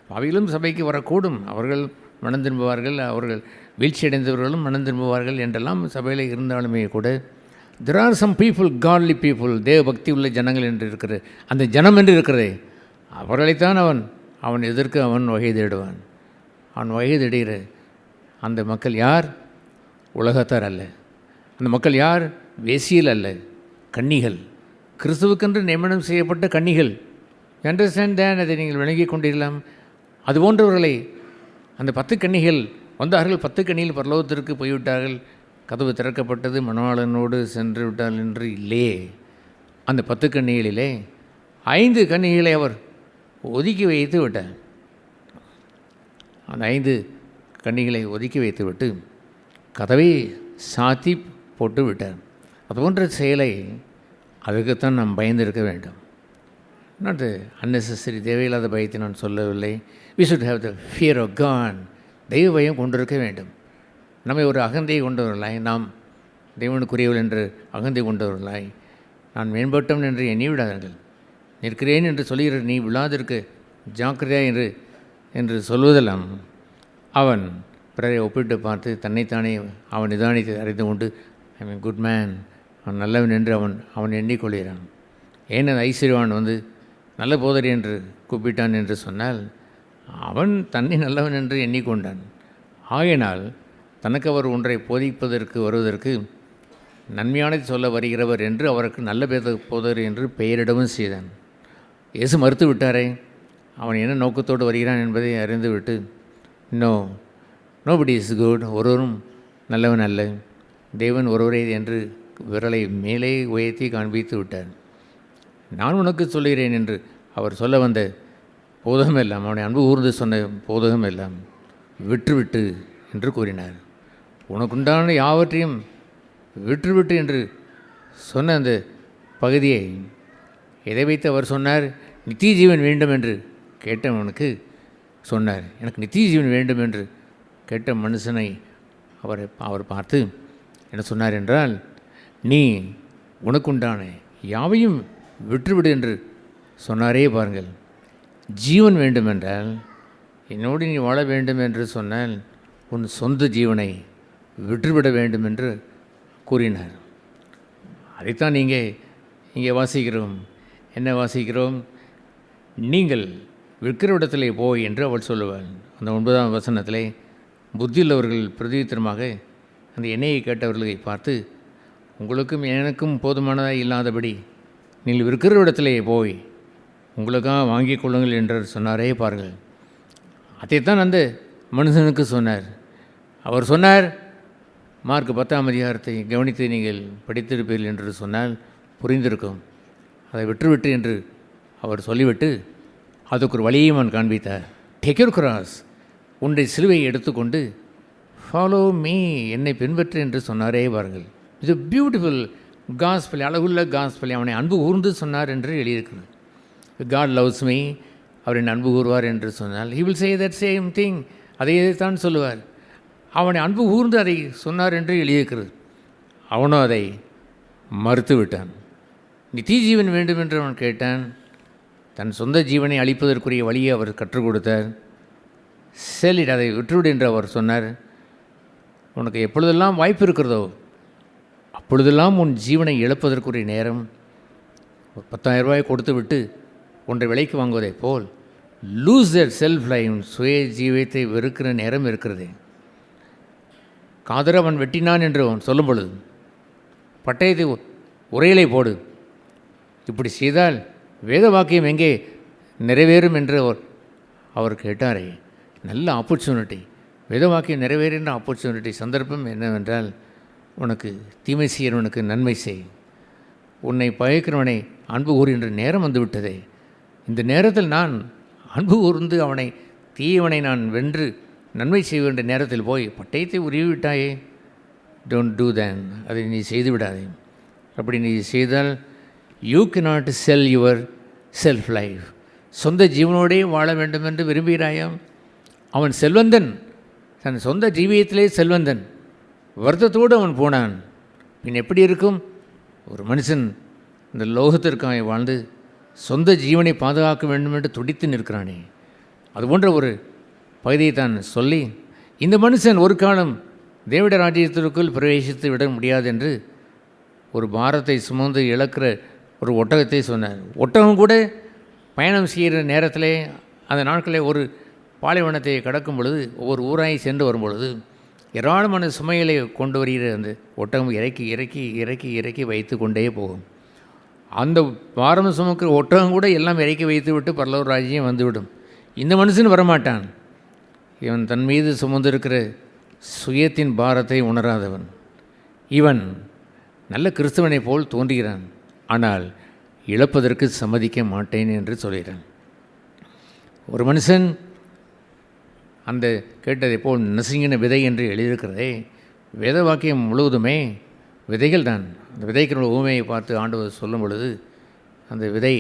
பாவிகளும் சபைக்கு வரக்கூடும். அவர்கள் மனம் திரும்புவார்கள். அவர்கள் வீழ்ச்சி அடைந்தவர்களும் மனம் திரும்புவார்கள் என்றெல்லாம் சபையில் இருந்தாலுமே கூட there are some people, godly people, தேவ பக்தி உள்ள ஜனங்கள் என்று இருக்கிற அந்த ஜனம் என்று இருக்கிறதே, அவர்களைத்தான் அவன் எதற்கு அவன் வகை தேடுவான். அவன் வகை தேடுகிற அந்த மக்கள் யார்? உலகத்தார் அல்ல. அந்த மக்கள் யார்? வேசியல் அல்ல, கன்னிகள், கிறிஸ்துவுக்கென்று நியமனம் செய்யப்பட்ட கன்னிகள். அண்டர்ஸ்டாண்ட் தான், அதை நீங்கள் விளங்கிக் கொண்டிருக்கலாம். அது போன்றவர்களை அந்த 10 கன்னிகள் வந்தார்கள். 10 கன்னிகள் பரலோகத்திற்கு போய்விட்டார்கள். கதவு திறக்கப்பட்டது, மணவாளனோடு சென்று விட்டார்கள் என்று இல்லையே. அந்த 10 கன்னிகளிலே 5 கன்னிகளை அவர் ஒதுக்கி வைத்து விட்டார். அந்த 5 கன்னிகளை ஒதுக்கி வைத்து விட்டு கதவை சாத்தி போட்டு விட்டார். அதுபோன்ற செயலை அதுக்குத்தான் நாம் பயந்திருக்க வேண்டும். நாட் அன்னெசரி, தேவையில்லாத பயத்தை நான் சொல்லவில்லை. We should have the fear of God. தெய்வ பயம் கொண்டிருக்க வேண்டும். நம்மை ஒரு அகந்தையை கொண்டவர்களாய், நாம் தெய்வனுக்குரியவள் என்று அகந்தை கொண்டவர்களாய், நான் மேம்பட்டவன் என்று எண்ணி விடாதீர்கள். நிற்கிறேன் என்று சொல்லுகிற நீ விழாதிருக்க ஜாக்கிரதையா என்று சொல்வதெல்லாம் அவன் பிறரை ஒப்பிட்டு பார்த்து தன்னைத்தானே அவன் நிதானித்து அறிந்து கொண்டு ஐ மீன் குட் மேன், அவன் நல்லவன் என்று அவன் எண்ணிக்கொள்கிறான். ஏன் அந்த ஐஸ்வர்யவான் நல்ல போதரி என்று கூப்பிட்டான் என்று சொன்னால் அவன் தன்னை நல்லவன் என்று எண்ணிக்கொண்டான். ஆகையினால் தனக்கு அவர் ஒன்றை போதிப்பதற்கு வருவதற்கு நன்மையானதை சொல்ல வருகிறவர் என்று அவருக்கு நல்ல போதர் என்று பெயரிடவும் செய்தான். இயேசு மறுத்து விட்டாரே. அவன் என்ன நோக்கத்தோடு வருகிறான் என்பதை அறிந்துவிட்டு நோபடி இஸ் குட், ஒருவரும் நல்லவன் அல்ல, தேவன் ஒருவரே என்று விரலை மேலே உயர்த்தி காண்பித்து விட்டார். நான் உனக்கு சொல்கிறேன் என்று அவர் சொல்ல வந்த போதகம் எல்லாம், அவனை அன்பு கூர்ந்து சொன்ன போதகம் எல்லாம் விட்டுவிட்டு என்று கூறினார். உனக்குண்டான யாவற்றையும் விட்டுவிட்டு என்று சொன்ன அந்த பகுதியை எதை வைத்து அவர் சொன்னார்? நித்திய ஜீவன் வேண்டும் என்று கேட்டவனுக்கு சொன்னார். எனக்கு நித்திய ஜீவன் வேண்டும் என்று கேட்ட மனுஷனை அவர் பார்த்து என்ன சொன்னார் என்றால், நீ உனக்குண்டான யாவையும் விட்டுவிடு என்று சொன்னாரே பாருங்கள். ஜீவன் வேண்டுமென்றால், என்னோடு நீ வாழ வேண்டும் என்று சொன்னால் உன் சொந்த ஜீவனை விட்டுவிட வேண்டும் என்று கூறினார். அதைத்தான் இங்கே வாசிக்கிறோம். என்ன வாசிக்கிறோம்? நீங்கள் விற்கிற இடத்திலே போய் என்று அவள் சொல்லுவாள். அந்த 9ஆம் வசனத்திலே புத்தியுள்ளவர்கள் பிரதித்திரமாக அந்த எண்ணெயை கேட்டவர்களை பார்த்து, உங்களுக்கும் எனக்கும் போதுமானதாக இல்லாதபடி நீங்கள் விற்கிற இடத்திலே போய் உங்களுக்காக வாங்கிக் கொள்ளுங்கள் என்று சொன்னாரே பாருங்கள். அதைத்தான் அந்த மனுஷனுக்கு சொன்னார். அவர் சொன்னார், மார்க் 10ஆம் அதிகாரத்தை கவனித்து நீங்கள் படித்திருப்பீர்கள் என்று சொன்னால் புரிந்திருக்கும். அதை விட்டுவிட்டு என்று அவர் சொல்லிவிட்டு அதுக்கு ஒரு வழியையும் அவன் காண்பித்தார். டேக் யுவர் கிராஸ், உன்னுடைய சிலுவையை எடுத்துக்கொண்டு ஃபாலோ மீ, என்னை பின்பற்று என்று சொன்னாரே பாருங்கள். இது பியூட்டிஃபுல் காஸ்பல், அழகுள்ள காஸ்பல். அவனை அன்பு கூர்ந்து சொன்னார் என்று எழுதியிருக்கிறது. காட் லவ்ஸ் மீ, அவர் என் அன்பு கூறுவார் என்று சொன்னால் he will say that same thing, அதையே தான் சொல்லுவார். அவனை அன்பு கூர்ந்து அதை சொன்னார் என்று எழுதியிருக்கிறது. அவனோ அதை மறுத்து விட்டான். நித்திய ஜீவன் வேண்டும் என்று அவன் கேட்டான். தன் சொந்த ஜீவனை அளிப்பதற்குரிய வழியை அவர் கற்றுக் கொடுத்தார். செல்லிட், அதை விட்டுவிடு என்று அவர் சொன்னார். உனக்கு எப்பொழுதெல்லாம் வாய்ப்பு இருக்கிறதோ அப்பொழுதெல்லாம் உன் ஜீவனை இழப்பதற்குரிய நேரம். 10,000 ரூபாய் கொடுத்து விட்டு ஒன்றை விலைக்கு வாங்குவதை போல் லூஸ் தட் செல்ஃப் லைஃப், சுய ஜீவத்தை வெறுக்கிற நேரம் இருக்கிறது. காதர் அவன் வெட்டினான் என்று அவன் சொல்லும் பொழுது பட்டயத்தை உரையிலை போடு, இப்படி செய்தால் வேத வாக்கியம் எங்கே நிறைவேறும் என்று அவர் கேட்டாரே. நல்ல ஆப்பர்ச்சுனிட்டி. வேதவாக்கியம் நிறைவேறுகின்ற ஆப்பர்ச்சுனிட்டி சந்தர்ப்பம் என்னவென்றால், உனக்கு தீமை செய்கிறவனுக்கு நன்மை செய், உன்னை பகைக்கிறவனை அன்பு கூறுகின்ற நேரம் வந்து விட்டதே. இந்த நேரத்தில் நான் அன்பு கூர்ந்து அவனை தீயவனை நான் வென்று நன்மை செய்ய வேண்டிய நேரத்தில் போய் பட்டயத்தை உருவிவிட்டாயே. டோன்ட் டூ தேன், அதை நீ செய்து விடாதே. அப்படி நீ செய்தால் you cannot sell your self life. சொந்த ஜீவனோடே வாழ வேண்டும் என்று விரும்புகிறாயாம். அவன் செல்வந்தன், தன் சொந்த ஜீவியத்திலே செல்வந்தன், வருத்தத்தோடு அவன் போனான். பின் எப்படி இருக்கும்? ஒரு மனுஷன் இந்த லோகத்திற்காக வாழ்ந்து சொந்த ஜீவனை பாதுகாக்க வேண்டும் என்று துடித்து நிற்கிறானே, அதுபோன்ற ஒரு பகுதியை தான் சொல்லி, இந்த மனுஷன் ஒரு காலம் தேவட ராஜ்யத்திற்குள் பிரவேசித்து விட முடியாது என்று ஒரு பாரத்தை சுமந்து இழக்கிற ஒரு ஒட்டகத்தை சொன்னார். ஒட்டகம் கூட பயணம் செய்கிற நேரத்திலே, அந்த நாட்களில் ஒரு பாலைவனத்தை கடக்கும் பொழுது, ஒவ்வொரு ஊராய் சென்று வரும் பொழுது ஏராளமான சுமைகளை கொண்டு வருகிற அந்த ஒட்டகம் இறக்கி இறக்கி இறக்கி இறக்கி வைத்து கொண்டே போகும். அந்த பாரம் சுமக்கிற ஒட்டகம் கூட எல்லாம் இறக்கி வைத்து விட்டு பரலோக ராஜ்யம் வந்துவிடும். இந்த மனுஷன் வரமாட்டான். இவன் தன் மீது சுமந்திருக்கிற சுயத்தின் பாரத்தை உணராதவன். இவன் நல்ல கிறிஸ்தவனை போல் தோன்றுகிறான், ஆனால் இழப்பதற்கு சம்மதிக்க மாட்டேன் என்று சொல்கிறான். ஒரு மனுஷன் அந்த கேட்டதை போல் நசுங்கின விதை என்று எழுதியிருக்கிறதே, வேத வாக்கியம் முழுவதுமே விதைகள் தான். அந்த விதைக்கிற ஊமையை பார்த்து ஆண்டவர் சொல்லும் பொழுது, அந்த விதை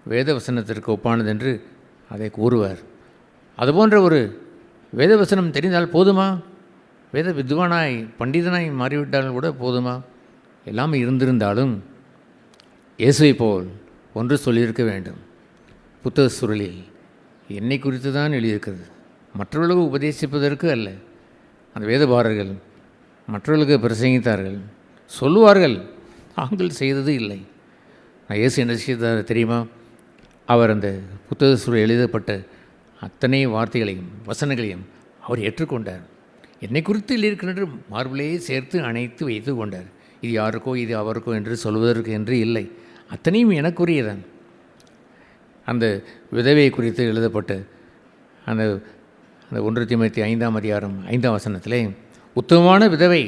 வேத வசனத்திற்கு ஒப்பானது என்று அதை கூறுவார். அதுபோன்ற ஒரு வேத வசனம் தெரிந்தால் போதுமா? வேத வித்வானாய் பண்டிதனாய் மாறிவிட்டால் கூட போதுமா? எல்லாமே இருந்திருந்தாலும் இயேசுவை போல் ஒன்று சொல்லியிருக்க வேண்டும். புத்தக சுருளில் என்னை குறித்து தான் எழுதியிருக்கிறது, மற்றவர்களுக்கு உபதேசிப்பதற்கு அல்ல. அந்த வேதபாரர்கள் மற்றவர்களுக்கு பிரசங்கித்தார்கள், சொல்லுவார்கள், தாங்கள் செய்தது இல்லை. நான் இயேசு என்ன செய்தார் தெரியுமா? அவர் அந்த புத்தக சுருள் எழுதப்பட்ட அத்தனை வார்த்தைகளையும் வசனங்களையும் அவர் ஏற்றுக்கொண்டார். என்னை குறித்து எழுதியிருக்கின்ற மார்பிளையே சேர்த்து அணைத்து வைத்து கொண்டார். இது யாருக்கோ இது அவருக்கோ என்று சொல்வதற்கு என்று இல்லை, அத்தனையும் எனக்குரியதான். அந்த விதவை குறித்து எழுதப்பட்ட அந்த 1 தீமோத்தேயு 5ஆம் அதிகாரம் 5ஆம் வசனத்திலே, உத்தமமான விதவை,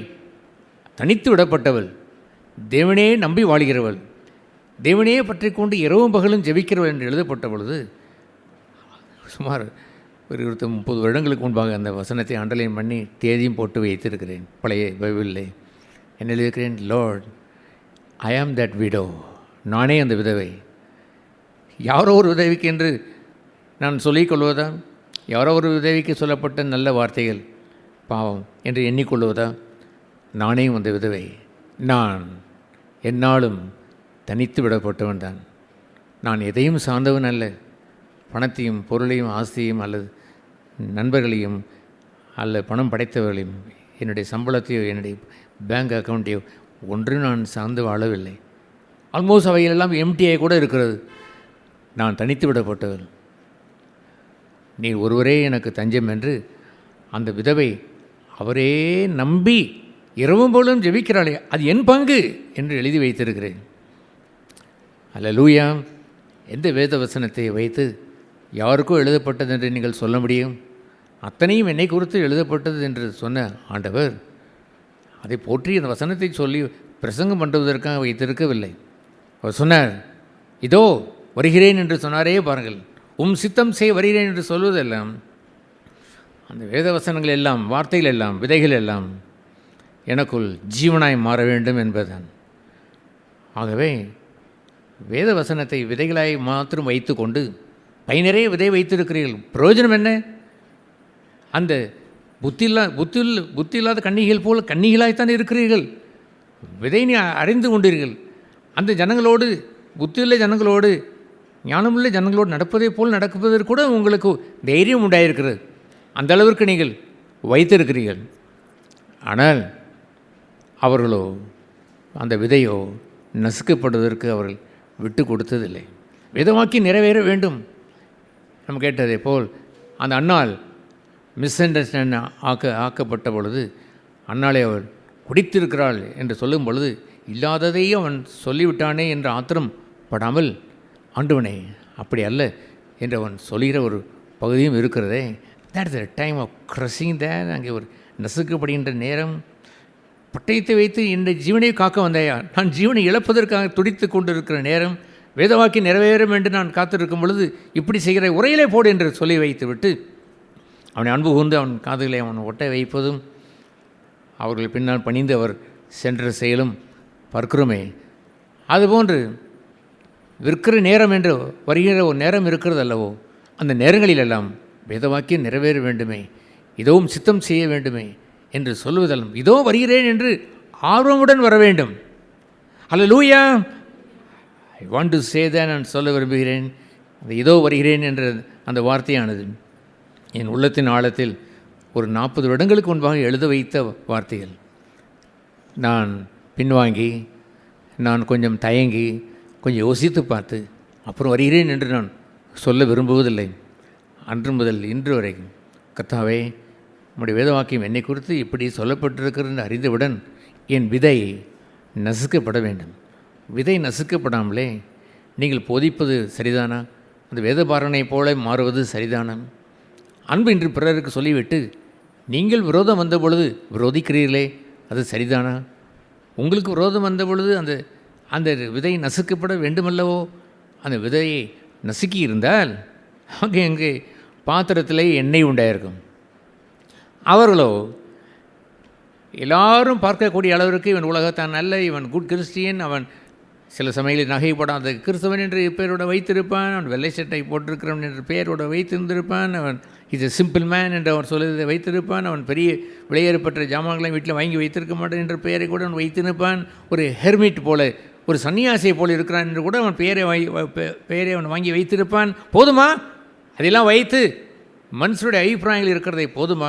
தனித்து விடப்பட்டவள், தேவனே நம்பி வாழ்கிறவள், தேவனையே பற்றி கொண்டு இரவும் பகலும் ஜெபிக்கிறவள் என்று எழுதப்பட்ட பொழுது, சுமார் ஒரு 30 வருடங்களுக்கு முன்பாக அந்த வசனத்தை அண்டர்லைன் பண்ணி தேதியும் போட்டு வைத்திருக்கிறேன். பழைய பைபிளிலே என்ன எழுதியிருக்கிறேன்? லார்ட், ஐ ஆம் தட் விடோ. நானே அந்த விதவை. யாரோ ஒரு விதவிக்கு என்று நான் சொல்லிக்கொள்வதா? யாரோ ஒரு விதவிக்கு சொல்லப்பட்ட நல்ல வார்த்தைகள் பாவம் என்று எண்ணிக்கொள்வதா? நானே அந்த விதவை. நான் என்னாலும் தனித்து விடப்பட்டவன் தான். நான் எதையும் சார்ந்தவன் அல்ல. பணத்தையும் பொருளையும் ஆஸ்தியையும் அல்லது நண்பர்களையும் அல்ல பணம் படைத்தவர்களையும் என்னுடைய சம்பளத்தையோ என்னுடைய பேங்க் அக்கௌண்ட்டையோ ஒன்றும் நான் சார்ந்து வாழவில்லை. ஆல்மோஸ்ட் அவைகளெல்லாம் எம்டிஐ கூட இருக்கிறது. நான் தனித்து விடப்பட்டவள். நீ ஒருவரே எனக்கு தஞ்சம் என்று அந்த விதவை அவரே நம்பி இரவும் போலும் ஜெபிக்கிறாளே, அது என் பங்கு என்று எழுதி வைத்திருக்கிறேன். அல்லேலூயா. எந்த வேத வசனத்தை வைத்து யாருக்கோ எழுதப்பட்டது என்று நீங்கள் சொல்ல முடியும்? அத்தனையும் என்னை குறித்து எழுதப்பட்டது என்று சொன்ன ஆண்டவர் அதை போற்றி அந்த வசனத்தை சொல்லி பிரசங்கம் பண்ணுவதற்காக வைத்திருக்கவில்லை. அவர் சொன்னார், இதோ வருகிறேன் என்று சொன்னாரே பாருங்கள். சித்தம் செய் வருகிறேன் என்று சொல்வதெல்லாம் அந்த வேத வசனங்கள் எல்லாம், வார்த்தைகள் எல்லாம், விதைகள் எல்லாம் எனக்குள் ஜீவனாய் மாற வேண்டும் என்பதுதான். ஆகவே வேத வசனத்தை விதைகளாய் மாத்திரம் வைத்து கொண்டு நிறைய விதை வைத்திருக்கிறீர்கள், பிரயோஜனம் என்ன? அந்த புத்தி இல்லாத கன்னிகள் போல் கன்னிகளாய்த்தான் இருக்கிறீர்கள். விதை நீ அறிந்து கொண்டீர்கள். அந்த ஜனங்களோடு, புத்தியுள்ள ஜனங்களோடு, ஞானமுள்ள ஜனங்களோடு நடப்பதை போல் நடப்பதற்கு கூட உங்களுக்கு தைரியம் உண்டாயிருக்கிறது. அந்த அளவிற்கு நீங்கள் வைத்திருக்கிறீர்கள். ஆனால் அவர்களோ, அந்த விதையோ நசுக்கப்படுவதற்கு அவர்கள் விட்டு கொடுத்ததில்லை. வேதவாக்கி நிறைவேற வேண்டும். நம்ம கேட்டதை போல் அந்த அன்னாள் மிஸ் அண்டர்ஸ்டாண்ட் ஆக்கப்பட்ட பொழுது, அன்னாளை அவள் குடித்திருக்கிறாள் என்று சொல்லும் பொழுது, இல்லாததையும் அவன் சொல்லிவிட்டானே என்ற ஆத்திரம் படாமல், ஆண்டவனே அப்படி அல்ல என்று அவன் சொல்கிற ஒரு பகுதியும் இருக்கிறதே, that is the time of crushing there. அங்கே ஒரு நசுக்கப்படுகின்ற நேரம். பட்டயத்தை வைத்து என்னுடைய ஜீவனை காக்க வந்தாயா, நான் ஜீவனை இழப்பதற்காக துடித்து கொண்டிருக்கிற நேரம், வேதவாக்கி நிறைவேறும் என்று நான் காத்திருக்கும் பொழுது இப்படி செய்கிற உரையிலே போடு என்று சொல்லி வைத்து விட்டு அவனை அன்பு கூர்ந்து அவன் காதுகளை அவன் ஒட்ட வைப்பதும் அவர்கள் பின்னால் பணிந்து அவர் சென்ற செயலும் பார்க்கிறோமே. அதுபோன்று விற்கிற நேரம் என்று வருகிற ஒரு நேரம் இருக்கிறது அல்லவோ, அந்த நேரங்களிலெல்லாம் வேதவாக்கியம் நிறைவேற வேண்டுமே, இதோவும் சித்தம் செய்ய வேண்டுமே என்று சொல்லுவதெல்லாம் இதோ வருகிறேன் என்று ஆர்வமுடன் வர வேண்டும். அல்லேலூயா. I want to say that, நான் சொல்ல விரும்புகிறேன். அந்த இதோ வருகிறேன் என்ற அந்த வார்த்தையானது என் உள்ளத்தின் ஆழத்தில் ஒரு 40 வருடங்களுக்கு முன்பாக எழுத வைத்த வார்த்தைகள். நான் பின்வாங்கி, நான் கொஞ்சம் தயங்கி, கொஞ்சம் யோசித்து பார்த்து அப்புறம் வருகிறேன் என்று நான் சொல்ல விரும்புவதில்லை. அன்று முதல் இன்று வரைக்கும் கர்த்தாவே, உம்முடைய வேதவாக்கியம் என்னை குறித்து இப்படி சொல்லப்பட்டிருக்கிறது அறிந்தவுடன் என் விதை நசுக்கப்பட வேண்டும். விதை நசுக்கப்படாமலே நீங்கள் போதிப்பது சரிதானா? அந்த வேதபாரனை போல மாறுவது சரிதானா? அன்பு இன்று பிறருக்கு சொல்லிவிட்டு நீங்கள் விரோதம் வந்த பொழுது விரோதிக்கிறீர்களே, அது சரிதானா? உங்களுக்கு விரோதம் வந்த பொழுது அந்த அந்த விதை நசுக்கப்பட வேண்டுமல்லவோ? அந்த விதையை நசுக்கி இருந்தால் அங்கே பாத்திரத்திலே எண்ணெய் உண்டாயிருக்கும். அவர்களோ எல்லாரும் பார்க்கக்கூடிய அளவிற்கு இவன் உலகத்தான் அல்ல, இவன் குட் கிறிஸ்டியன், அவன் சில சமயங்களில் நகைப்படாத கிறிஸ்தவன் என்று பெயரோட வைத்திருப்பான், அவன் வெள்ளை சட்டை போட்டிருக்கிறவன் என்று பெயரோட வைத்திருந்திருப்பான், அவன் இஸ் எ சிம்பிள் மேன் என்று அவன் சொல்வதை வைத்திருப்பான், அவன் பெரிய விலையேறப்பட்ட ஜாமான்களை வீட்டில் வாங்கி வைத்திருக்க மாட்டான் என்ற பெயரை கூட அவன் வைத்திருப்பான், ஒரு ஹெர்மிட் போல, ஒரு சன்னியாசியை போல் இருக்கிறான் என்று கூட அவன் பெயரை அவன் வாங்கி வைத்திருப்பான். போதுமா? அதெல்லாம் வைத்து மனுஷனுடைய அபிப்பிராயங்கள் இருக்கிறதை போதுமா?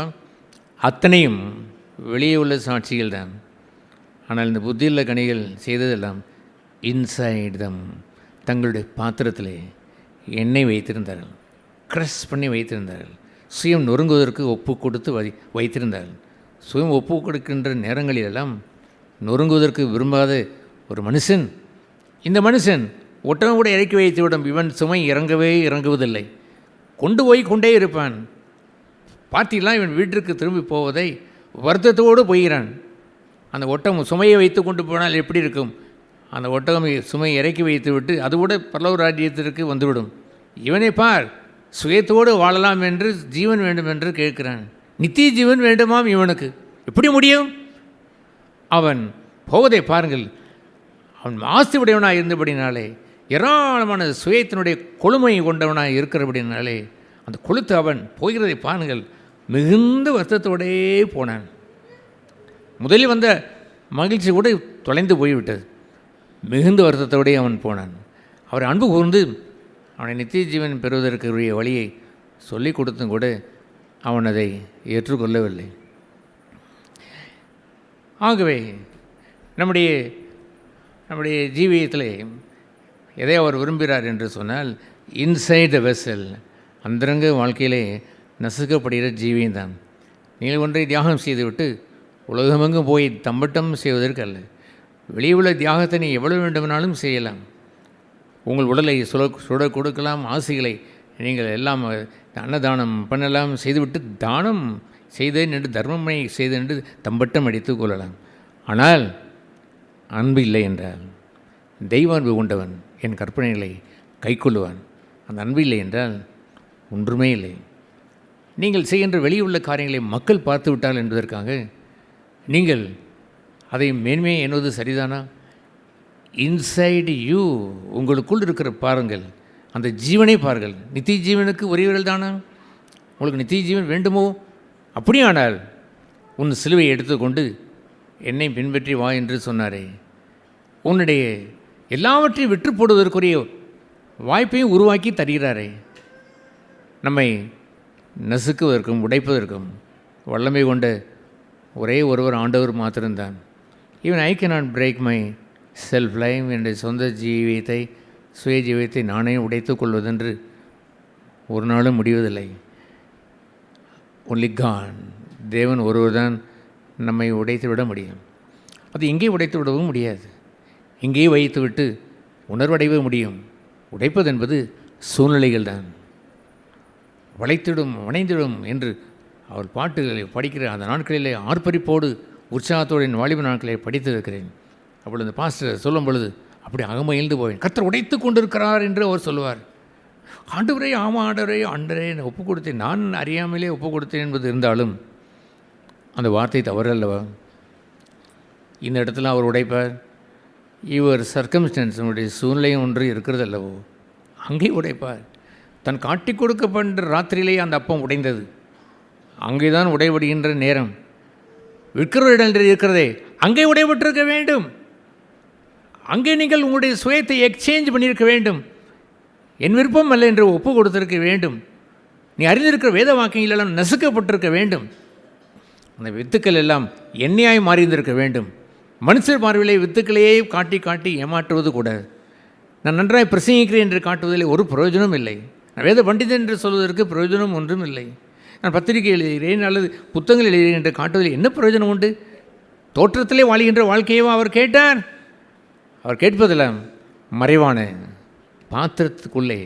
அத்தனையும் வெளியே உள்ள சாட்சிகள் தான். ஆனால் இந்த புத்தியுள்ள கனிகள் செய்ததெல்லாம் இன்சைட் தம், தங்களுடைய பாத்திரத்திலே எண்ணெய் வைத்திருந்தார்கள், க்ரஷ் பண்ணி வைத்திருந்தார்கள், சுயம் நொறுங்குவதற்கு ஒப்பு கொடுத்து வைத்திருந்தார்கள். சுயம் ஒப்பு கொடுக்கின்ற நேரங்களிலெல்லாம் நொறுங்குவதற்கு விரும்பாத ஒரு மனுஷன், இந்த மனுஷன் ஒட்டகம் கூட இறக்கி வைத்துவிடும், இவன் சுமை இறங்குவதில்லை, கொண்டு போய் கொண்டே இருப்பான். பார்த்தீங்களா, இவன் வீட்டிற்கு திரும்பி போவதை வருத்தத்தோடு போகிறான். அந்த ஒட்டகம் சுமையை வைத்து கொண்டு போனால் எப்படி இருக்கும்? அந்த ஒட்டகம் சுமையை இறக்கி வைத்து விட்டு அது கூட பரலோக ராஜ்யத்திற்கு வந்துவிடும். இவனை பார், சுயத்தோடு வாழலாம் என்று, ஜீவன் வேண்டும் என்று கேட்கிறான். நித்திய ஜீவன் வேண்டுமாம் இவனுக்கு. எப்படி முடியும்? அவன் போவதை பாருங்கள். அவன் ஆஸ்தி உடையவனாக இருந்தபடினாலே, ஏராளமான சுயத்தினுடைய கொழுமையை கொண்டவனாக இருக்கிறபடினாலே, அந்த கொழுத்து அவன் போகிறதை பாருங்கள், மிகுந்த வருத்தத்தோடே போனான். முதலில் வந்த மகிழ்ச்சி கூட தொலைந்து போய்விட்டது. மிகுந்த வருத்தத்தோடே அவன் போனான். அவர் அன்பு கூர்ந்து அவனை நித்திய ஜீவன் பெறுவதற்குரிய வழியை சொல்லிக் கொடுத்தும் கூட அவன் அதை ஏற்றுக்கொள்ளவில்லை. ஆகவே நம்முடைய ஜீவியத்தில் எதை அவர் விரும்புகிறார் என்று சொன்னால், இன்சைட் த வெசல், அந்தரங்க வாழ்க்கையிலே நசுக்கப்படுகிற ஜீவியம்தான். நீங்கள் ஒன்றை தியாகம் செய்துவிட்டு உலகமெங்கும் போய் தம்பட்டம் செய்வதற்கு அல்ல. வெளியே உள்ள தியாகத்தை நீ எவ்வளவு வேண்டுமானாலும் செய்யலாம். உங்கள் உடலை சுட கொடுக்கலாம், ஆசைகளை நீங்கள் எல்லாம் அன்னதானம் பண்ணலாம், செய்துவிட்டு தானம் செய்தேன் என்று, தர்மமை செய்தேன் என்று தம்பட்டம் அடித்து கொள்ளலாம். ஆனால் அன்பு இல்லை என்றால், தெய்வ அன்பு கொண்டவன் என் கற்பனைகளை கைக்கொள்ளுவான். அந்த அன்பு இல்லை என்றால் ஒன்றுமே இல்லை. நீங்கள் செய்கின்ற வெளியுள்ள காரியங்களை மக்கள் பார்த்து விட்டால் என்பதற்காக நீங்கள் அதை மேன்மையை எண்ணுவது சரிதானா? இன்சைடு யூ, உங்களுக்குள் இருக்கிற பாருங்கள், அந்த ஜீவனை பாருங்கள். நித்திய ஜீவனுக்கு உரியவர்கள் தானா? உங்களுக்கு நித்திய ஜீவன் வேண்டுமோ? அப்படியானால் உன் சிலுவையை எடுத்துக்கொண்டு என்னை பின்பற்றி வா என்று சொன்னாரே, உன்னுடைய எல்லாவற்றையும் விற்று போடுவதற்குரிய வாய்ப்பையும் உருவாக்கி தருகிறாரே. நம்மை நசுக்குவதற்கும் உடைப்பதற்கும் வல்லமை கொண்ட ஒரே ஒருவர் ஆண்டவர் மாத்திரம்தான். Even I cannot break my self life, என்னுடைய சொந்த ஜீவியத்தை, சுய ஜீவியத்தை நானே உடைத்து கொள்வதென்று ஒரு நாளும் முடிவதில்லை. ஒன்லி காட், தேவன் ஒருவர் தான் நம்மை உடைத்து விட முடியும். அது இங்கே உடைத்து விடவும் முடியாது, இங்கே வைத்துவிட்டு உணர்வடைவ முடியும். உடைப்பது என்பது சூழ்நிலைகள் தான். வளைத்திடும் வணைந்திடும் என்று அவர் பாட்டுகளை படிக்கிற அந்த நாட்களிலே ஆர்ப்பரிப்போடு உற்சாகத்தோடு என் வாலிப நாட்களை படித்திருக்கிறேன். அப்பொழுது அந்த பாஸ்டர் சொல்லும் பொழுது அப்படி அகமகிழ்ந்து போவேன். கர்த்தர் உடைத்து கொண்டிருக்கிறார் என்று அவர் சொல்லுவார். ஆண்டவரே, ஆமாம் ஆண்டவரே, ஆண்டரே ஒப்பு கொடுத்தேன், நான் அறியாமலே ஒப்பு கொடுத்தேன் என்பது இருந்தாலும் அந்த வார்த்தை தவறு அல்லவா? இந்த இடத்துல அவர் உடைப்பார். இவர் சர்க்கம்ஸ்டன்ஸ், நம்முடைய சூழ்நிலையும் ஒன்று இருக்கிறது அல்லவோ, அங்கே உடைப்பார். தன் காட்டி கொடுக்கப்பட்ட ராத்திரியிலே அந்த அப்பம் உடைந்தது. அங்கே தான் உடைபடுகின்ற நேரம். விற்கிறவரிடம் இருக்கிறதே, அங்கே உடைபட்டிருக்க வேண்டும். அங்கே நீங்கள் உங்களுடைய சுயத்தை எக்ஸ்சேஞ்ச் பண்ணியிருக்க வேண்டும். என் விருப்பம் அல்ல என்று ஒப்பு கொடுத்திருக்க வேண்டும். நீ அறிந்திருக்கிற வேத வாக்கியங்களெல்லாம் நசுக்கப்பட்டிருக்க வேண்டும். அந்த வித்துக்கள் எல்லாம் எண்ணெயாய் மாறியிருந்திருக்க வேண்டும். மனுஷர் பார்வையிலே வித்துக்களையே காட்டி காட்டி ஏமாற்றுவது கூட, நான் நன்றாய் பிரசங்கிக்கிறேன் என்று காட்டுவதில் ஒரு பிரயோஜனம் இல்லை. நான் வேத பண்டிதன் என்று சொல்வதற்கு பிரயோஜனம் ஒன்றும் இல்லை. நான் பத்திரிகை எழுதுகிறேன் அல்லது புத்தகங்கள் எழுதுகிறேன் என்று காட்டுவதில் என்ன பிரயோஜனம் உண்டு? தோற்றத்திலே வாழ்கின்ற வாழ்க்கையவா அவர் கேட்டார்? அவர் கேட்பதெல்லாம் மறைவான பாத்திரத்துக்குள்ளே,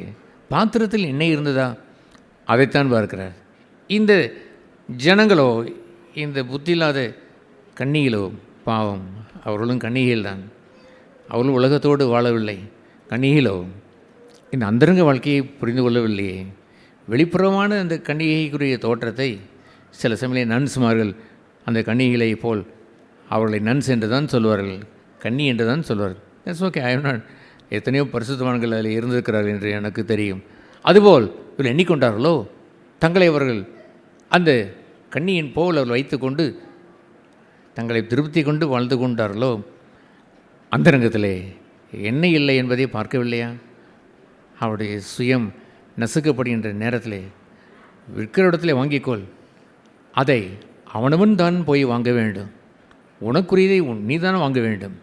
பாத்திரத்தில் எண்ணெய் இருந்ததா அதைத்தான் பார்க்கிறார். இந்த ஜனங்களோ, இந்த புத்தி இல்லாத கன்னிகளோ, பாவம், அவர்களும் கன்னிகைகள் தான். அவர்களும் உலகத்தோடு வாழவில்லை. கன்னிகளோ இந்த அந்தரங்க வாழ்க்கையை புரிந்து கொள்ளவில்லையே. வெளிப்புறமான அந்த கன்னிகைக்குரிய தோற்றத்தை சில சமயம் நன்ஸ்மார்கள் அந்த கன்னிகளை போல் அவர்களை நன்ஸ் என்று தான் சொல்வார்கள், கன்னி என்று தான் சொல்வார்கள். That's okay, I am not. எத்தனையோ பரிசுத்தவான்கள் அதில் இருந்திருக்கிறார்கள் என்று எனக்கு தெரியும். அதுபோல் இவர்கள் எண்ணிக்கொண்டார்களோ, தங்களை அவர்கள் அந்த கன்னியின் போல் அவர்கள் வைத்து கொண்டு தங்களை திருப்தி கொண்டு வாழ்ந்து கொண்டார்களோ, அந்தரங்கத்திலே எண்ணெய் இல்லை என்பதை பார்க்கவில்லையா? அவருடைய சுயம் நசுக்கப்படுகின்ற நேரத்தில் விற்கிற இடத்துல வாங்கிக்கொள், அதை அவனவன் தான் போய் வாங்க வேண்டும். உனக்குரியதை நீ தான் வாங்க வேண்டும்.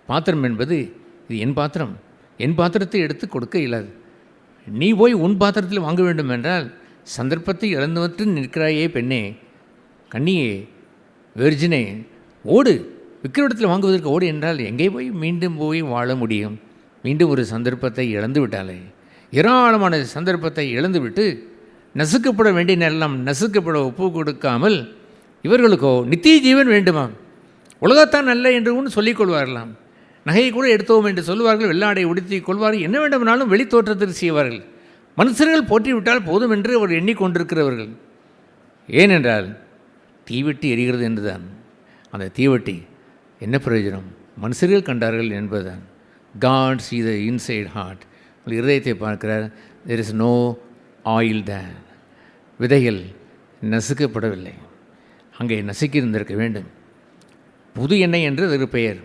பாத்திரம் என்பது இது என் பாத்திரம், என் பாத்திரத்தை எடுத்து கொடுக்க இயலாது. நீ போய் உன் பாத்திரத்தில் வாங்க வேண்டும் என்றால் சந்தர்ப்பத்தை இழந்துவற்று நிற்கிறாயே பெண்ணே, கன்னியே, வெர்ஜினே, ஓடு. விற்கிற இடத்துல வாங்குவதற்கு ஓடு என்றால் எங்கே போய் மீண்டும் போய் வாழ முடியும்? மீண்டும் ஒரு சந்தர்ப்பத்தை இழந்து விட்டாலே, ஏராளமான சந்தர்ப்பத்தை இழந்துவிட்டு நசுக்கப்பட வேண்டிய நேரம் நசுக்கப்பட ஒப்பு கொடுக்காமல் இவர்களுக்கோ நித்திய ஜீவன் வேண்டுமா? உலகத்தான் நல்ல என்று ஒன்று சொல்லிக் கொள்வார்களாம். நகையை கூட எடுத்தோம் என்று சொல்லுவார்கள், வெள்ளாடை உடுத்தி கொள்வார்கள், என்ன வேண்டுமானாலும் வெளி தோற்றத்தில் செய்வார்கள். மனுஷர்கள் போற்றிவிட்டால் போதும் என்று அவர் எண்ணிக்கொண்டிருக்கிறவர்கள். ஏனென்றால் தீவெட்டி எரிகிறது என்றுதான். அந்த தீவெட்டி என்ன பிரயோஜனம்? மனுஷர்கள் கண்டார்கள் என்பதுதான். God see the inside heart. இருதயத்தை பார்க்கிறார். there is no oil there. விதைகள் நசுக்கப்படவில்லை, அங்கே நசுக்கியிருந்திருக்க வேண்டும். புது எண்ணெய் என்று அதற்கு பெயர்.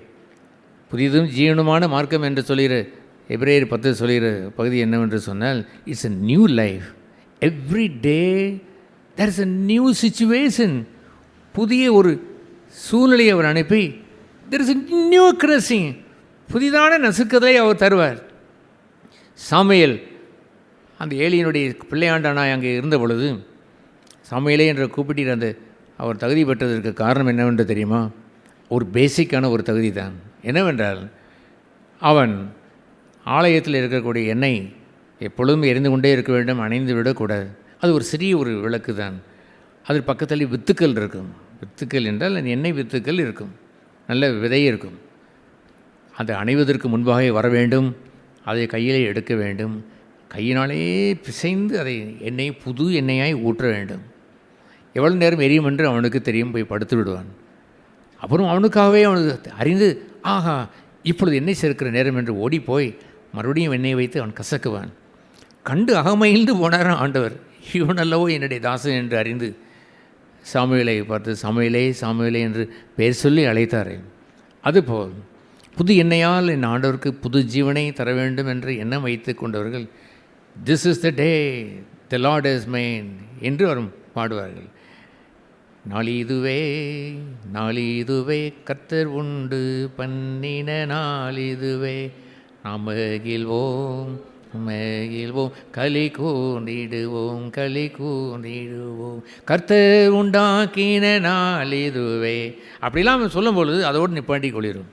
புதிதும் ஜீவனுமான மார்க்கம் என்று சொல்கிற எபிரேயர் 10 சொல்கிற பகுதி என்னவென்று சொன்னால், it's a new life. Every day there is a new situation. புதிய ஒரு சூழ்நிலையை அவர் அனுப்பி there is a நியூ கிரசிங், புதிதான நசுக்குதலை அவர் தருவார். சாமுவேல் அந்த ஏலியினுடைய பிள்ளையாண்டானாய் அங்கே இருந்த பொழுது சாமுவேலே என்று கூப்பிட்டு அந்த அவர் தகுதி பெற்றதற்கு காரணம் என்னவென்று தெரியுமா? ஒரு பேசிக்கான ஒரு தகுதி தான். என்னவென்றால் அவன் ஆலயத்தில் இருக்கக்கூடிய எண்ணெய் எப்பொழுதும் எரிந்து கொண்டே இருக்க வேண்டும், அணைந்து விடக்கூடாது. அது ஒரு சிறிய ஒரு விளக்கு தான். அது பக்கத்தில் வித்துக்கள் இருக்கும். வித்துக்கள் என்றால் எண்ணெய் வித்துக்கள் இருக்கும், நல்ல விதை இருக்கும். அது அணைவதற்கு முன்பாக வர வேண்டும், அதை கையிலே எடுக்க வேண்டும், கையினாலே பிசைந்து அதை எண்ணெய் புது எண்ணெயாய் ஊற்ற வேண்டும். எவ்வளோ நேரம் எரியும் என்று அவனுக்கு தெரியும், போய் படுத்து விடுவான். அப்புறம் அவனுக்காகவே அவனுக்கு அறிந்து, ஆஹா இப்பொழுது எண்ணெய் சேர்க்கிற நேரம் என்று ஓடிப்போய் மறுபடியும் எண்ணெயை வைத்து அவன் கசக்குவான். கண்டு அகமகிழ்ந்து போனாரான் ஆண்டவர். இவன் அல்லவோ என்னுடைய தாசன் என்று அறிந்து சாமுவேலை பார்த்து சாமுவேலே சாமுவேலே என்று பெயர் சொல்லி அழைத்தாரே. அதுபோல் புது எண்ணெயால் என் ஆண்டவருக்கு புது ஜீவனை தர வேண்டும் என்று எண்ணம் வைத்து கொண்டவர்கள் this is the day the Lord has made என்று வரும் பாடுவார்கள். நாளிதுவே நாளிதுவே கர்த்தர் உண்டு பண்ணின நாளிதுவே நாம் மகிழ்வோம் மகிழ்வோம் களி கூர்ந்திடுவோம் களி கூர்ந்திடுவோம் கர்த்தர் உண்டாக்கின நாளிதுவே. அப்படிலாம் அவன் சொல்லும் பொழுது அதோடு நிப்பாட்டி கொள்ளிடும்.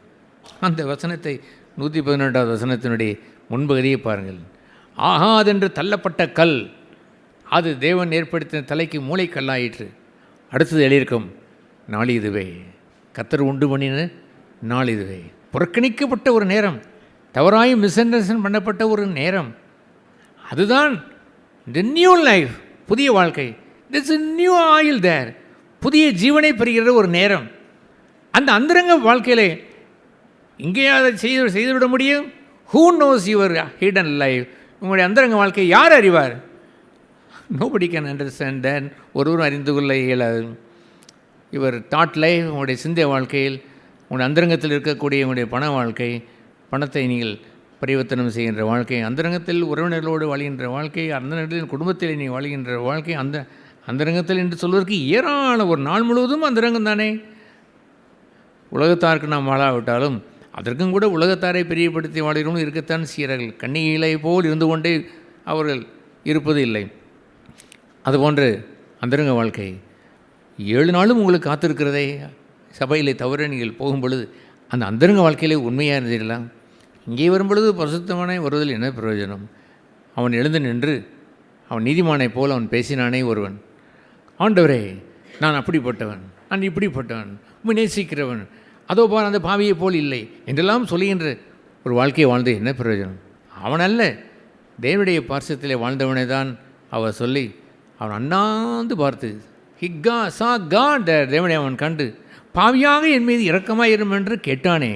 அந்த வசனத்தை 118வது வசனத்தினுடைய முன்பகுதியை பாருங்கள். ஆகாதென்று தள்ளப்பட்ட கல் அது தேவன் ஏற்படுத்தின தலைக்கு மூளைக்கல்லாயிற்று. அடுத்தது எழுதியிருக்கும், நாள் இதுவே, கர்த்தர் உண்டு பண்ணின நாள் இதுவே. புறக்கணிக்கப்பட்ட ஒரு நேரம், தவறாய் மிஸ்அண்டர்ஸ்டாண்ட் பண்ணப்பட்ட ஒரு நேரம். அதுதான் தி நியூ லைஃப், புதிய வாழ்க்கை. திஸ் இஸ் நியூ ஆயில் தேர், புதிய ஜீவனை பெறுகிற ஒரு நேரம். அந்த அந்தரங்க வாழ்க்கையிலே இங்கே அதை செய்துவிட முடியும். Who knows your hidden life? உங்களுடைய அந்தரங்க வாழ்க்கையை யார் அறிவார்? Nobody can understand that. ஒருவரும் அறிந்து கொள்ள இயலாது. யுவர் தாட் லைஃப், உங்களுடைய சிந்தை வாழ்க்கையில், உங்களுடைய அந்தரங்கத்தில் இருக்கக்கூடிய உங்களுடைய பண வாழ்க்கை, பணத்தை நீங்கள் பரிவர்த்தனம் செய்கின்ற வாழ்க்கை, அந்தரங்கத்தில் உறவினர்களோடு வாழ்கின்ற வாழ்க்கை, அந்தரங்கத்தில் குடும்பத்தில் நீ வாழ்கின்ற வாழ்க்கை, அந்தரங்கத்தில் என்று சொல்வதற்கு ஏராளம். ஒரு நாள் முழுவதும் அந்தரங்கம் தானே. உலகத்தாருக்கு நாம் வாழாவிட்டாலும் அதற்கும் கூட உலகத்தாரை பிரியப்படுத்தி வாழ்கிறவங்களும் இருக்கத்தான் செய்கிறார்கள். கன்னிகளை போல் இருந்து கொண்டே அவர்கள் இருப்பது இல்லை. அதுபோன்று அந்தரங்க வாழ்க்கை 7 நாளும் உங்களுக்கு காத்திருக்கிறதே. சபையில் தவிர நீங்கள் போகும் பொழுது அந்த அந்தரங்க வாழ்க்கையிலே உண்மையாக இருந்திடலாம். இங்கே வரும்பொழுது பரிசுத்தமானே வருவதில் என்ன பிரயோஜனம்? அவன் எழுந்து நின்று அவன் நீதிமானை போல் அவன் பேசினானே ஒருவன், ஆண்டவரே நான் அப்படிப்பட்டவன், நான் இப்படிப்பட்டவன், உம்மை நேசிக்கிறவன், அதோ பார் அந்த பாவியை போல் இல்லை என்றெல்லாம் சொல்லுகின்ற ஒரு வாழ்க்கையை வாழ்ந்து என்ன பிரயோஜனம்? அவன் அல்ல, தேவனுடைய பார்சத்திலே வாழ்ந்தவனை தான் அவர் சொல்லி அவன் அண்ணாந்து பார்த்து தேவனை அவன் கண்டு பாவியாக என் மீது இரக்கமாயிரும் என்று கேட்டானே,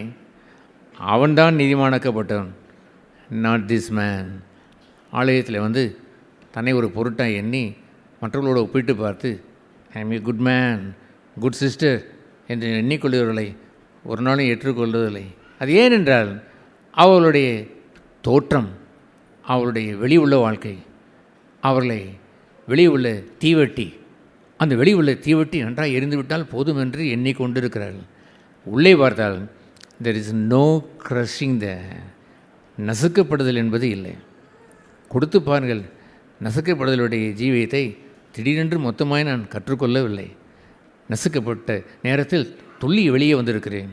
அவன்தான் நீதிமானாக்கப்பட்டவன். Not this man. ஆலயத்தில் வந்து தன்னை ஒரு பொருட்டாக எண்ணி மற்றவர்களோடு ஒப்பிட்டு பார்த்து I M A good man, good sister என்று எண்ணிக்கொள்கிறவர்களை ஒரு நாளும் ஏற்றுக்கொள்வதில்லை. அது ஏனென்றால் அவர்களுடைய தோற்றம், அவருடைய வெளி உள்ள வாழ்க்கை, அவர்களை வெளியே உள்ள தீவெட்டி, அந்த வெளி உள்ள தீவெட்டி நன்றாக எரிந்துவிட்டால் போதும் என்று எண்ணிக்கொண்டிருக்கிறார்கள். உள்ளே பார்த்தால் தெர் இஸ் நோ க்ரஷிங் த, நசுக்கப்படுதல் என்பது இல்லை. கொடுத்து பாருங்கள், நசுக்கப்படுதலுடைய ஜீவியத்தை திடீரென்று மொத்தமாய் நான் கற்றுக்கொள்ளவில்லை. நசுக்கப்பட்ட நேரத்தில் துள்ளி வெளியே வந்திருக்கிறேன்.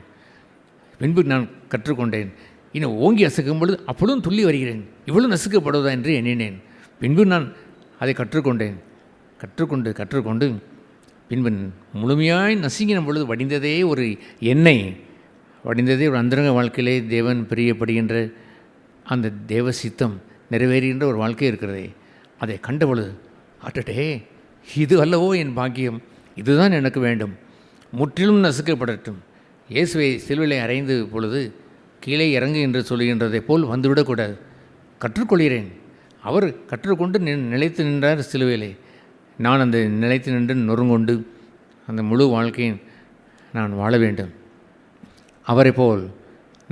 பின்பு நான் கற்றுக்கொண்டேன். இன்னும் ஓங்கி அசைக்கும் பொழுது அப்பொழுதும் துள்ளி வருகிறேன். இவ்வளவு நசுக்கப்படுவதா என்று எண்ணினேன். பின்பு நான் அதை கற்றுக்கொண்டேன். கற்றுக்கொண்டு பின்பு முழுமையாய் நசுங்கின பொழுது வடிந்ததே ஒரு எண்ணெய், வடிந்ததே ஒரு அந்தரங்க வாழ்க்கையிலே தேவன் பிரியப்படுகின்ற அந்த தேவ சித்தம் நிறைவேறுகின்ற ஒரு வாழ்க்கை இருக்கிறதே. அதை கண்ட பொழுது அட்டடே, இது அல்லவோ என் பாக்கியம், இதுதான் எனக்கு வேண்டும், முற்றிலும் நசுக்கப்படட்டும். இயேசுவை சிலுவையிலே அறைந்து பொழுது கீழே இறங்கு என்று சொல்கின்றதை போல் வந்துவிடக்கூடாது. கற்றுக்கொள்கிறேன். அவர் கற்றுக்கொண்டு நிலைத்து நின்றார் சிலுவையிலே. நான் அந்த நிலைத்து நின்று நொறுங்கொண்டு அந்த முழு வாழ்க்கையும் நான் வாழ வேண்டும். அவரை போல்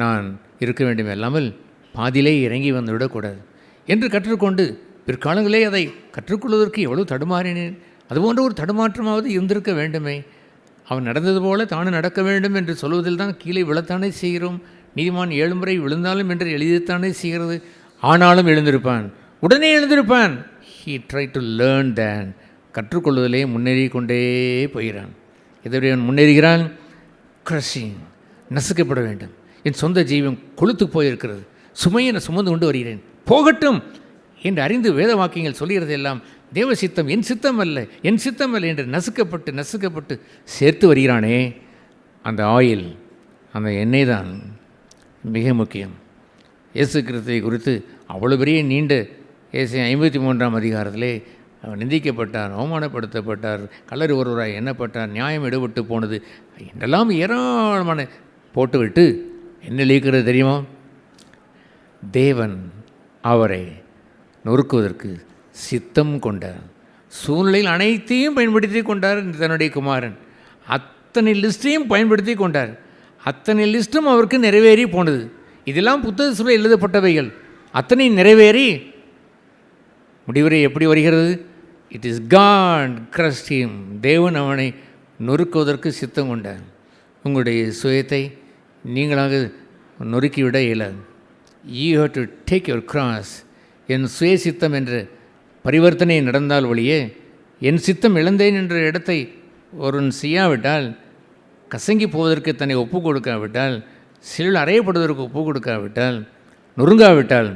நான் இருக்க வேண்டும், இல்லாமல் பாதியிலே இறங்கி வந்து விடக்கூடாது என்று கற்றுக்கொண்டு பிற்காலங்களே அதை கற்றுக்கொள்வதற்கு எவ்வளவு தடுமாறினேன். அதுபோன்ற ஒரு தடுமாற்றமாவது இருந்திருக்க வேண்டுமே. அவன் நடந்தது போல தானும் நடக்க வேண்டும் என்று சொல்வதில் தான் கீழே விழத்தானே செய்கிறோம். நீதிமான் 7 முறை விழுந்தாலும் என்று எழுதித்தானே செய்கிறது. ஆனாலும் எழுந்திருப்பான், உடனே எழுந்திருப்பான். ஹீ ட்ரை டு லேர்ன் தேன். கற்றுக்கொள்வதிலே முன்னேறி கொண்டே போகிறான். எதோடைய அவன் முன்னேறுகிறான்? க்ரஷிங், நசுக்கப்பட வேண்டும். என் சொந்த ஜீவன் கொளுத்து போயிருக்கிறது, சுமையை நான் சுமந்து கொண்டு வருகிறேன், போகட்டும் என்று அறிந்து வேத வாக்கியங்கள் சொல்கிறது எல்லாம் தேவ சித்தம், என் சித்தம் அல்ல, என் சித்தம் அல்ல என்று நசுக்கப்பட்டு சேர்த்து வருகிறானே. அந்த ஆயில், அந்த எண்ணெய் தான் மிக முக்கியம். இயேசு கிறிஸ்துவை குறித்து அவ்வளோ பெரிய நீண்ட ஏசாயா 53ஆம் அதிகாரத்திலே அவர் நிந்திக்கப்பட்டார், அவமானப்படுத்தப்பட்டார், கல்லறு ஒருவராய் எண்ணப்பட்டார், நியாயம் எடுபட்டு போனது என்றெல்லாம் ஏராளமான போட்டுவிட்டு என்ன எழுதிக்கிறது தெரியுமா? தேவன் அவரை நொறுக்குவதற்கு சித்தம் கொண்டார். சூழ்நிலையில் அனைத்தையும் பயன்படுத்தி கொண்டார் தன்னுடைய குமாரன். அத்தனை லிஸ்ட்டையும் பயன்படுத்தி கொண்டார். அத்தனை லிஸ்ட்டும் அவருக்கு நிறைவேறி போனது. இதெல்லாம் புத்தகத்தில் எழுதப்பட்டவைகள். அத்தனை நிறைவேறி முடிவுரை எப்படி வருகிறது? It is God crushed him. தேவன் அவனை நொறுக்குவதற்கு சித்தம் கொண்டார். உங்களுடைய சுயத்தை நீங்களாக நொறுக்கிவிட இயலாது. You have to take your cross. என் சுய சித்தம் என்ற பரிவர்த்தனை நடந்தால் ஒழிய என் சித்தம் இழந்தேன் என்ற இடத்தை ஒருவன் செய்யாவிட்டால், கசங்கி போவதற்கு தன்னை ஒப்பு கொடுக்காவிட்டால், சிலர் அறையப்படுவதற்கு ஒப்பு கொடுக்காவிட்டால், நொறுங்காவிட்டால்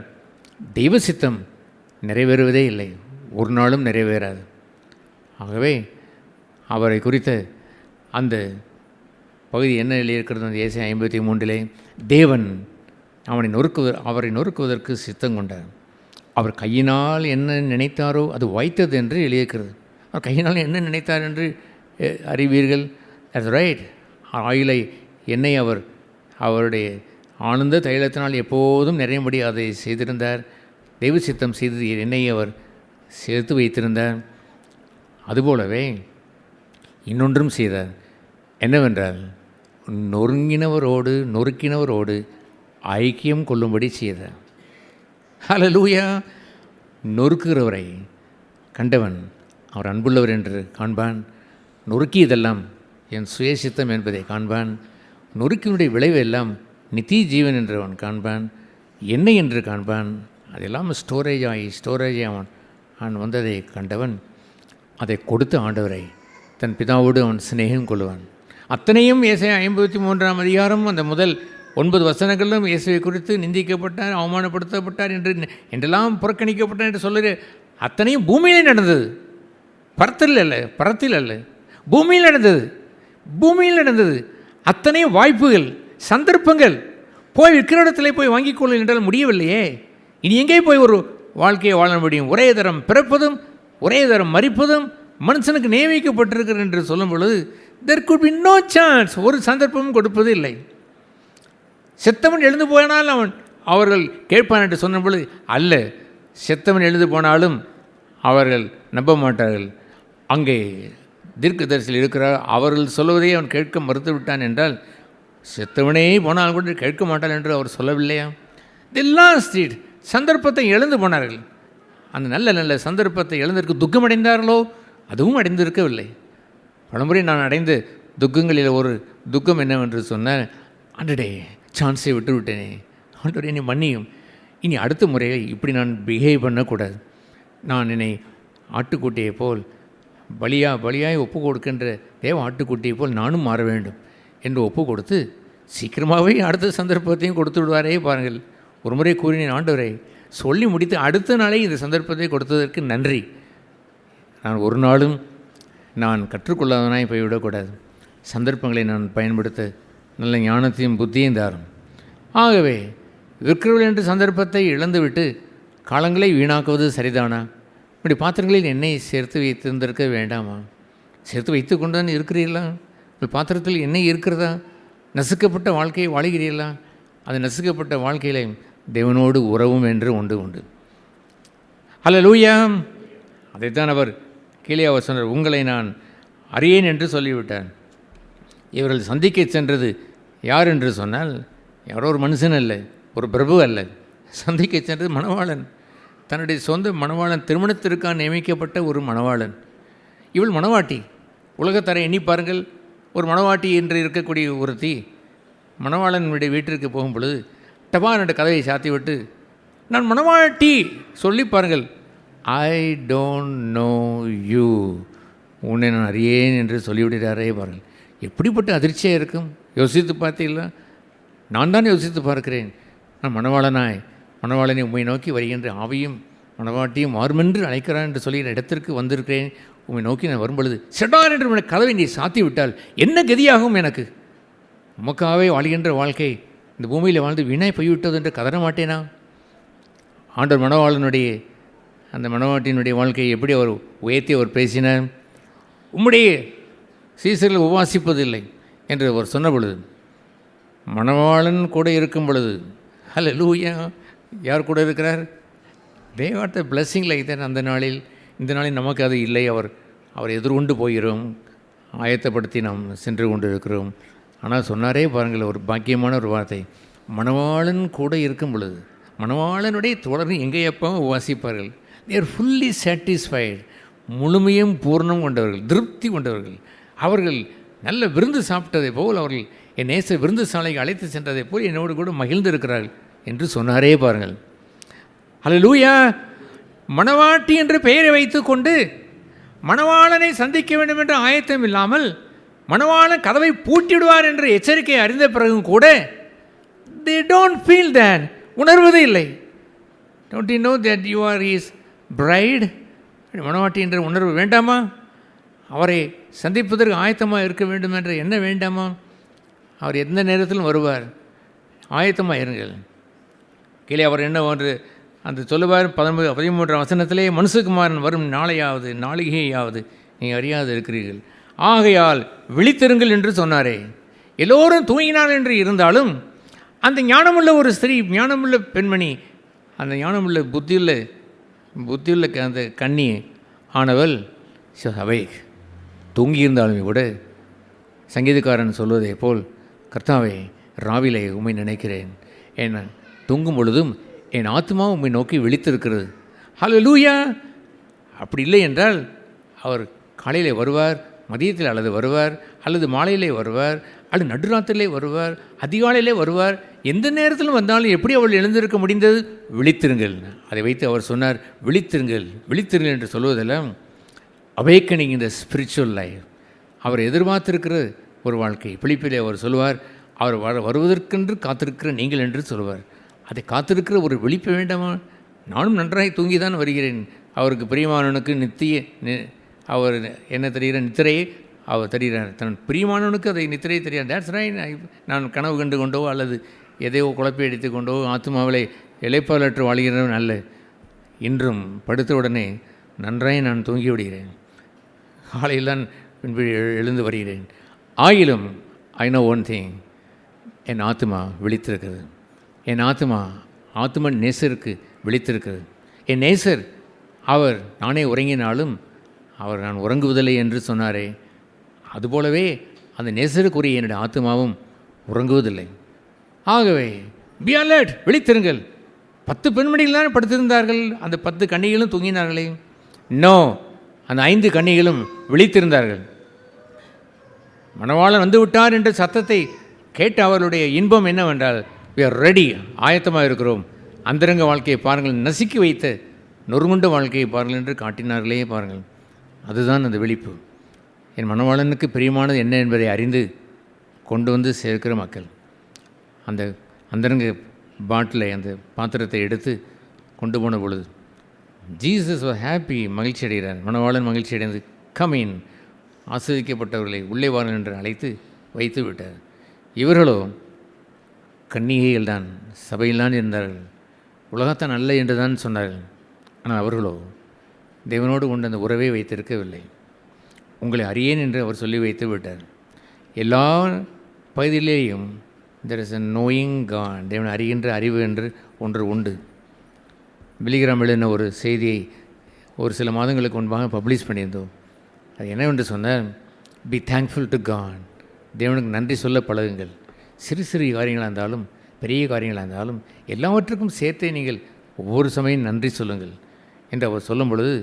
தெய்வ சித்தம் நிறைவேறுவதே இல்லை. ஒரு நாளும் நிறைவேறாது. ஆகவே அவரை குறித்த அந்த பகுதி என்ன எழுதியிருக்கிறது? அந்த ஏசாயா 53 தேவன் அவரை நொறுக்குவதற்கு சித்தம் கொண்டார். அவர் கையினால் என்ன நினைத்தாரோ அது வாய்த்தது என்று எழுதியிருக்கிறது. அவர் கையினால் என்ன நினைத்தார் என்று அறிவீர்கள். That's right. ஆயிலை எண்ணெய் அவருடைய ஆனந்த தைலத்தினால் எப்போதும் நிறையும்படி அதை செய்திருந்தார். தெய்வ சித்தம் செய்து எண்ணெயை அவர் சேர்த்து வைத்திருந்தார். அதுபோலவே இன்னொன்றும் செய்தார். என்னவென்றால் நொறுக்கினவரோடு ஐக்கியம் கொள்ளும்படி செய்தார். ஹல்லேலூயா. நொறுக்குகிறவரை கண்டவன் அவர் அன்புள்ளவர் என்று காண்பான். நொறுக்கியதெல்லாம் என் சுயசித்தம் என்பதை காண்பான். நொறுக்கினுடைய விளைவு எல்லாம் நித்திய ஜீவன் என்று அவன் காண்பான். என்ன என்று காண்பான். அதெல்லாம் ஸ்டோரேஜ் அவன் வந்ததை கண்டவன் அதை கொடுத்த ஆண்டவரை தன் பிதாவோடு அவன் சிநேகம் கொள்வான். அத்தனையும் ஏசாயா 53 அந்த முதல் 9 வசனங்களிலும் இயேசுவை குறித்து நிந்திக்கப்பட்டார், அவமானப்படுத்தப்பட்டார் என்றெல்லாம் புறக்கணிக்கப்பட்டார் என்று சொல்லுற அத்தனையும் பூமியிலே நடந்தது. பரத்தில் அல்ல, பூமியில் நடந்தது. அத்தனையும் வாய்ப்புகள், சந்தர்ப்பங்கள். போய் விற்கிற இடத்துல போய் வாங்கிக் கொள்ள என்றால் முடியவில்லையே. இனி எங்கே போய் ஒரு வாழ்க்கையை வாழ முடியும்? ஒரே தரம் பிறப்பதும் ஒரே தரம் மரிப்பதும் மனுஷனுக்கு நியமிக்கப்பட்டிருக்கிறது என்று சொல்லும் பொழுது there could be no chance. ஒரு சந்தர்ப்பமும் கொடுப்பது இல்லை. செத்தவன் எழுந்து போனால் அவர்கள் கேட்பான் என்று சொன்ன பொழுது அல்ல, செத்தவன் எழுந்து போனாலும் அவர்கள் நம்ப மாட்டார்கள். அங்கே தீர்க்கதரிசியில் இருக்கிறார், அவர்கள் சொல்வதை அவன் கேட்க மறுத்து விட்டான் என்றால் செத்தவனே போனால் கூட கேட்க மாட்டான் என்று அவர் சொல்லவில்லையா? இதெல்லாம் ஸ்ட்ரீட் சந்தர்ப்பத்தை இழந்து போனார்கள். அந்த நல்ல சந்தர்ப்பத்தை இழந்திருக்கு துக்கமடைந்தார்களோ? அதுவும் அடைந்திருக்கவில்லை. பலமுறை நான் அடைந்த துக்கங்களில் ஒரு துக்கம் என்னவென்று சொன்னால், ஆண்டவரே சான்ஸை விட்டு விட்டேனே, ஆண்டவரே என்னை மன்னியும், இனி அடுத்த முறையை இப்படி நான் பிஹேவ் பண்ணக்கூடாது. நான் என்னை ஆட்டுக்குட்டியை போல் பலியாய் ஒப்பு கொடுக்கின்ற தேவ ஆட்டுக்குட்டியை போல் நானும் மாற வேண்டும் என்று ஒப்பு கொடுத்து சீக்கிரமாகவே அடுத்த சந்தர்ப்பத்தையும் கொடுத்து விடுவாரே பாருங்கள். ஒரு முறை கூறினேன், ஆண்டவரை சொல்லி முடித்து அடுத்த நாளே இந்த சந்தர்ப்பத்தை கொடுத்ததற்கு நன்றி. நான் ஒரு நாளும் நான் கற்றுக்கொள்ளாதவனாய் போய்விடக்கூடாது. சந்தர்ப்பங்களை நான் பயன்படுத்த நல்ல ஞானத்தையும் புத்தியும் தாரும். ஆகவே விற்கிறவர்கள் என்று சந்தர்ப்பத்தை இழந்துவிட்டு காலங்களை வீணாக்குவது சரிதானா? இப்படி பாத்திரங்களில் எண்ணெய் சேர்த்து வைத்திருந்திருக்க வேண்டாமா? சேர்த்து வைத்து கொண்டு தான் இருக்கிறீர்களா? உங்கள் பாத்திரத்தில் எண்ணெய் இருக்கிறதா? நசுக்கப்பட்ட வாழ்க்கையை வாழுகிறீர்களா? அது நசுக்கப்பட்ட வாழ்க்கையில் தேவனோடு உறவும் என்று உண்டு. ஹல்லேலூயா. அதைத்தான் அவர் கீழே அவர் சொன்னார், உங்களை நான் அறியேன் என்று சொல்லிவிட்டார். இவர்கள் சந்திக்க சென்றது யார் என்று சொன்னால் யாரோ ஒரு மனுஷன் அல்ல, ஒரு பிரபு அல்ல. சந்திக்க சென்றது மணவாளன், தன்னுடைய சொந்த மணவாளன், திருமணத்திற்காக நியமிக்கப்பட்ட ஒரு மணவாளன். இவள் மணவாட்டி. உலகத்தரை எண்ணி பாருங்கள். ஒரு மணவாட்டி என்று இருக்கக்கூடிய ஒருத்தி மணவாளனுடைய வீட்டிற்கு போகும் பொழுது டபான் என்ற கதவை சாத்தி விட்டு நான் மணவாட்டி சொல்லி பாருங்கள், ஐ டோன்ட் நோ யூ, உன்னை நான் அறியேன் என்று சொல்லிவிடுகிறாரே பாருங்கள். எப்படிப்பட்ட அதிர்ச்சியாக இருக்கும் யோசித்து பார்த்தீங்களா? நான் தான் யோசித்து பார்க்கிறேன். நான் மணவாளனை உம்மை நோக்கி வருகின்ற ஆவியும் மணவாட்டியும் மாறுமென்று அழைக்கிறான் என்று சொல்லி இடத்திற்கு வந்திருக்கிறேன். உம்மை நோக்கி நான் வரும்பொழுது செடார் என்று கதவை நீ சாத்தி விட்டால் என்ன கதியாகும் எனக்கு? உமக்காகவே வாழ்கின்ற வாழ்க்கை இந்த பூமியில் வாழ்ந்து வீணாய் போய்விட்டது என்று கதற மாட்டேனா? ஆண்டவர் மணவாளனுடைய அந்த மணவாட்டியினுடைய வாழ்க்கையை எப்படி அவர் உயர்த்தி அவர் பேசினார். உம்முடைய சீசர்கள் உபவாசிப்பதில்லை என்று அவர் சொன்ன பொழுது மணவாளன் கூட இருக்கும் பொழுது ஹல்லேலூயா, யார் கூட இருக்கிறார்? They what the blessing like that. அந்த நாளில் இந்த நாளில் நமக்கு அது இல்லை. அவர் எதிர்கொண்டு போகிறோம், ஆயத்தப்படுத்தி நாம் சென்று கொண்டு இருக்கிறோம். ஆனால் சொன்னாரே பாருங்கள், ஒரு பாக்கியமான ஒரு வார்த்தை, மணவாளன் கூட இருக்கும் பொழுது மணவாளனுடைய தொடர்ந்து எங்கேயப்போ வாசிப்பார்கள். தேர் ஃபுல்லி சாட்டிஸ்ஃபைடு, முழுமையும் பூர்ணம் கொண்டவர்கள், திருப்தி கொண்டவர்கள். அவர்கள் நல்ல விருந்து சாப்பிட்டதை போல் அவர்கள் என் நேச விருந்து சாலைக்கு அழைத்து சென்றதை போல் என்னோடு கூட மகிழ்ந்திருக்கிறார்கள் என்று சொன்னாரே பாருங்கள். ஹல்லேலூயா. மணவாட்டி என்று பெயரை வைத்து கொண்டு மணவாளனை சந்திக்க வேண்டும் என்ற ஆயத்தம் இல்லாமல் மணவாளன் கதவை பூட்டிவிடுவார் என்ற எச்சரிக்கை அறிந்த பிறகும் கூட they don't feel that, உணர்வது இல்லை. Don't you know that you are his bride மணவாட்டி என்ற உணர்வு வேண்டாமா? அவரை சந்திப்பதற்கு ஆயத்தமாக இருக்க வேண்டும் என்ற என்ன வேண்டாமா? அவர் எந்த நேரத்திலும் வருவார், ஆயத்தமாக இருங்கள். கீழே அவர் என்ன ஒன்று அந்த சொல்லுவார் 13ஆம் வசனத்திலே, மனுஷகுமாரன் வரும் நாளையாவது நாளிகையாவது நீ அறியாது இருக்கிறீர்கள், ஆகையால் விழித்திருங்கள் என்று சொன்னாரே. எல்லோரும் தூங்கினார் என்று இருந்தாலும் அந்த ஞானமுள்ள ஒரு ஸ்திரீ, ஞானமுள்ள பெண்மணி, அந்த ஞானமுள்ள புத்தியுள்ள அந்த கன்னி ஆனவள் அவை தூங்கியிருந்தாலுமே கூட சங்கீதக்காரன் சொல்வதை போல், கர்த்தாவே ராவிலே உம்மை நினைக்கிறேன், என் தூங்கும் பொழுதும் என் ஆத்மா உம்மை நோக்கி விழித்திருக்கிறது. ஹல்லேலூயா. அப்படி இல்லை என்றால் அவர் காலையிலே வருவார், மதியத்தில் அல்லது வருவார், அல்லது மாலையிலே வருவார், அல்லது நடுராத்திரிலே வருவார், அதிகாலையிலே வருவார். எந்த நேரத்திலும் வந்தாலும் எப்படி அவள் எழுந்திருக்க முடிந்தது? விழித்திருங்கள். அதை வைத்து அவர் சொன்னார், விழித்திருங்கள் விழித்திருங்கள் என்று சொல்வதெல்லாம் அவேக்கனிங் இந்த ஸ்பிரிச்சுவல் லைஃப். அவர் எதிர்பார்த்திருக்கிற ஒரு வாழ்க்கை. பிலிப்பிலே அவர் சொல்லுவார், அவர் வருவதற்கென்று காத்திருக்கிற நீங்கள் என்று சொல்லுவார். அதை காத்திருக்கிற ஒரு விழிப்பு வேண்டாமா? நானும் நன்றாக தூங்கி தான் வருகிறேன். அவருக்கு பிரியமானவனுக்கு அவர் என்ன தெரிகிற நித்திரையை அவர் தெரிகிறார், தன் பிரியமானவனுக்கு அதை நித்திரையை தெரியாது. That's right. நான் கனவு கண்டு கொண்டோ அல்லது எதையோ குழப்பி அடித்து கொண்டோ ஆத்மாவிலே இளைப்பாலற்று வாழ்கிறவன் அல்ல. இன்றும் படுத்தவுடனே நன்றாக நான் தூங்கி விடுகிறேன், காலையில் தான் பின்பு எழுந்து வருகிறேன். ஆயிலும் ஐ நோ ஒன் திங், என் ஆத்மா விழித்திருக்கிறது. என் ஆத்மா நேசருக்கு விழித்திருக்கிறது. என் நேசர் அவர் நானே உறங்கினாலும் அவர் நான் உறங்குவதில்லை என்று சொன்னாரே, அதுபோலவே அந்த நேசருக்குரிய என்னுடைய ஆத்மாவும் உறங்குவதில்லை. ஆகவே பி அலர்ட், விழித்திருங்கள். 10 பெண்மணிகள் தான் படுத்திருந்தார்கள், அந்த 10 கன்னிகளும் தூங்கினார்களே? நோ, அந்த 5 கன்னிகளும் விழித்திருந்தார்கள். மணவாளன் வந்து விட்டார் என்ற சத்தத்தை கேட்டு அவர்களுடைய இன்பம் என்னவென்றால், we are ready, ஆயத்தமாக இருக்கிறோம். அந்தரங்க வாழ்க்கையை பாருங்கள், நசுக்கி வைத்த நொறுங்குண்ட வாழ்க்கையை பாருங்கள் என்று காட்டினார்களே பாருங்கள். அதுதான் அந்த விழிப்பு. என் மணவாளனுக்கு பிரியமானது என்ன என்பதை அறிந்து கொண்டு வந்து சேர்க்கிற மக்கள். அந்த அந்தரங்க பாட்டிலை, அந்த பாத்திரத்தை எடுத்து கொண்டு போன பொழுது ஜீசஸ் வாஸ் ஹாப்பி, மகிழ்ச்சி அடைகிறார். மணவாளன் மகிழ்ச்சி அடைந்து கமீன், ஆஸ்வதிக்கப்பட்டவர்களை உள்ளே வாருங்கள் என்று அழைத்து வைத்து விட்டார். இவர்களோ கன்னிகைகள் தான், சபையில் தான் இருந்தார்கள், உலகத்தான் அல்ல என்று தான் சொன்னார்கள். ஆனால் அவர்களோ தேவனோடு கொண்டு அந்த உறவை வைத்திருக்கவில்லை. உங்களை அறியேன் என்று அவர் சொல்லி வைத்து விட்டார். எல்லா பகுதியிலேயும் there is a knowing God, தேவனை அறிகின்ற அறிவு என்று ஒன்று உண்டு. பிலிகிராம் எழுதின ஒரு செய்தியை ஒரு சில மாதங்களுக்கு முன்பாக பப்ளிஷ் பண்ணியிருந்தோம். அது என்னவென்று சொன்னால், பி தேங்க்ஃபுல் டு காட், தேவனுக்கு நன்றி சொல்ல பழகுங்கள். சிறு சிறு காரியங்களாக இருந்தாலும் பெரிய காரியங்களாக இருந்தாலும் எல்லாவற்றுக்கும் சேர்த்தே நீங்கள் ஒவ்வொரு சமயம் நன்றி சொல்லுங்கள் என்று அவர் சொல்லும் பொழுது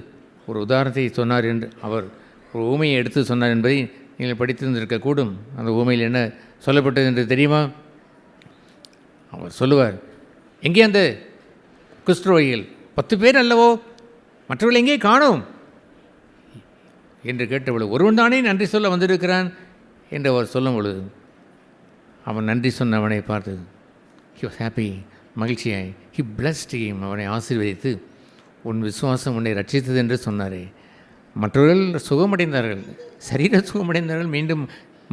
ஒரு உதாரணத்தை சொன்னார். என்று அவர் ஒரு ஊமையை எடுத்து சொன்னார் என்பதை நீங்கள் படித்திருந்திருக்கக்கூடும். அந்த ஊமையில் என்ன சொல்லப்பட்டது என்று தெரியுமா? அவர் சொல்லுவார், எங்கே அந்த குஷ்டரோகிகள்? 10 பேர் அல்லவோ, மற்றவர்கள் எங்கே காணோம் என்று கேட்டபொழுது, ஒருவன் தானே நன்றி சொல்ல வந்திருக்கிறான் என்று அவர் சொல்லும் பொழுது அவன் நன்றி சொன்னவனை பார்த்து ஹி வாஸ் ஹாப்பி, மகிழ்ச்சியாய், ஹி பிளஸ்ட் ஹிம், அவனை ஆசீர்வதித்து, உன் விசுவாசம் உன்னை ரட்சித்தது என்று சொன்னாரே. மற்றவர்கள் சுகமடைந்தார்கள், சரீர சுகமடைந்தார்கள், மீண்டும்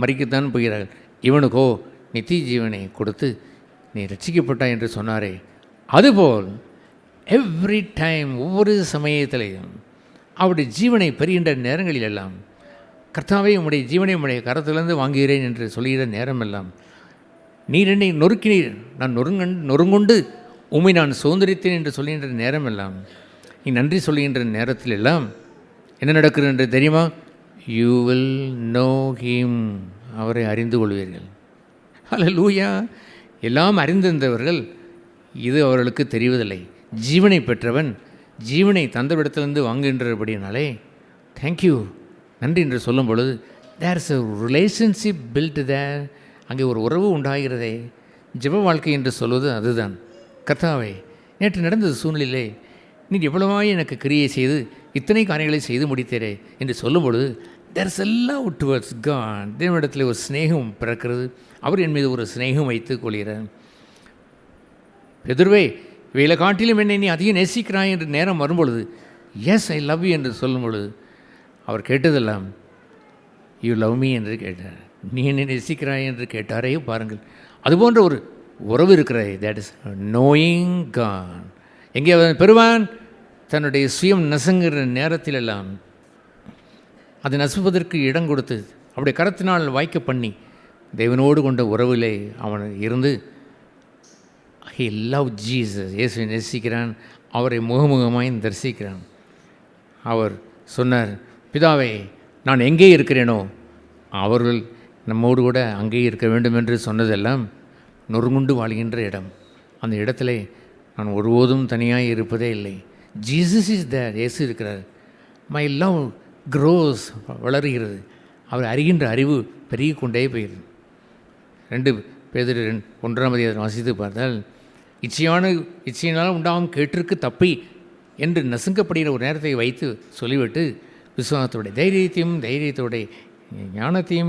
மறிக்கத்தான் போகிறார்கள். இவனுக்கோ நித்திய ஜீவனை கொடுத்து நீ ரட்சிக்கப்பட்டாய் என்று சொன்னாரே. அதுபோல் எவ்ரி டைம், ஒவ்வொரு சமயத்திலையும் அவருடைய ஜீவனை பெறுகின்ற நேரங்களில் எல்லாம், கர்த்தாவே உம்முடைய ஜீவனை உம்முடைய கரத்திலிருந்து வாங்குகிறேன் என்று சொல்கிற நேரமெல்லாம், நீர் என்னை நொறுக்கினீர், நான் நொறுங்குண்டு உம்மை நான் சுதந்திரித்தேன் என்று சொல்கின்ற நேரமெல்லாம், நீ நன்றி சொல்கின்ற நேரத்தில் எல்லாம் என்ன நடக்கிறது என்று தெரியுமா? யூ வில் நோ ஹிம், அவரை அறிந்து கொள்வீர்கள். ஹல்லேலூயா. எல்லாம் அறிந்திருந்தவர்கள் இது அவர்களுக்கு தெரிவதில்லை. ஜீவனை பெற்றவன் ஜீவனை தந்தவிடத்திலிருந்து வாங்குகின்றபடினாலே தேங்க்யூ, நன்றி என்று சொல்லும் பொழுது there is a relationship built there, அங்கே ஒரு உறவு உண்டாகிறதே. ஜெப வாழ்க்கை என்று சொல்வது அதுதான். கர்த்தாவே, நேற்று நடந்த சூழ்நிலையிலே நீ எவ்வளவாய் எனக்கு கிரியை செய்து இத்தனை காரியங்களை செய்து முடித்தேரே என்று சொல்லும் பொழுது there is a love towards God, தேவனிடத்தில் ஒரு ஸ்நேகம் பிறக்கிறது. அவர் என் மீது ஒரு ஸ்நேகம் வைத்து கொள்கிறார். பெதுருவே, இவைகளை காட்டிலும் என்னை நீ அதிகம் நேசிக்கிறாய் என்று நேரம் வரும்பொழுது எஸ் ஐ லவ் யூ என்று சொல்லும் பொழுது அவர் கேட்டதெல்லாம் யூ லவ் மீ என்று கேட்டார். நீ என்னை நேசிக்கிறாய் என்று கேட்டாரே பாருங்கள். அதுபோன்ற ஒரு உறவு இருக்கிறது. That is knowing God. எங்கே அவன் பெறுவான்? தன்னுடைய சுயம் நசுங்குகிற நேரத்திலெல்லாம் அது நசுப்பதற்கு இடம் கொடுத்து அவருடைய கரத்தினால் வாய்க்க பண்ணி தேவனோடு கொண்ட உறவிலே அவன் இருந்து ஹி லவ் ஜீசஸ். இயேசுவை நேசிக்கிறான், அவரை முகமுகமாய் தரிசிக்கிறான். அவர் சொன்னார், பிதாவே நான் எங்கே இருக்கிறேனோ அவர்கள் நம்மோடு கூட அங்கே இருக்க வேண்டும் என்று சொன்னதெல்லாம் நொறுங்குண்டு வாழ்கின்ற இடம். அந்த இடத்துல நான் ஒருபோதும் தனியாக இருப்பதே இல்லை. Jesus is there. இயேசு இருக்கிறார். மை லவ் க்ரோஸ், வளருகிறது. அவர் அறிகின்ற அறிவு பெருகி கொண்டே போகிறது. 2 பேதுரு 1 வாசித்து பார்த்தால், இச்சையினால் உண்டாகும் கேட்டிற்கு தப்பி என்று நசுங்கப்படுகிற ஒரு நேரத்தை வைத்து சொல்லிவிட்டு விசுவாசத்தோடைய தைரியத்தோடைய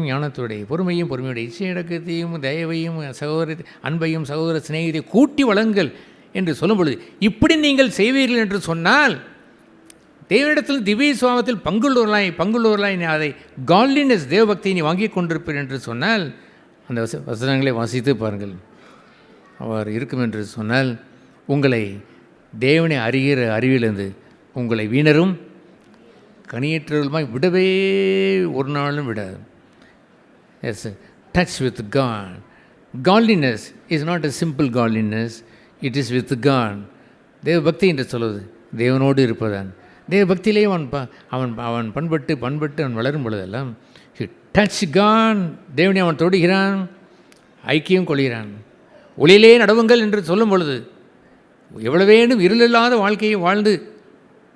ஞானத்தோடைய பொறுமையோடைய இச்சையடக்கத்தையும் தயவையும் சகோதர அன்பையும் சகோதர சிநேகத்தை கூட்டி வழங்குங்கள் என்று சொல்லும் பொழுது, இப்படி நீங்கள் செய்வீர்கள் என்று சொன்னால் தேவனிடத்தில் திவ்ய சுவாபத்தில் பங்குள்ளவர்களாய் அதை காட்லினஸ் தேவபக்தியை நீ வாங்கி கொண்டிருப்பீர் என்று சொன்னால், அந்த வசனங்களை வாசித்து பாருங்கள். அவர் இருக்கும் என்று சொன்னால் உங்களை தேவனை அறிகிற அறிவிலிருந்து உங்களை வீணரும் கனியற்றவர்களுமாய் விடவே ஒரு நாளும் விடாது. Yes, touch with God. Godliness is not a simple godliness, it is with God. தேவபக்தி என்று சொல்வது தேவனோடு இருப்பதான். தேவபக்தியிலே அவன் பண்பட்டு அவன் வளரும் பொழுதெல்லாம் டச் காட், தேவனை அவன் தொடுகிறான், ஐக்கியம் கொள்கிறான். ஒளியிலே நடவுங்கள் என்று சொல்லும் பொழுது எவ்வளவு வேண்டும் இருளில்லாத வாழ்க்கையை வாழ்ந்து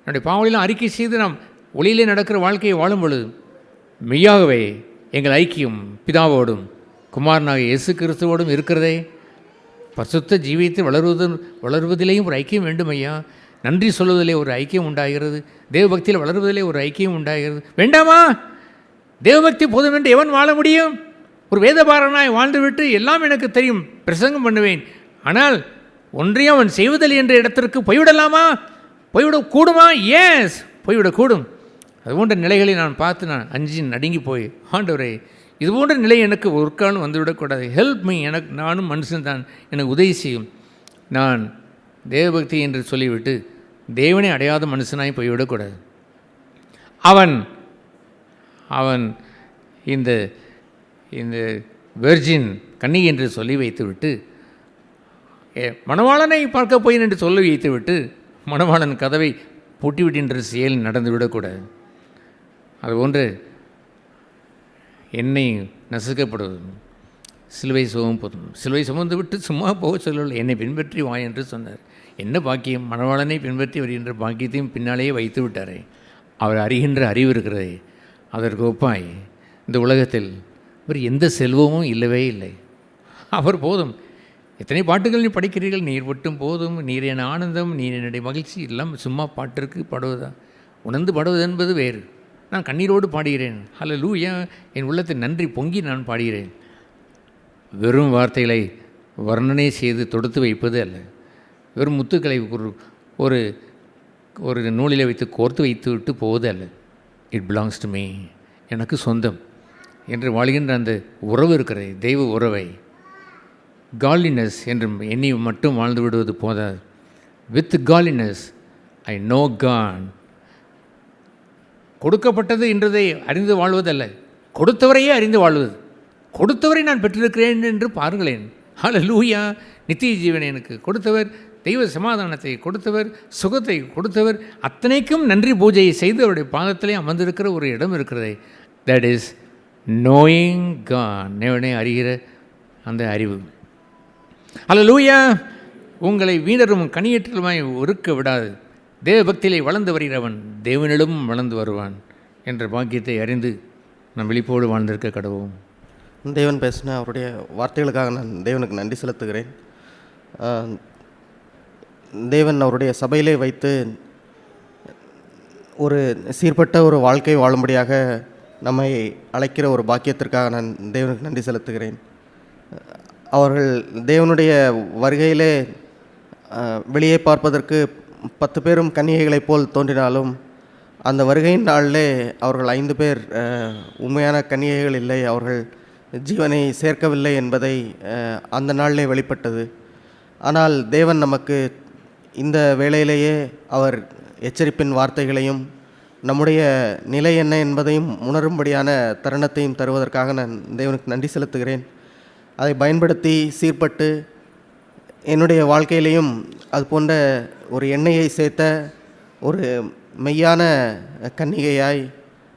நம்முடைய பாவங்களிலும் அறிக்கை செய்து நாம் ஒளியிலே நடக்கிற வாழ்க்கையை வாழும் பொழுது மெய்யாகவே எங்கள் ஐக்கியம் பிதாவோடும் குமாரனாக இயேசு கிறிஸ்துவோடும் இருக்கிறதே. பரிசுத்த ஜீவியத்தில் வளருவதிலேயும் ஒரு ஐக்கியம் வேண்டும் ஐயா. நன்றி சொல்வதிலே ஒரு ஐக்கியம் உண்டாகிறது. தேவபக்தியில் வளருவதிலே ஒரு ஐக்கியம் உண்டாகிறது. வேண்டாமா? தேவபக்தி போதும் என்று எவன் வாழ முடியும்? ஒரு வேதபாரனாய் வாழ்ந்துவிட்டு எல்லாம் எனக்கு தெரியும், பிரசங்கம் பண்ணுவேன், ஆனால் ஒன்றையும் அவன் செய்வதில்லை என்ற இடத்திற்கு போய்விடலாமா? போய்விடக்கூடுமா? ஏஸ், போய்விடக்கூடும். அதுபோன்ற நிலைகளை நான் பார்த்து நான் அஞ்சு நடுங்கி போய், ஆண்டவரே இது போன்ற நிலை எனக்கு ஒரு காலம் வந்துவிடக்கூடாது, ஹெல்ப் மீ, நானும் மனுஷன்தான், எனக்கு உதவி செய்யும். நான் தேவபக்தி என்று சொல்லிவிட்டு தேவனை அடையாத மனுஷனாய் போய்விடக்கூடாது. அவன் இந்த இந்த வெர்ஜின் கன்னி என்று சொல்லி வைத்துவிட்டு மணவாளனை பார்க்க போயின் என்று சொல்லி வைத்துவிட்டு மணவாளன் கதவை பூட்டிவிடுகின்ற செயல் நடந்துவிடக்கூடாது. அதுபோன்று என்னை நசுக்கப்படுவது, சிலுவை சுகம் போதும், சிலுவை சுமந்து விட்டு சும்மா போக சொல்லவில்லை, என்னை பின்பற்றி வா என்று சொன்னார். என்ன பாக்கியம்! மணவாளனை பின்பற்றி வருகின்ற பாக்கியத்தையும் பின்னாலேயே வைத்து விட்டாரே. அவர் அறிகின்ற அறிவு இருக்கிறதே, அதற்கு ஒப்பாய் இந்த உலகத்தில் வேறு எந்த செல்வமும் இல்லவே இல்லை. அவர் போதும். எத்தனை பாட்டுகள் நீ படிக்கிறீர்கள், நீர் மட்டும் போதும், நீர் என் ஆனந்தம், நீர் என்னுடைய மகிழ்ச்சி, எல்லாம் சும்மா பாட்டிற்கு பாடுவதா? உணர்ந்து பாடுவது என்பது வேறு. நான் கண்ணீரோடு பாடுகிறேன், ஹல்லேலூயா, என் உள்ளத்தில் நன்றி பொங்கி நான் பாடுகிறேன். வெறும் வார்த்தைகளை வர்ணனை செய்து தொடுத்து வைப்பது அல்ல, வெறும் முத்துக்களை ஒரு ஒரு நூலில் வைத்து கோர்த்து வைத்து விட்டு போவது அல்ல. இட் பிலாங்ஸ் டு மீ, எனக்கு சொந்தம் என்று வாழ்கின்ற அந்த உறவு இருக்கிறது, தெய்வ உறவை காட்லினஸ் என்று எண்ணி மட்டும் வாழ்ந்து விடுவது போதாது. With godliness I know God. கொடுக்கப்பட்டது என்றதை அறிந்து வாழ்வதல்ல, கொடுத்தவரையே அறிந்து வாழ்வது. கொடுத்தவரை நான் பெற்றிருக்கிறேன் என்று பாருங்களேன். ஹல்லேலூயா! நித்திய ஜீவனை எனக்கு கொடுத்தவர், தெய்வ சமாதானத்தை கொடுத்தவர், சுகத்தை கொடுத்தவர், அத்தனைக்கும் நன்றி பூஜையை செய்து அவருடைய பாதத்திலே அமர்ந்திருக்கிற ஒரு இடம் இருக்கிறதே. That is knowing God. தேவனை அறிகிற அந்த அறிவு. ஹல்லேலூயா! உங்களை வீணரும் கனியற்றலுமாய் ஒருக்க விடாது. தேவபக்தியிலே வளர்ந்து வருகிறவன் தேவனிடம் வளர்ந்து வருவான் என்ற பாக்கியத்தை அறிந்து நம் விழிப்போடு வாழ்ந்திருக்க கடவோம். தேவன் பேசின அவருடைய வார்த்தைகளுக்காக நான் தேவனுக்கு நன்றி செலுத்துகிறேன். தேவன் அவருடைய சபையிலே வைத்து ஒரு சீர்பட்ட ஒரு வாழ்க்கை வாழும்படியாக நம்மை அழைக்கிற ஒரு பாக்கியத்திற்காக நான் தேவனுக்கு நன்றி செலுத்துகிறேன். அவர்கள் தேவனுடைய வருகையிலே வெளியே பார்ப்பதற்கு 10 பேரும் கன்னிகைகளைப் போல் தோன்றினாலும் அந்த வருகையின் நாளிலே அவர்கள் 5 பேர் உண்மையான கன்னிகைகள் இல்லை, அவர்கள் ஜீவனை சேர்க்கவில்லை என்பதை அந்த நாளிலே வெளிப்பட்டது. ஆனால் தேவன் நமக்கு இந்த வேளையிலேயே அவர் எச்சரிப்பின் வார்த்தைகளையும் நம்முடைய நிலை என்ன என்பதையும் உணரும்படியான தருணத்தையும் தருவதற்காக நான் தேவனுக்கு நன்றி செலுத்துகிறேன். அதை பயன்படுத்தி சீர்பட்டு என்னுடைய வாழ்க்கையிலையும் அது போன்ற ஒரு எண்ணெயை சேர்த்த ஒரு மெய்யான கன்னிகையாய்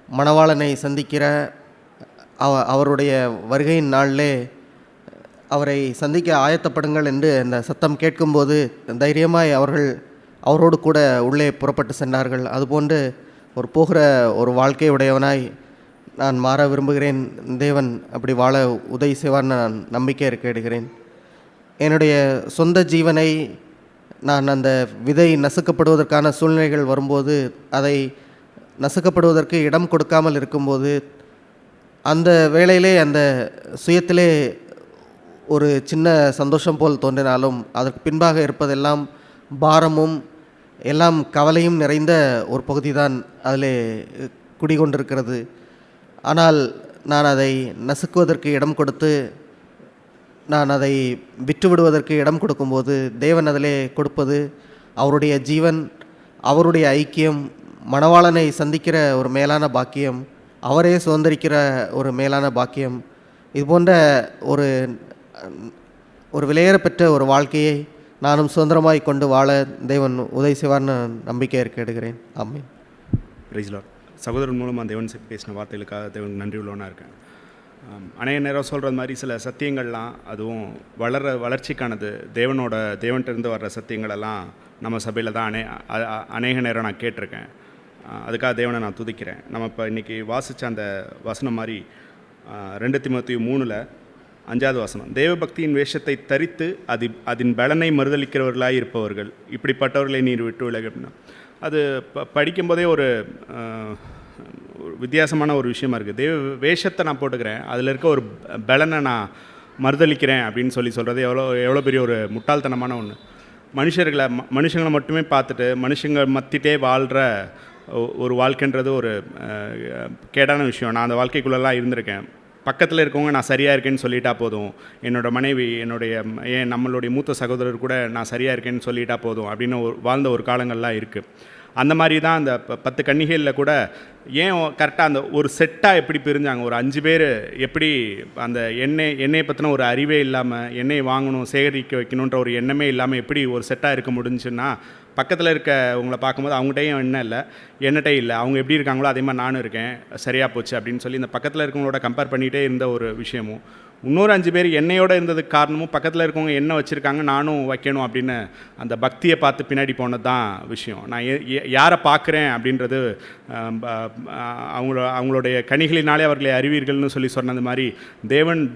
மணவாளனை சந்திக்கிற அவருடைய வருகையின் நாளிலே அவரை சந்திக்க ஆயத்தப்படுங்கள் என்று அந்த சத்தம் கேட்கும்போது தைரியமாய் அவரோடு கூட உள்ளே புறப்பட்டு சென்றார்கள். அதுபோன்று போகிற ஒரு வாழ்க்கை உடையவனாய் நான் மாற விரும்புகிறேன். தேவன் அப்படி வாழ உதவி செய்வார்னு நான் நம்பிக்கை இருக்கிடுகிறேன். என்னுடைய சொந்த ஜீவனை நான் அந்த விதை நசுக்கப்படுவதற்கான சூழ்நிலைகள் வரும்போது அதை நசுக்கப்படுவதற்கு இடம் கொடுக்காமல் இருக்கும்போது அந்த வேளையிலே அந்த சுயத்திலே ஒரு சின்ன சந்தோஷம் போல் தோன்றினாலும் அதற்கு பின்பாக இருப்பதெல்லாம் பாரமும் எல்லாம் கவலையும் நிறைந்த ஒரு பகுதி தான் அதிலே குடிகொண்டிருக்கிறது. ஆனால் நான் அதை நசுக்குவதற்கு இடம் கொடுத்து நான் அதை விட்டுவிடுவதற்கு இடம் கொடுக்கும்போது தேவன் அதிலே கொடுப்பது அவருடைய ஜீவன், அவருடைய ஐக்கியம், மணவாளனை சந்திக்கிற ஒரு மேலான பாக்கியம், அவரே சுதந்திரிக்கிற ஒரு மேலான பாக்கியம். இது போன்ற ஒரு விலையேறப்பெற்ற ஒரு வாழ்க்கையை நானும் சுதந்திரமாய் கொண்டு வாழ தேவன் உதவி செய்வார்னு நம்பிக்கை எடுக்கிறேன். ஆமென். Praise Lord. சகோதரன் மூலமாக தேவன் பேசின வார்த்தைகளுக்காக தேவன் நன்றி உள்ளவனாக இருக்கேன். அநேக நேரம் சொல்கிற மாதிரி சில சத்தியங்கள்லாம் அதுவும் வளர்ச்சிக்கானது தேவன்கிட்ட இருந்து வர்ற சத்தியங்களெல்லாம் நம்ம சபையில் தான் அநேக நேரம் நான் கேட்டிருக்கேன். அதுக்காக தேவனை நான் துதிக்கிறேன். நம்ம இப்போ இன்றைக்கி வாசித்த அந்த வசனம் மாதிரி 2 தீமோத்தேயு 3:5 வசனம், தேவபக்தியின் வேஷத்தை தரித்து அதன் பலனை மறுதளிக்கிறவர்களாக இருப்பவர்கள் இப்படிப்பட்டவர்களை நீர் விட்டு விலகு அப்படின்னா அது படிக்கும்போதே ஒரு வித்தியாசமான ஒரு விஷயமா இருக்குது. வேஷத்தை நான் போட்டுக்கிறேன், அதில் இருக்க ஒரு பலனை நான் மறுதளிக்கிறேன் அப்படின்னு சொல்கிறது எவ்வளோ பெரிய ஒரு முட்டாள்தனமான ஒன்று. மனுஷங்களை மட்டுமே பார்த்துட்டு மனுஷங்க மத்திட்டே வாழ்கிற ஒரு வாழ்க்கைன்றது ஒரு கேடான விஷயம். நான் அந்த வாழ்க்கைக்குள்ளெல்லாம் இருந்திருக்கேன். பக்கத்தில் இருக்கவங்க நான் சரியாக இருக்கேன்னு சொல்லிட்டா போதும், என்னோடய மனைவி, நம்மளுடைய மூத்த சகோதரர் கூட நான் சரியாக இருக்கேன்னு சொல்லிட்டா போதும் அப்படின்னு வாழ்ந்த ஒரு காலங்கள்லாம் இருக்குது. அந்த மாதிரி தான் அந்த 10 கன்னிகைகளில் கூட ஏன் கரெக்டாக அந்த ஒரு செட்டாக எப்படி பிரிஞ்சாங்க, ஒரு 5 பேர் எப்படி அந்த எண்ணெயை பற்றின ஒரு அறிவே இல்லாமல் எண்ணெயை வாங்கணும், சேகரிக்க வைக்கணுன்ற ஒரு எண்ணமே இல்லாமல் எப்படி ஒரு செட்டாக இருக்க முடிஞ்சுன்னா, பக்கத்தில் இருக்கவங்களை பார்க்கும்போது அவங்ககிட்டையும் எண்ணெய் இல்லை, எண்ணெய்ட்டே இல்லை, அவங்க எப்படி இருக்காங்களோ அதே மாதிரி நானும் இருக்கேன், சரியாக போச்சு அப்படின்னு சொல்லி இந்த பக்கத்தில் இருக்கவங்களோட கம்பேர் பண்ணிகிட்டே இருந்த ஒரு விஷயமும், இன்னொரு 5 பேர் எண்ணெயோடு இருந்ததுக்கு காரணமும் பக்கத்தில் இருக்கவங்க எண்ணெய் வச்சுருக்காங்க நானும் வைக்கணும் அப்படின்னு அந்த பக்தியை பார்த்து பின்னாடி போனது தான் விஷயம். நான் யாரை பார்க்குறேன் அப்படின்றது அவங்களுடைய கனிகளினாலே அவர்களை அறிவீர்கள்னு சொன்னது மாதிரி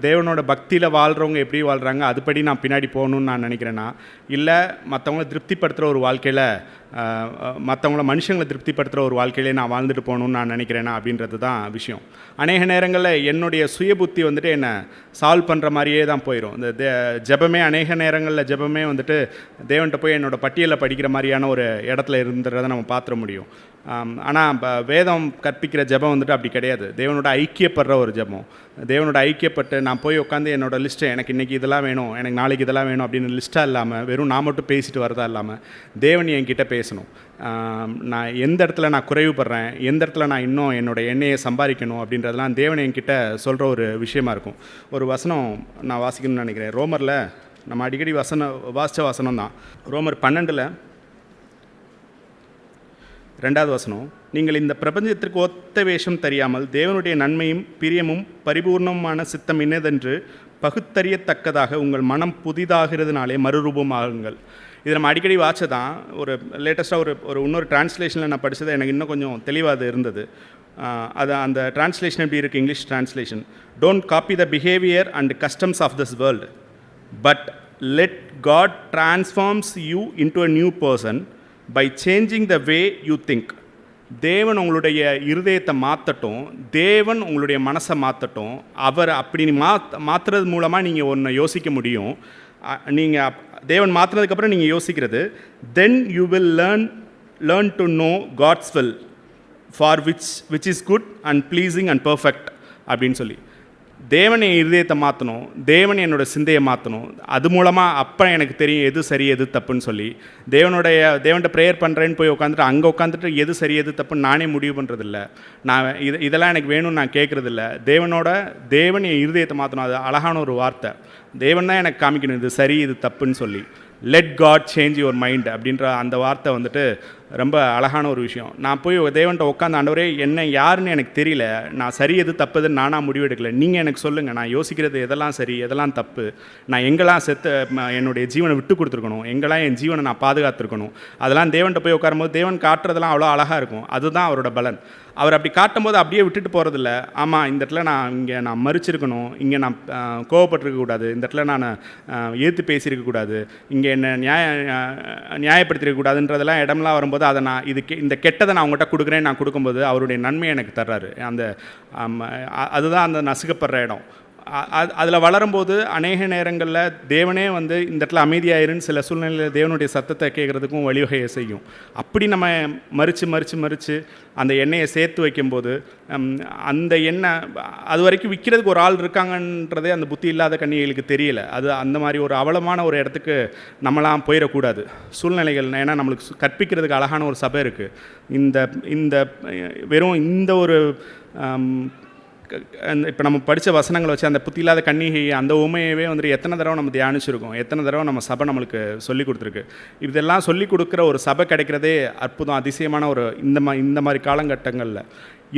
தேவனோட பக்தியில் வாழ்கிறவங்க எப்படி வாழ்கிறாங்க அதுபடி நான் பின்னாடி போகணுன்னு நான் நினைக்கிறேன்னா, இல்லை மற்றவங்கள திருப்திப்படுத்துகிற ஒரு வாழ்க்கையில் மனுஷங்களை திருப்திப்படுத்துகிற ஒரு வாழ்க்கையிலே நான் வாழ்ந்துட்டு போகணுன்னு நான் நினைக்கிறேன்னா அப்படின்றது தான் விஷயம். அநேக நேரங்களில் என்னுடைய சுய புத்தி வந்துட்டு என்னை சால்வ் பண்ணுற மாதிரியே தான் போயிடும். இந்த ஜெபமே அநேக நேரங்களில் ஜெபமே வந்துட்டு தேவன்கிட்ட போய் என்னோடய பட்டியலில் படிக்கிற மாதிரியான ஒரு இடத்துல இருந்துறதை நம்ம பார்த்துட முடியும். ஆனால் வேதம் கற்பிக்கிற ஜெபம் வந்துட்டு அப்படி கிடையாது. தேவனோட ஐக்கியப்படுற ஒரு ஜெபம், தேவனோட ஐக்கியப்பட்டு நான் போய் உட்காந்து என்னோடய லிஸ்ட்டை எனக்கு இன்றைக்கி இதெல்லாம் வேணும், எனக்கு நாளைக்கு இதெல்லாம் வேணும் அப்படின்னு லிஸ்ட்டாக இல்லாமல் வெறும் நான் மட்டும் பேசிட்டு வரதா இல்லாமல் தேவன் என்கிட்ட பேசணும். நான் எந்த இடத்துல நான் குறைவுபடுறேன், எந்த இடத்துல நான் இன்னும் என்னோடய எண்ணெயை சம்பாதிக்கணும் அப்படின்றதெல்லாம் தேவன் என்கிட்ட சொல்கிற ஒரு விஷயமா இருக்கும். ஒரு வசனம் நான் வாசிக்கணும்னு நினைக்கிறேன். ரோமரில் நம்ம அடிக்கடி வாசித்த வசனம் தான். ரோமர் 12:2 வசனம், நீங்கள் இந்த பிரபஞ்சத்திற்கு ஒத்த வேஷம் தெரியாமல் தேவனுடைய நன்மையும் பிரியமும் பரிபூர்ணமான சித்தம் இன்னதென்று பகுத்தறியத்தக்கதாக உங்கள் மனம் புதிதாகிறதுனாலே மறுரூபமாகுங்கள். இது நம்ம அடிக்கடி வாட்சதான். ஒரு லேட்டஸ்ட்டாக ஒரு இன்னொரு டிரான்ஸ்லேஷனில் நான் படித்தது எனக்கு இன்னும் கொஞ்சம் தெளிவாக அது இருந்தது. அது அந்த டிரான்ஸ்லேஷன் எப்படி இருக்குது, English translation, don't copy the behaviour and customs of this world but let God transforms you into a new person by changing the way you think. தேவன் உங்களுடைய இருதயத்தை மாற்றட்டும், தேவன் உங்களுடைய மனசை மாற்றட்டும். அவர் அப்படி மாற்றுறது மூலமாக நீங்கள் ஒன்று யோசிக்க முடியும். நீங்கள் தேவன் மாற்றினதுக்கப்புறம் நீங்கள் யோசிக்கிறது, then you will learn to know God's will for which is good and pleasing and perfect அப்படின்னு சொல்லி. தேவன் என் இருதயத்தை மாற்றணும், தேவன் என்னோடய சிந்தையை மாற்றணும். அது மூலமாக அப்போ எனக்கு தெரியும் எது சரி எது தப்புன்னு சொல்லி. தேவன்கிட்ட ப்ரேயர் பண்ணுறேன்னு போய் உட்காந்துட்டு அங்கே உட்காந்துட்டு எது சரி எது தப்புன்னு நானே முடிவு பண்ணுறதில்ல. நான் இதெல்லாம் எனக்கு வேணும்னு நான் கேட்குறதில்ல. தேவன் என் இருதயத்தை மாற்றணும். அது அழகான ஒரு வார்த்தை. தேவன் தான் எனக்கு காமிக்கணும் இது சரி இது தப்புன்னு சொல்லி. Let God change your mind அப்படின்ற அந்த வார்த்தை வந்துட்டு ரொம்ப அழகான ஒரு விஷயம். நான் போய் தேவன்கிட்ட உட்காந்து, ஆண்டவரே என்ன யாருன்னு எனக்கு தெரியல, நான் சரி எது தப்புதுன்னு நானாக முடிவெடுக்கல, நீங்கள் எனக்கு சொல்லுங்கள், நான் யோசிக்கிறது எதெல்லாம் சரி எதெல்லாம் தப்பு, நான் எங்கெல்லாம் என்னுடைய ஜீவனை விட்டு கொடுத்துருக்கணும், எங்கெல்லாம் என் ஜீவனை நான் பாதுகாத்துருக்கணும், அதெல்லாம் தேவன்கிட்ட போய் உட்காரும்போது தேவன் காட்டுறதெல்லாம் அவ்வளோ அழகாக இருக்கும். அதுதான் அவரோட பலன். அவர் அப்படி காட்டும்போது அப்படியே விட்டுட்டு போகிறதில்ல. ஆமாம், இந்த இடத்துல நான் மறிச்சிருக்கணும், இங்கே நான் கோவப்பட்டிருக்கக்கூடாது, இந்த இடத்துல நான் ஏற்று பேசியிருக்கக்கூடாது, இங்கே என்னை நியாயப்படுத்திருக்கக்கூடாதுன்றதெல்லாம் இடம்லாம் வரும்போது அதை நான் இந்த கெட்டதை நான் அவங்ககிட்ட கொடுக்குறேன். நான் கொடுக்கும்போது அவருடைய நன்மையை எனக்கு தர்றாரு. அதுதான் அந்த நசுக்கப்படுற இடம். அதில் வளரும்போது அநேக நேரங்களில் தேவனே வந்து இந்த இடத்துல அமைதியாயிருன்னு சில சூழ்நிலையில் தேவனுடைய சத்தத்தை கேட்குறதுக்கும் வழிவகையை செய்யும். அப்படி நம்ம மறித்து அந்த எண்ணெயை சேர்த்து வைக்கும்போது அந்த எண்ணெய் அது வரைக்கும் விற்கிறதுக்கு ஒரு ஆள் இருக்காங்கன்றதே அந்த புத்தி இல்லாத கன்னிகைகளுக்கு தெரியல. அது அந்த மாதிரி ஒரு அவலமான ஒரு இடத்துக்கு நம்மளாம் போயிடக்கூடாது சூழ்நிலைகள். ஏன்னா நம்மளுக்கு கற்பிக்கிறதுக்கு அழகான ஒரு சபை இருக்குது. இந்த வெறும் இந்த ஒரு இப்போ நம்ம படித்த வசனங்களை வச்சு அந்த புத்தி இல்லாத கன்னிகை அந்த உண்மையவே வந்துட்டு எத்தனை தடவை நம்ம தியானிச்சிருக்கோம், எத்தனை தடவை நம்ம சபை நம்மளுக்கு சொல்லிக் கொடுத்துருக்கு. இதெல்லாம் சொல்லிக் கொடுக்குற ஒரு சபை கிடைக்கிறதே அற்புதம், அதிசயமான ஒரு இந்த மாதிரி காலகட்டங்களில்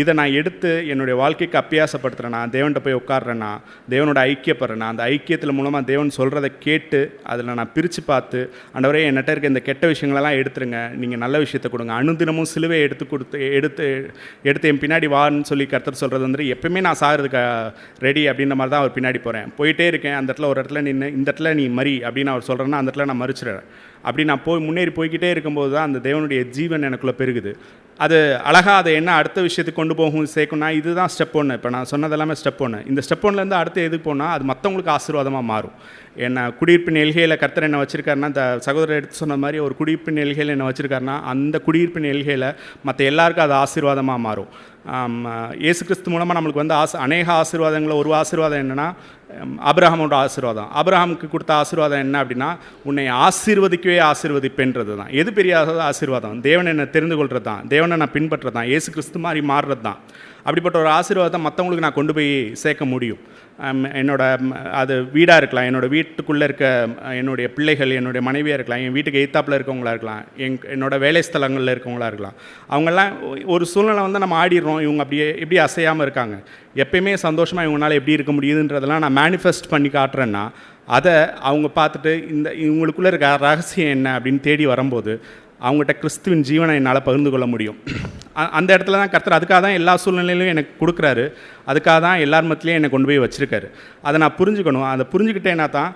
இதை நான் எடுத்து என்னுடைய வாழ்க்கைக்கு அப்பியாசப்படுத்துகிறேன்னா, தேவன்கிட்ட போய் உட்காடுறேன்னா, தேவனோட ஐக்கியப்படுறேன்னா, அந்த ஐக்கியத்தில் மூலமாக தேவன் சொல்கிறத கேட்டு அதில் நான் பிரித்து பார்த்து, ஆண்டவரே என்கிட்ட இருக்க இந்த கெட்ட விஷயங்களெல்லாம் எடுத்துருங்க, நீங்கள் நல்ல விஷயத்தை கொடுங்க, அனுதினமும் சிலுவை எடுத்து என் பின்னாடி வான்னு சொல்லி கர்த்தர் சொல்கிறது வந்துட்டு எப்பயுமே நான் சாகிறதுக்கு ரெடி அப்படின்ற மாதிரி தான் அவர் பின்னாடி போகிறேன். போயிட்டே இருக்கேன். அந்த இடத்துல ஒரு இடத்துல நின்று இந்த இடத்துல நீ மறி அப்படின்னு அவர் சொல்கிறேன்னா அந்த இடத்துல நான் மறிச்சிடுறேன். அப்படி நான் முன்னேறி போய்கிட்டே இருக்கும்போது தான் அந்த தேவனுடைய ஜீவன் எனக்குள்ளே பெருகுது. அது அழகாக அதை என்ன அடுத்த விஷயத்துக்கு கொண்டு போகும் சேர்க்கணும்னா இதுதான் ஸ்டெப் 1. இப்போ நான் சொன்னது எல்லாமே ஸ்டெப் 1. இந்த ஸ்டெப் 1லேருந்து அடுத்து எதுக்கு போனால் அது மற்றவங்களுக்கு ஆசீர்வாதமாக மாறும். என்ன குடியிருப்பின் எல்கையில் கர்த்தர் என்ன வச்சுருக்காருன்னா, இந்த சகோதரர் எடுத்து சொன்ன மாதிரி ஒரு குடியிருப்பின் எல்கையில் என்ன வச்சுருக்காருன்னா, அந்த குடியிருப்பின் எல்கையில் மற்ற எல்லாருக்கும் அது ஆசீர்வாதமாக மாறும். இயேசு கிறிஸ்து மூலமாக நம்மளுக்கு வந்து அநேக ஆசீர்வாதங்களில் ஒரு ஆசீர்வாதம் என்னென்னா ஆபிரகாமோட ஆசீர்வாதம். ஆபிரகாமுக்கு கொடுத்த ஆசீர்வாதம் என்ன அப்படின்னா, உன்னை ஆசீர்வதிக்கவே ஆசீர்வதிப்பேன்றது தான். எது பெரிய ஆசீர்வாதம்? தேவனை என்னை தெரிந்து கொள்வது தான், தேவனை நான் பின்பற்றது தான், இயேசு கிறிஸ்து மாதிரி மாறுறது தான். அப்படிப்பட்ட ஒரு ஆசீர்வாதத்தை மற்றவங்களுக்கு நான் கொண்டு போய் சேர்க்க முடியும். அது வீடாக இருக்கலாம், என்னோடய வீட்டுக்குள்ளே இருக்க என்னுடைய பிள்ளைகள், என்னுடைய மனைவியாக இருக்கலாம், என் வீட்டுக்கு எய்த்தாப்பில் இருக்கவங்களா இருக்கலாம், என்னோடய வேலை ஸ்தலங்களில் இருக்கவங்களா இருக்கலாம். அவங்கெல்லாம் ஒரு சூழ்நிலை வந்து நம்ம ஆடிடுறோம், இவங்க அப்படியே எப்படி அசையாமல் இருக்காங்க, எப்பயுமே சந்தோஷமாக இவங்களால் எப்படி இருக்க முடியுதுன்றதெல்லாம் நான் மேனிஃபெஸ்ட் பண்ணி காட்டுறேன்னா, அதை அவங்க பார்த்துட்டு இவங்களுக்குள்ளே இருக்க ரகசியம் என்ன அப்படின்னு தேடி வரும்போது அவங்ககிட்ட கிறிஸ்துவின் ஜீவனை என்னால் பகிர்ந்து கொள்ள முடியும். அந்த இடத்துல தான் கர்த்தர் அதுக்காக தான் எல்லா சூழ்நிலையிலும் எனக்கு கொடுக்குறாரு. அதுக்காக தான் எல்லார் மத்திலையும் என்னை கொண்டு போய் வச்சுருக்காரு. அதை நான் புரிஞ்சுக்கணும். அதை புரிஞ்சுக்கிட்டேன்னா தான்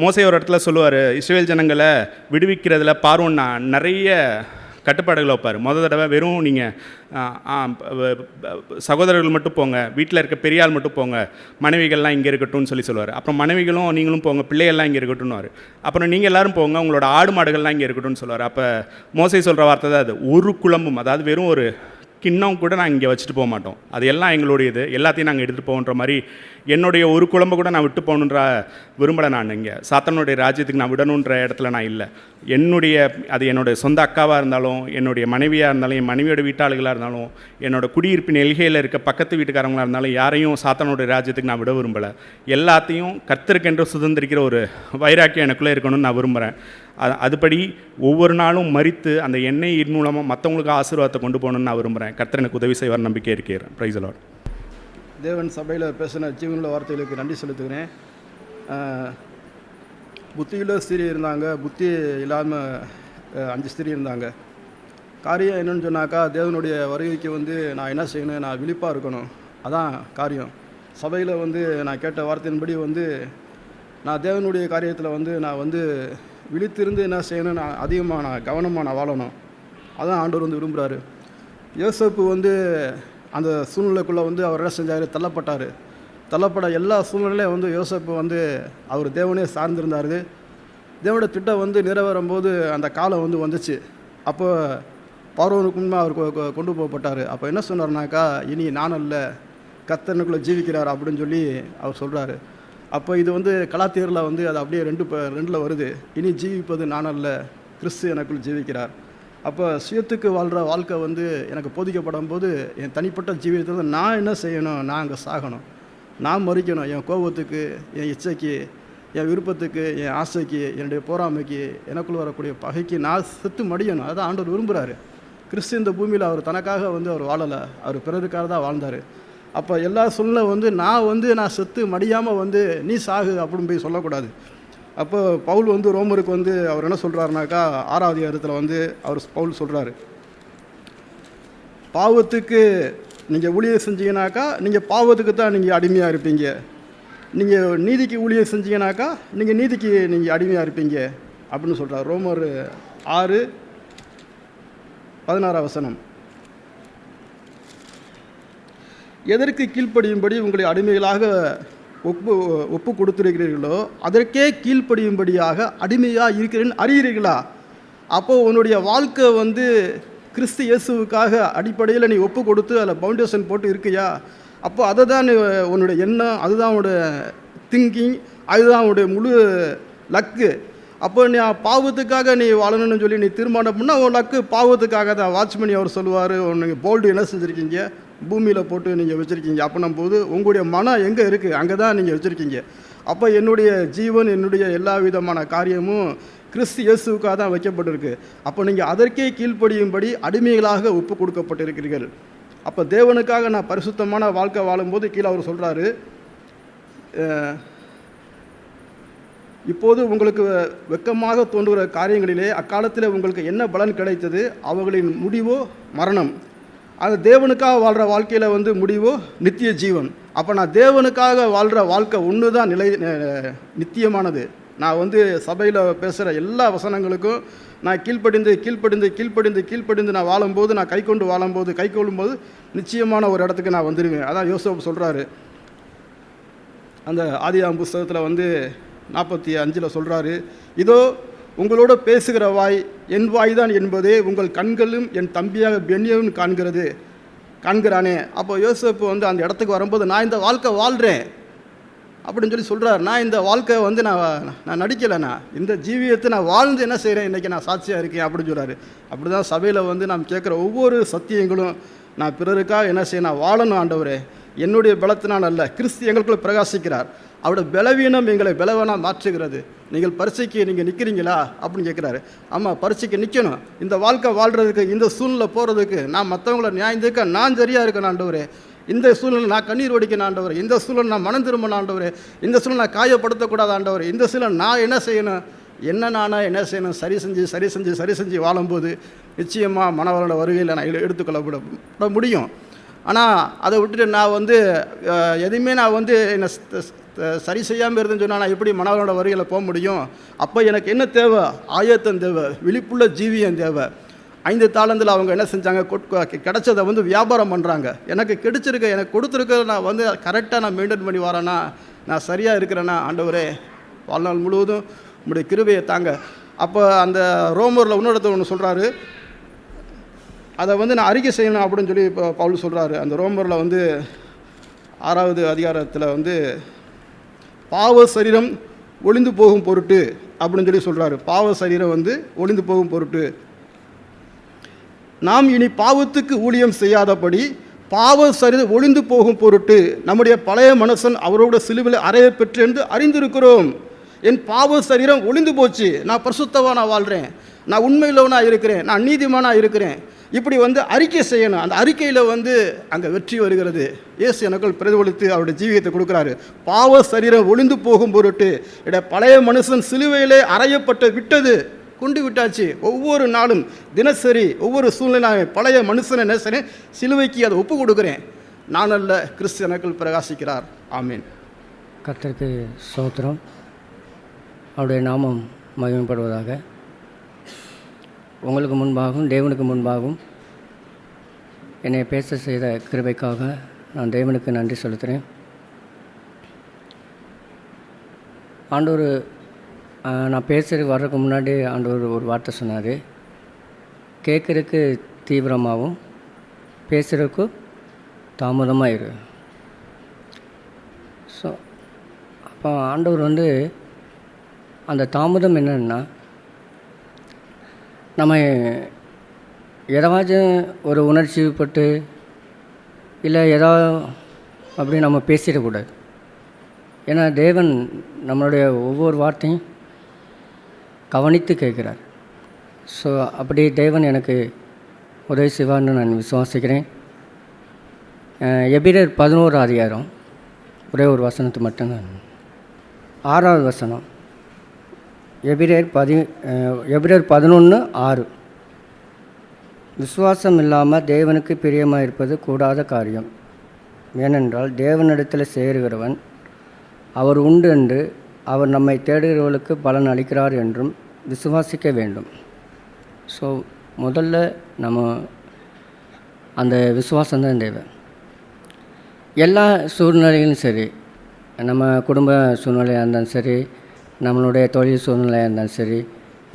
மோசே ஒரு இடத்துல சொல்லுவார், இஸ்ரவேல் ஜனங்களை விடுவிக்கிறதுல பார்வோன்னா நிறைய கட்டுப்பாடுகளை வைப்பார். முதல் தடவை வெறும் நீங்கள் சகோதரர்கள் மட்டும் போங்க, வீட்டில் இருக்க பெரியாள் மட்டும் போங்க, மனைவிகள்லாம் இங்கே இருக்கட்டும்னு சொல்லுவார். அப்புறம் மனைவிகளும் நீங்களும் போங்க, பிள்ளைகள்லாம் இங்கே இருக்கட்டும்னு. அப்புறம் நீங்கள் எல்லோரும் போங்க, உங்களோட ஆடு மாடுகள்லாம் இங்கே இருக்கட்டும்னு சொல்லுவார். அப்போ மோசே சொல்கிற வார்த்தை தான் அது. ஒரு குழம்பும், அதாவது வெறும் ஒரு கிண்ணம் கூட நாங்கள் இங்கே வச்சுட்டு போக மாட்டோம், அது எல்லாம் எங்களுடையது, எல்லாத்தையும் நாங்கள் எடுத்துகிட்டு போகன்ற மாதிரி என்னுடைய ஒரு குழம்பை கூட நான் விட்டு போகணுன்ற விரும்பலை. நான் இங்கே சாத்தானுடைய ராஜ்யத்துக்கு நான் விடணுன்ற இடத்துல நான் இல்லை. அது என்னுடைய சொந்த அக்காவாக இருந்தாலும், என்னுடைய மனைவியாக இருந்தாலும், என் மனைவியோட வீட்டாளுகளாக இருந்தாலும், என்னோட குடியிருப்பின் எல்கையில் இருக்க பக்கத்து வீட்டுக்காரங்களாக இருந்தாலும், யாரையும் சாத்தானுடைய ராஜ்யத்துக்கு நான் விட விரும்பலை. எல்லாத்தையும் கர்த்தருக்கென்று சுதந்திரிக்கிற ஒரு வைராக்கியம் எனக்குள்ளே இருக்கணும்னு நான் விரும்புகிறேன். அதுபடி ஒவ்வொரு நாளும் மறித்து அந்த எண்ணெயின் மூலமாக மற்றவங்களுக்கு ஆசீர்வாதத்தை கொண்டு போகணுன்னு நான் விரும்புகிறேன். கர்த்தர் எனக்கு உதவி செய்வார், நம்பிக்கை இருக்கிறேன். Praise the Lord. தேவன் சபையில் பேசின ஜீவனுள்ள வார்த்தைகளுக்கு நன்றி செலுத்துகிறேன். புத்தியுள்ள ஸ்திரீ இருந்தாங்க, புத்தி இல்லாமல் 5 ஸ்திரீ இருந்தாங்க. காரியம் என்னென்னு சொன்னாக்கா, தேவனுடைய வருகைக்கு வந்து நான் என்ன செய்யணும், நான் விழிப்பாக இருக்கணும், அதான் காரியம். சபையில் வந்து நான் கேட்ட வார்த்தையின்படி வந்து நான் தேவனுடைய காரியத்தில் வந்து நான் வந்து விழித்திருந்து என்ன செய்யணும், நான் அதிகமாக நான் கவனமாக நான் வாழணும், அதான் ஆண்டவர் வந்து விரும்புகிறாரு. யோசேப்பு வந்து அந்த சூழ்நிலைக்குள்ளே வந்து அவர் என்ன செஞ்சார், தள்ளப்பட எல்லா சூழ்நிலையும் வந்து யோசேப்பு வந்து அவர் தேவனே சார்ந்திருந்தார். தேவனோட திட்டம் வந்து நிறைவேறும்போது அந்த காலம் வந்து வந்துச்சு. அப்போ பார்வோனுக்கு முன்னே அவர் கொண்டு போகப்பட்டார். அப்போ என்ன சொன்னார்னாக்கா, இனி நான் அல்ல, கர்த்தனுக்குள்ளே ஜீவிக்கிறார் அப்படின்னு சொல்லி அவர் சொல்கிறாரு. அப்போ இது வந்து கலாத்தியரில் வந்து அது அப்படியே ரெண்டில் வருது. இனி ஜீவிப்பது நான் அல்ல, கிறிஸ்து எனக்குள் ஜீவிக்கிறார். அப்போ சுயத்துக்கு வாழ்கிற வாழ்க்கை வந்து எனக்கு போதிக்கப்படும் போது என் தனிப்பட்ட ஜீவிதத்தில் வந்து நான் என்ன செய்யணும்? நான் அங்கே சாகணும், நான் மறிக்கணும். என் கோபத்துக்கு, என் இச்சைக்கு, என் விருப்பத்துக்கு, என் ஆசைக்கு, என்னுடைய போராமைக்கு, எனக்குள்ள வரக்கூடிய பகைக்கு நான் செத்து மடியணும். அதான் ஆண்டவர் விரும்புகிறாரு. கிறிஸ்து இந்த பூமியில் அவர் தனக்காக வந்து அவர் வாழலை, அவர் பிறருக்காக தான் வாழ்ந்தார். அப்போ எல்லா சூழ்நிலை வந்து நான் செத்து மடியாமல் வந்து நீ சாகு அப்படின்னு போய் சொல்லக்கூடாது. அப்போ பவுல் வந்து ரோமருக்கு வந்து அவர் என்ன சொல்கிறாருனாக்கா, 6ஆம் அதிகாரத்தில் வந்து பவுல் சொல்கிறாரு, பாவத்துக்கு நீங்கள் ஊழியம் செஞ்சீங்கன்னாக்கா நீங்கள் பாவத்துக்கு தான் நீங்கள் அடிமையாக இருப்பீங்க, நீங்கள் நீதிக்கு ஊழியம் செஞ்சீங்கன்னாக்கா நீங்கள் நீதிக்கு நீங்கள் அடிமையாக இருப்பீங்க அப்படின்னு சொல்கிறார். ரோமர் 6:16 எதற்கு கீழ்ப்படியும்படி உங்களை அடிமைகளாக ஒப்பு கொடுத்திருக்கிறீர்களோ அதற்கே கீழ்ப்படியும்படியாக அடிமையாக இருக்கிறேன்னு அறிகிறீர்களா? அப்போது உன்னுடைய வாழ்க்கை வந்து கிறிஸ்து இயேசுவுக்காக அடிப்படையில் நீ ஒப்பு கொடுத்து அதில் பவுண்டேஷன் போட்டு இருக்கியா? அப்போ அதை தான் உன்னுடைய எண்ணம், அதுதான் உன்னுடைய திங்கிங், அதுதான் உன்னுடைய முழு லக்கு. அப்போ நீ பாவத்துக்காக நீ வாழணும்னு சொல்லி நீ தீர்மானம் பண்ணால் உன் லக்கு பாவத்துக்காக தான். வாட்ச்மேன் அவர் சொல்லுவார், நீங்கள் போல்டு என்ன செஞ்சுருக்கீங்க? பூமியில் போட்டு நீங்கள் வச்சுருக்கீங்க. அப்படின்னும் போது உங்களுடைய மனம் எங்கே இருக்குது? அங்கே தான் நீங்கள் வச்சுருக்கீங்க. அப்போ என்னுடைய ஜீவன், என்னுடைய எல்லா விதமான காரியமும் கிறிஸ்து இயேசுக்காக தான் வைக்கப்பட்டிருக்கு. அப்போ நீங்கள் அதற்கே கீழ்ப்படியும்படி அடிமைகளாக ஒப்பு கொடுக்கப்பட்டிருக்கிறீர்கள். அப்போ தேவனுக்காக நான் பரிசுத்தமான வாழ்க்கை வாழும்போது கீழே அவர் சொல்கிறாரு, இப்போது உங்களுக்கு வெட்கமாக தோன்றுகிற காரியங்களிலே அக்காலத்தில் உங்களுக்கு என்ன பலன் கிடைத்தது? அவர்களின் முடிவோ மரணம். அது தேவனுக்காக வாழ்கிற வாழ்க்கையில் வந்து முடிவோ நித்திய ஜீவன். அப்போ நான் தேவனுக்காக வாழ்கிற வாழ்க்கை ஒன்று தான் நித்தியமானது. நான் வந்து சபையில் பேசுகிற எல்லா வசனங்களுக்கும் நான் கீழ்ப்படிந்து நான் வாழும்போது, நான் கை கொள்ளும்போது நிச்சயமான ஒரு இடத்துக்கு நான் வந்துடுவேன். அதான் யோசேப்பு சொல்கிறாரு, அந்த ஆதியாகமம் புஸ்தகத்தில் வந்து 45 சொல்கிறாரு, இதோ உங்களோட பேசுகிற வாய் என் வாய் தான் என்பதே உங்கள் கண்களும் என் தம்பியாக பென்யமீன் காண்கிறானே. அப்போ யோசேப்பு வந்து அந்த இடத்துக்கு வரும்போது நான் இந்த வாழ்க்கை வாழ்கிறேன் அப்படின்னு சொல்லி சொல்கிறார். நான் இந்த வாழ்க்கை வந்து நான் நடிக்கலைண்ணா, இந்த ஜீவியத்தை நான் வாழ்ந்து என்ன செய்கிறேன், இன்றைக்கி நான் சாட்சியாக இருக்கேன் அப்படின்னு சொல்கிறாரு. அப்படி தான் சபையில் வந்து நாம் கேட்குற ஒவ்வொரு சத்தியங்களும் நான் பிறருக்காக என்ன செய்ய, நான் வாழணும் ஆண்டவரே, என்னுடைய பலத்தினால் அல்ல, கிறிஸ்து எங்களுக்குள்ள பிரகாசிக்கிறார், அவருடைய பலவீனம் எங்களை பலவீனாக மாற்றுகிறது. நீங்கள் பரீட்சைக்கு நீங்கள் நிற்கிறீங்களா அப்படின்னு கேட்குறாரு. ஆமாம், பரீட்சைக்கு நிற்கணும். இந்த வாழ்க்கை வாழ்கிறதுக்கு, இந்த சூழ்நிலை போகிறதுக்கு, நான் மற்றவங்கள நியாயந்திருக்க நான் சரியாக இருக்கேன் ஆண்டவரே, இந்த சூழ்நிலை நான் கண்ணீர் வடிக்கணும் ஆண்டவரே, இந்த சூழ்நிலை நான் மனம் திரும்பணும் ஆண்டவரே, இந்த சூழ்நிலை நான் காயப்படுத்தக்கூடாது ஆண்டவரே, இந்த சூழ்நிலை நான் என்ன செய்யணும், நானாக என்ன செய்யணும், சரி செஞ்சு வாழும்போது நிச்சயமாக மனவரோட வருகையில் நான் எடுத்துக்கொள்ள முடியும். ஆனால் அதை விட்டுட்டு நான் வந்து எதையுமே நான் வந்து என்னை சரி செய்யாமல் இருந்தேன்னு சொன்னால் நான் எப்படி மனவரோட வருகையில் போக முடியும்? அப்போ எனக்கு என்ன தேவை? ஆயத்தம் தேவை, விழிப்புள்ள ஜீவியம் தேவை. 5 தாளந்தில் அவங்க என்ன செஞ்சாங்க, கிடைச்சதை வந்து வியாபாரம் பண்ணுறாங்க. எனக்கு எனக்கு கொடுத்துருக்க நான் வந்து கரெக்டாக நான் மெயின்டைன் பண்ணி வரேன்னா, நான் சரியாக இருக்கிறேன்னா, ஆண்டவரே வாழ்நாள் முழுவதும் உங்களுடைய கிருபையை தாங்க. அப்போ அந்த ரோமரில் இன்னொருத்தர் ஒன்று சொல்கிறாரு, அதை வந்து நான் அறிக்கை செய்யணும் அப்படின்னு சொல்லி இப்போ பவுல் சொல்கிறாரு. அந்த ரோமரில் வந்து 6ஆவது அதிகாரத்தில் வந்து பாவ சரீரம் ஒளிந்து போகும் பொருட்டு அப்படின்னு சொல்லி சொல்கிறாரு. பாவ சரீரம் வந்து ஒளிந்து போகும் பொருட்டு நாம் இனி பாவத்துக்கு ஊழியம் செய்யாதபடி பாவ சரீரம் ஒளிந்து போகும் பொருட்டு நம்முடைய பழைய மனுஷன் அவரோட சிலுவையில் அறைய பெற்று என்று அறிந்திருக்கிறோம். என் பாவ சரீரம் ஒளிந்து போச்சு, நான் பரிசுத்தவானா வாழ்கிறேன், நான் உண்மையிலவனாக இருக்கிறேன், நான் நீதிமானாக இருக்கிறேன், இப்படி வந்து அறிக்கை செய்யணும். அந்த அறிக்கையில் வந்து அங்கே வெற்றி வருகிறது. இயேசு எனக்குள் பிரதிபலித்து அவருடைய ஜீவியத்தை கொடுக்குறாரு. பாவ சரீரம் ஒளிந்து போகும் பொருட்டு பழைய மனுஷன் சிலுவையிலே அறையப்பட்டு விட்டது, கொண்டு விட்டாச்சு. ஒவ்வொரு நாளும் தினசரி ஒவ்வொரு சூழ்நிலை பழைய மனுஷனை நேசனே சிலுவைக்கு அதை ஒப்பு கொடுக்குறேன். நான் அல்ல, கிறிஸ்து எனக்குள் பிரகாசிக்கிறார். ஆமீன். கர்த்தருக்கு ஸ்தோத்திரம். அவருடைய நாமம் மகிமைப்படுவதாக. உங்களுக்கு முன்பாகவும் தேவனுக்கு முன்பாகவும் என்னை பேச செய்த கிருபைக்காக நான் தேவனுக்கு நன்றி செலுத்துகிறேன். ஆண்டவர் நான் பேசுகிறதுக்கு வர்றதுக்கு முன்னாடி ஆண்டவர் ஒரு வார்த்தை சொன்னார், கேட்குறதுக்கு தீவிரமாகவும் பேசுகிறதுக்கு தாமதமாக இரு. ஸோ அப்போ ஆண்டவர் வந்து அந்த தாமதம் என்னன்னா, நம்ம எதாச்சும் ஒரு உணர்ச்சிப்பட்டு இல்லை ஏதாவது அப்படி நம்ம பேசிடக்கூடாது. ஏன்னா தேவன் நம்மளுடைய ஒவ்வொரு வார்த்தையும் கவனித்து கேட்குறார். ஸோ அப்படி தேவன் எனக்கு உதவி செய்வார்னு நான் விசுவாசிக்கிறேன். எபிரேயர் 11 அதிகாரம் ஒரே ஒரு வசனத்தை மட்டும்தான், 6வது வசனம். எபிரேயர் 11:6. விசுவாசம் இல்லாமல் தேவனுக்கு பிரியமாக இருப்பது கூடாத காரியம். ஏனென்றால் தேவனிடத்தில் சேருகிறவன் அவர் உண்டு என்று அவர் நம்மை தேடுகிறவர்களுக்கு பலன் அளிக்கிறார் என்றும் விசுவாசிக்க வேண்டும். ஸோ முதல்ல நம்ம அந்த விசுவாசம்தான் தேவை. எல்லா சூழ்நிலைகளும் சரி, நம்ம குடும்ப சூழ்நிலையாக இருந்தாலும் சரி, நம்மளுடைய தொழில் சூழ்நிலையாக இருந்தாலும் சரி,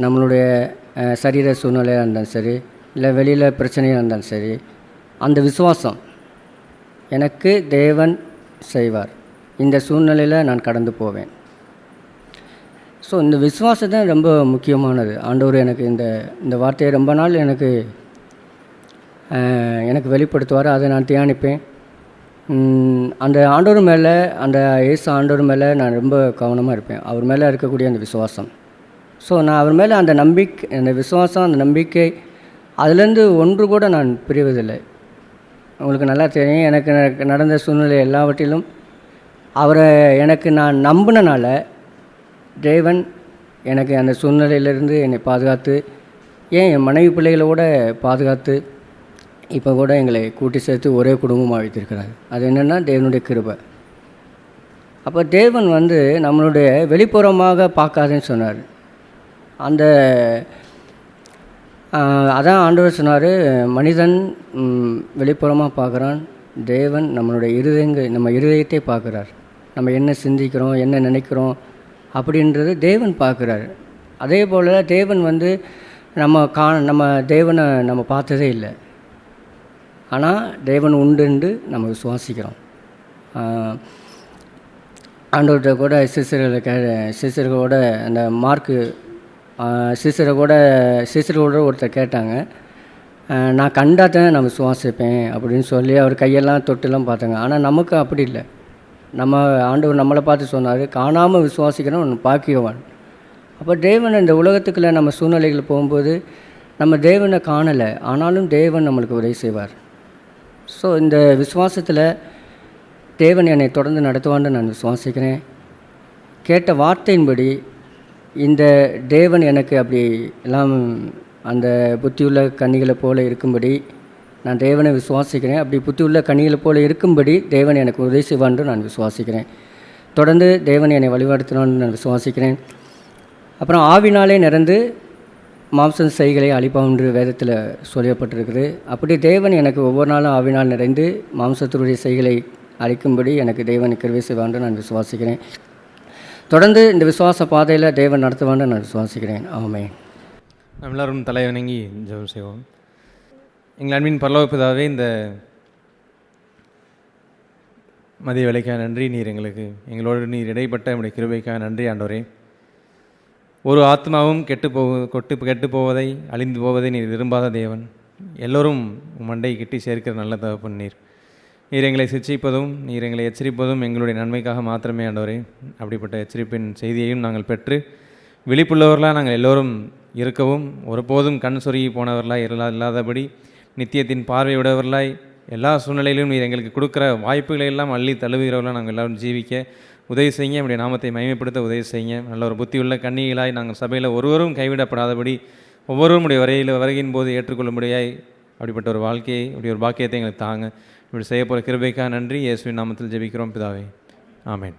நம்மளுடைய சரீர சூழ்நிலையாக இருந்தாலும் சரி, இல்லை வெளியில் பிரச்சனையாக இருந்தாலும் சரி, அந்த விசுவாசம் எனக்கு தேவன் செய்வார், இந்த சூழ்நிலையில் நான் கடந்து போவேன். ஸோ இந்த விசுவாசம் தான் ரொம்ப முக்கியமானது. ஆண்டவர் எனக்கு இந்த வார்த்தையை ரொம்ப நாள் எனக்கு வெளிப்படுத்துவார். அதை நான் தியானிப்பேன். அந்த ஆண்டவர் மேலே, அந்த இயேசு ஆண்டவர் மேலே நான் ரொம்ப கவனமாக இருப்பேன், அவர் மேலே இருக்கக்கூடிய அந்த விசுவாசம். ஸோ நான் அவர் மேலே அந்த நம்பிக்கை, அந்த விசுவாசம், அந்த நம்பிக்கை, அதுலேருந்து ஒன்று கூட நான் பிரிவதில்லை. உங்களுக்கு நல்லா தெரியும், எனக்கு நடந்த சூழ்நிலை எல்லாவற்றிலும் அவரை எனக்கு நான் நம்பினனால தேவன் எனக்கு அந்த சூழ்நிலையிலேருந்து என்னை பாதுகாத்து, ஏன் என் மனைவி பிள்ளைகளோட பாதுகாத்து இப்போ கூட எங்களை கூட்டி சேர்த்து ஒரே குடும்பமாக வைத்திருக்கிறார். அது என்னென்னா தேவனுடைய கிருபை. அப்போ தேவன் வந்து நம்மளுடைய வெளிப்புறமாக பார்க்காதுன்னு சொன்னார். அதான் ஆண்டவர் சொன்னார், மனிதன் வெளிப்புறமாக பார்க்குறான், தேவன் நம்ம இருதயத்தை பார்க்குறார். நம்ம என்ன சிந்திக்கிறோம், என்ன நினைக்கிறோம் அப்படின்றது தேவன் பார்க்குறார். அதே போல் தேவன் வந்து நம்ம தேவனை நம்ம பார்த்ததே இல்லை, ஆனால் தேவன் உண்டு நம்ம விசுவாசிக்கிறோம். ஆண்டவர்கிட்ட கூட சிசர்களோட அந்த மார்க்கு சிசரோட ஒருத்தர் கேட்டாங்க, நான் கண்டாதான் நான் விசுவாசிப்பேன் அப்படின்னு சொல்லி அவர் கையெல்லாம் தொட்டுலாம் பார்த்தாங்க. ஆனால் நமக்கு அப்படி இல்லை. நம்ம ஆண்டவர் நம்மளை பார்த்து சொன்னார், காணாமல் விசுவாசிக்கிறோம் ஒன்று பாக்கியவான். அப்போ தேவன் இந்த உலகத்துக்குள்ளே நம்ம சூழ்நிலைகள் போகும்போது நம்ம தேவனை காணலை, ஆனாலும் தேவன் நம்மளுக்கு உதவி செய்வார். ஸோ இந்த விசுவாசத்தில் தேவன் என்னை தொடர்ந்து நடத்துவான்னு நான் விசுவாசிக்கிறேன். கேட்ட வார்த்தையின்படி இந்த தேவன் எனக்கு அப்படி எல்லாம் அந்த புத்தியுள்ள கன்னிகளை போல இருக்கும்படி நான் தேவனை விசுவாசிக்கிறேன். அப்படி புத்தியுள்ள கன்னிகளை போல இருக்கும்படி தேவன் எனக்கு உதவி செய்வான்னு நான் விசுவாசிக்கிறேன். தொடர்ந்து தேவன் என்னை வழிபடுத்தினான்னு நான் விசுவாசிக்கிறேன். அப்புறம் ஆவினாலே நிறந்து மாம்ச செய்களை அழிப்பான் என்று வேதத்தில் சொல்லப்பட்டிருக்குது. அப்படி தேவன் எனக்கு ஒவ்வொரு நாளும் ஆவினால் நிறைந்து மாம்சத்தினுடைய செய்களை அழிக்கும்படி எனக்கு தேவன் கிருபை செய்வான்னு நான் விசுவாசிக்கிறேன். தொடர்ந்து இந்த விசுவாச பாதையில் தேவன் நடத்துவான்னு நான் விசுவாசிக்கிறேன். ஆமென். நாம் எல்லாரும் தலை வணங்கி ஜெபம் செய்வோம். எங்கள் அன்பின் பரலோக பிதாவே, இந்த மதிய வேலைக்காக நன்றி. எங்களோடு நீர் இடைப்பட்ட நம்முடைய கிருபைக்காக நன்றி ஆண்டவரே. ஒரு ஆத்மாவும் கெட்டு போவதை, அழிந்து போவதை நீர் விரும்பாத தேவன். எல்லோரும் மண்டை கிட்டி சேர்க்கிற நல்ல தகப்பன் நீர். நீர் எங்களை சிக்ஷிப்பதும் நீர் எங்களை எச்சரிப்பதும் எங்களுடைய நன்மைக்காக மாத்திரமே ஆண்டவரே. அப்படிப்பட்ட எச்சரிப்பின் செய்தியையும் நாங்கள் பெற்று விழிப்புள்ளவர்களாக நாங்கள் எல்லோரும் இருக்கவும், ஒருபோதும் கண் சொருகி போனவர்களாய் இல்லாதபடி நித்தியத்தின் பார்வையுடையவர்களாய் எல்லா சூழ்நிலையிலும் நீர் எங்களுக்கு கொடுக்குற வாய்ப்புகளை எல்லாம் அள்ளி தழுவுகிறவர்களாக நாங்கள் எல்லோரும் ஜீவிக்க உதவி செய்யுங்க. நம்முடைய நாமத்தை மகிமைப்படுத்த உதவி செய்யுங்க. நல்ல ஒரு புத்தியுள்ள கன்னிகளாய் நாங்கள் சபையில் ஒருவரும் கைவிடப்படாதபடி ஒவ்வொருவரும் வருகையின் போது ஏற்றுக்கொள்ளும்படியாய் அப்படிப்பட்ட ஒரு வாழ்க்கையை, இப்படி ஒரு பாக்கியத்தை எங்களுக்கு தாங்க. இப்படி செய்ய போகிற கிருபைக்காக நன்றி. இயேசுவின் நாமத்தில் ஜெபிக்கிறோம் பிதாவே. ஆமென்.